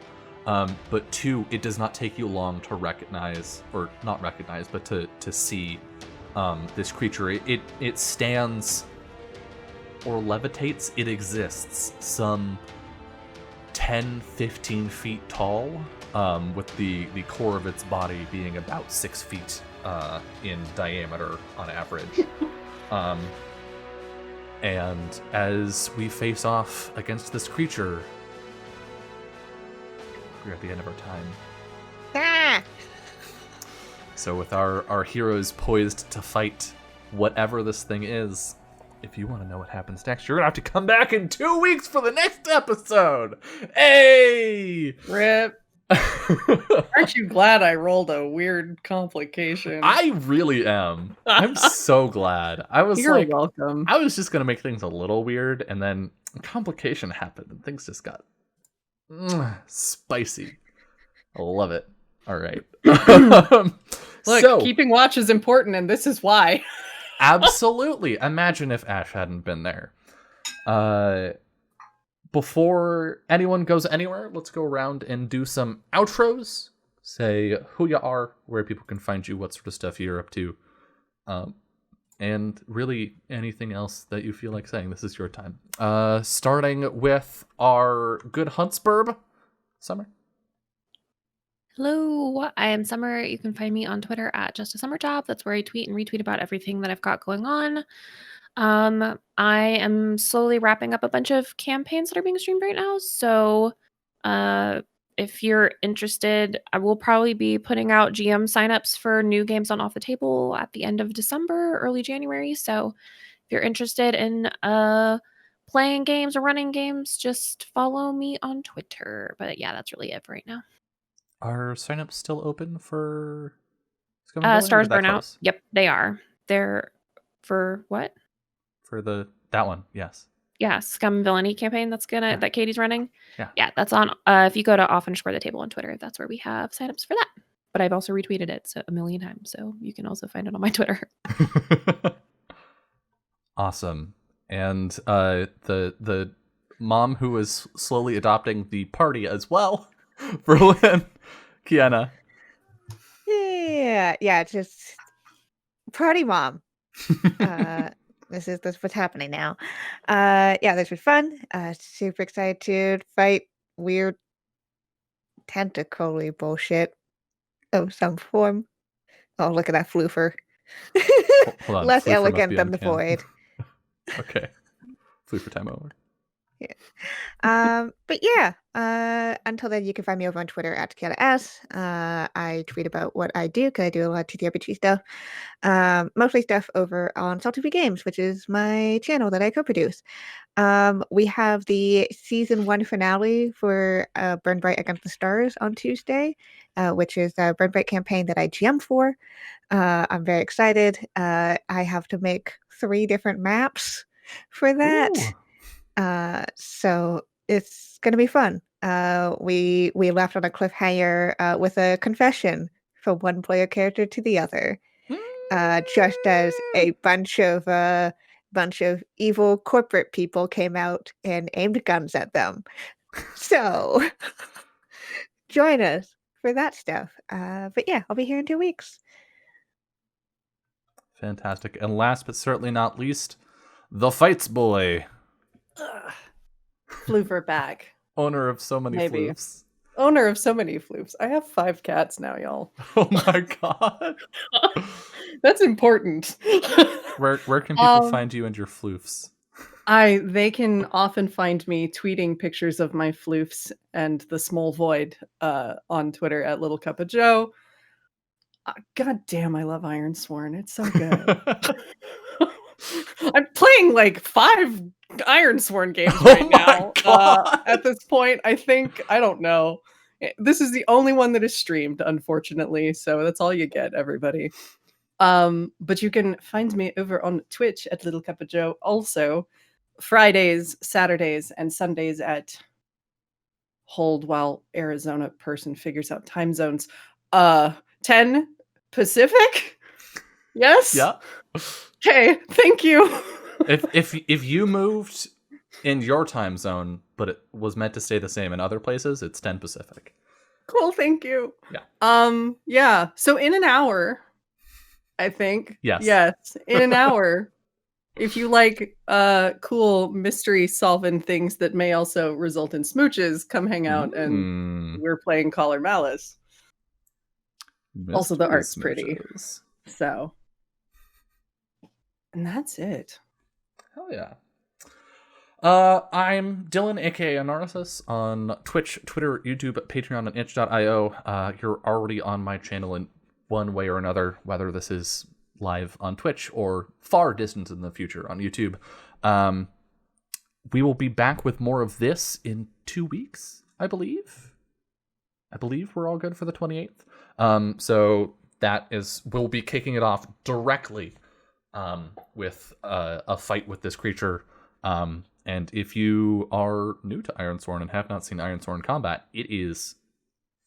but 2, it does not take you long to recognize, or not recognize, but to see this creature. It stands or levitates. It exists some 10-15 feet tall, with the core of its body being about 6 feet in diameter on average. And as we face off against this creature, we're at the end of our time. Ah! So with our heroes poised to fight whatever this thing is, if you want to know what happens next, you're going to have to come back in 2 weeks for the next episode. Hey! Rip. Aren't you glad I rolled a weird complication? I really am. I'm so glad. You're welcome. I was just going to make things a little weird, and then a complication happened, and things just got spicy. I love it. All right. Look, keeping watch is important, and this is why. Absolutely. Imagine if Ash hadn't been there. Before anyone goes anywhere, let's go around and do some outros. Say who you are, where people can find you, what sort of stuff you're up to, and really anything else that you feel like saying. This is your time. Starting with our good Huntsburb, Summer. Hello, I am Summer. You can find me on Twitter at @justasummerjob. That's where I tweet and retweet about everything that I've got going on. I am slowly wrapping up a bunch of campaigns that are being streamed right now. So if you're interested, I will probably be putting out GM signups for new games on Off the Table at the end of December, early January. So if you're interested in playing games or running games, just follow me on Twitter. But yeah, that's really it for right now. Are signups still open for Stars Burnout? Yep, they are. They're for what? For that one, yes. Yeah, Scum and Villainy campaign that Katie's running. Yeah. Yeah, that's on. If you go to off_the_table on Twitter, that's where we have signups for that. but I've also retweeted it a million times, so you can also find it on my Twitter. Awesome. And the mom who is slowly adopting the party as well, Berlin, Kiana. Yeah, just party mom. This is what's happening now. Yeah, this was fun. Super excited to fight weird tentacle-y bullshit of some form. Oh, look at that floofer. Hold on. Less Floofer elegant than the void. Okay. Floofer time over. Yeah. But yeah, until then, you can find me over on Twitter at KianaS. I tweet about what I do because I do a lot of TTRPG stuff. Mostly stuff over on Salty Games, which is my channel that I co-produce. We have the season 1 finale for Burn Bright Against the Stars on Tuesday, which is a Burn Bright campaign that I GM for. I'm very excited. I have to make 3 different maps for that. So it's going to be fun. We left on a cliffhanger with a confession from one player character to the other. Just as a bunch of evil corporate people came out and aimed guns at them. So join us for that stuff. But yeah, I'll be here in 2 weeks. Fantastic. And last but certainly not least, the Fights Boy. Floofer bag. Owner of so many floofs. Owner of so many floofs. I have 5 cats now, y'all. Oh my god. That's important. Where can people find you and your floofs? They can often find me tweeting pictures of my floofs and the small void on Twitter at Little Cup of Joe. God damn, I love IRONSWORN. It's so good. I'm playing like 5 IRONSWORN games right now. At this point, I don't know. This is the only one that is streamed, unfortunately. So that's all you get, everybody. But you can find me over on Twitch at Little Cup of Joe. Also, Fridays, Saturdays, and Sundays at hold while Arizona person figures out time zones. 10 Pacific? Yes? Yeah. Okay, thank you. if you moved in your time zone, but it was meant to stay the same in other places, it's 10 Pacific. Cool, thank you. Yeah. Yeah. So in an hour, I think. Yes. In an hour. If you like cool mystery solving things that may also result in smooches, come hang out and we're playing Collar Malice. Mystery also, the art's smooches. Pretty. So. And that's it. Hell yeah. I'm Dylan, aka Anarthus, on Twitch, Twitter, YouTube, Patreon, and itch.io. You're already on my channel in one way or another, whether this is live on Twitch or far distant in the future on YouTube. We will be back with more of this in 2 weeks, I believe. I believe we're all good for the 28th. So we'll be kicking it off directly with a fight with this creature. And if you are new to IRONSWORN and have not seen IRONSWORN combat, it is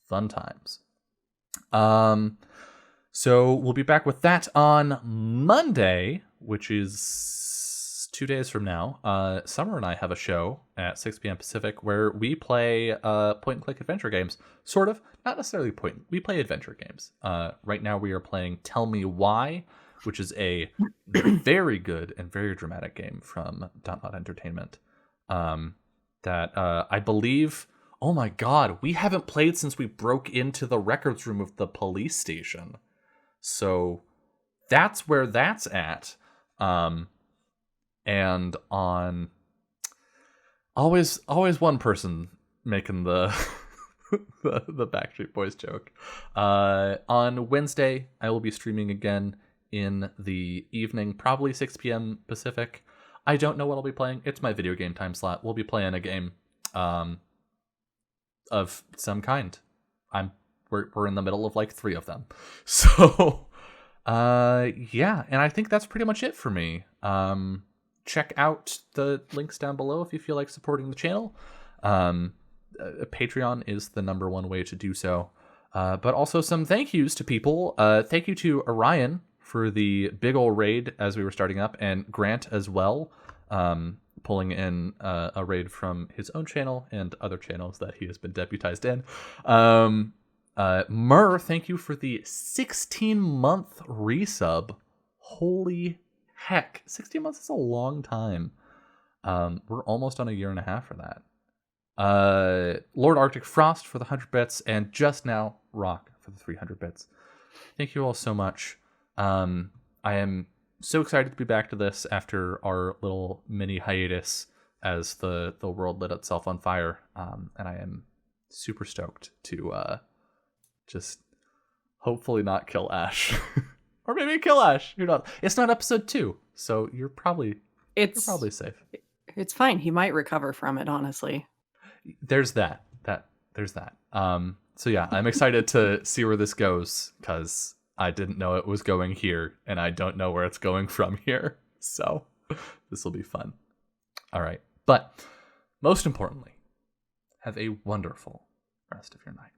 fun times. So we'll be back with that on Monday, which is 2 days from now. Summer and I have a show at 6 p.m. Pacific where we play point-and-click adventure games. Sort of. Not necessarily we play adventure games. Right now we are playing Tell Me Why, which is a very good and very dramatic game from Dot Entertainment. That I believe... Oh my god, we haven't played since we broke into the records room of the police station. So that's where that's at. And on... Always one person making the the Backstreet Boys joke. On Wednesday, I will be streaming again in the evening, probably 6 p.m. Pacific. I don't know what I'll be playing. It's my video game time slot. We'll be playing a game of some kind. We're in the middle of like 3 of them. So yeah, and I think that's pretty much it for me. Check out the links down below if you feel like supporting the channel. Patreon is the #1 way to do so. But also some thank yous to people. Thank you to Orion for the big ol' raid as we were starting up, and Grant as well, pulling in a raid from his own channel and other channels that he has been deputized in. Murr, thank you for the 16-month resub. Holy heck. 16 months is a long time. We're almost on a year and a half for that. Lord Arctic Frost for the 100 bits, and just now Rock for the 300 bits. Thank you all so much. I am so excited to be back to this after our little mini hiatus as the world lit itself on fire. And I am super stoked to just hopefully not kill Ash. Or maybe kill Ash. Who knows? It's not episode 2, so you're probably safe. It's fine. He might recover from it, honestly. There's that. There's that. So yeah, I'm excited to see where this goes, because I didn't know it was going here, and I don't know where it's going from here. So this will be fun. All right. But most importantly, have a wonderful rest of your night.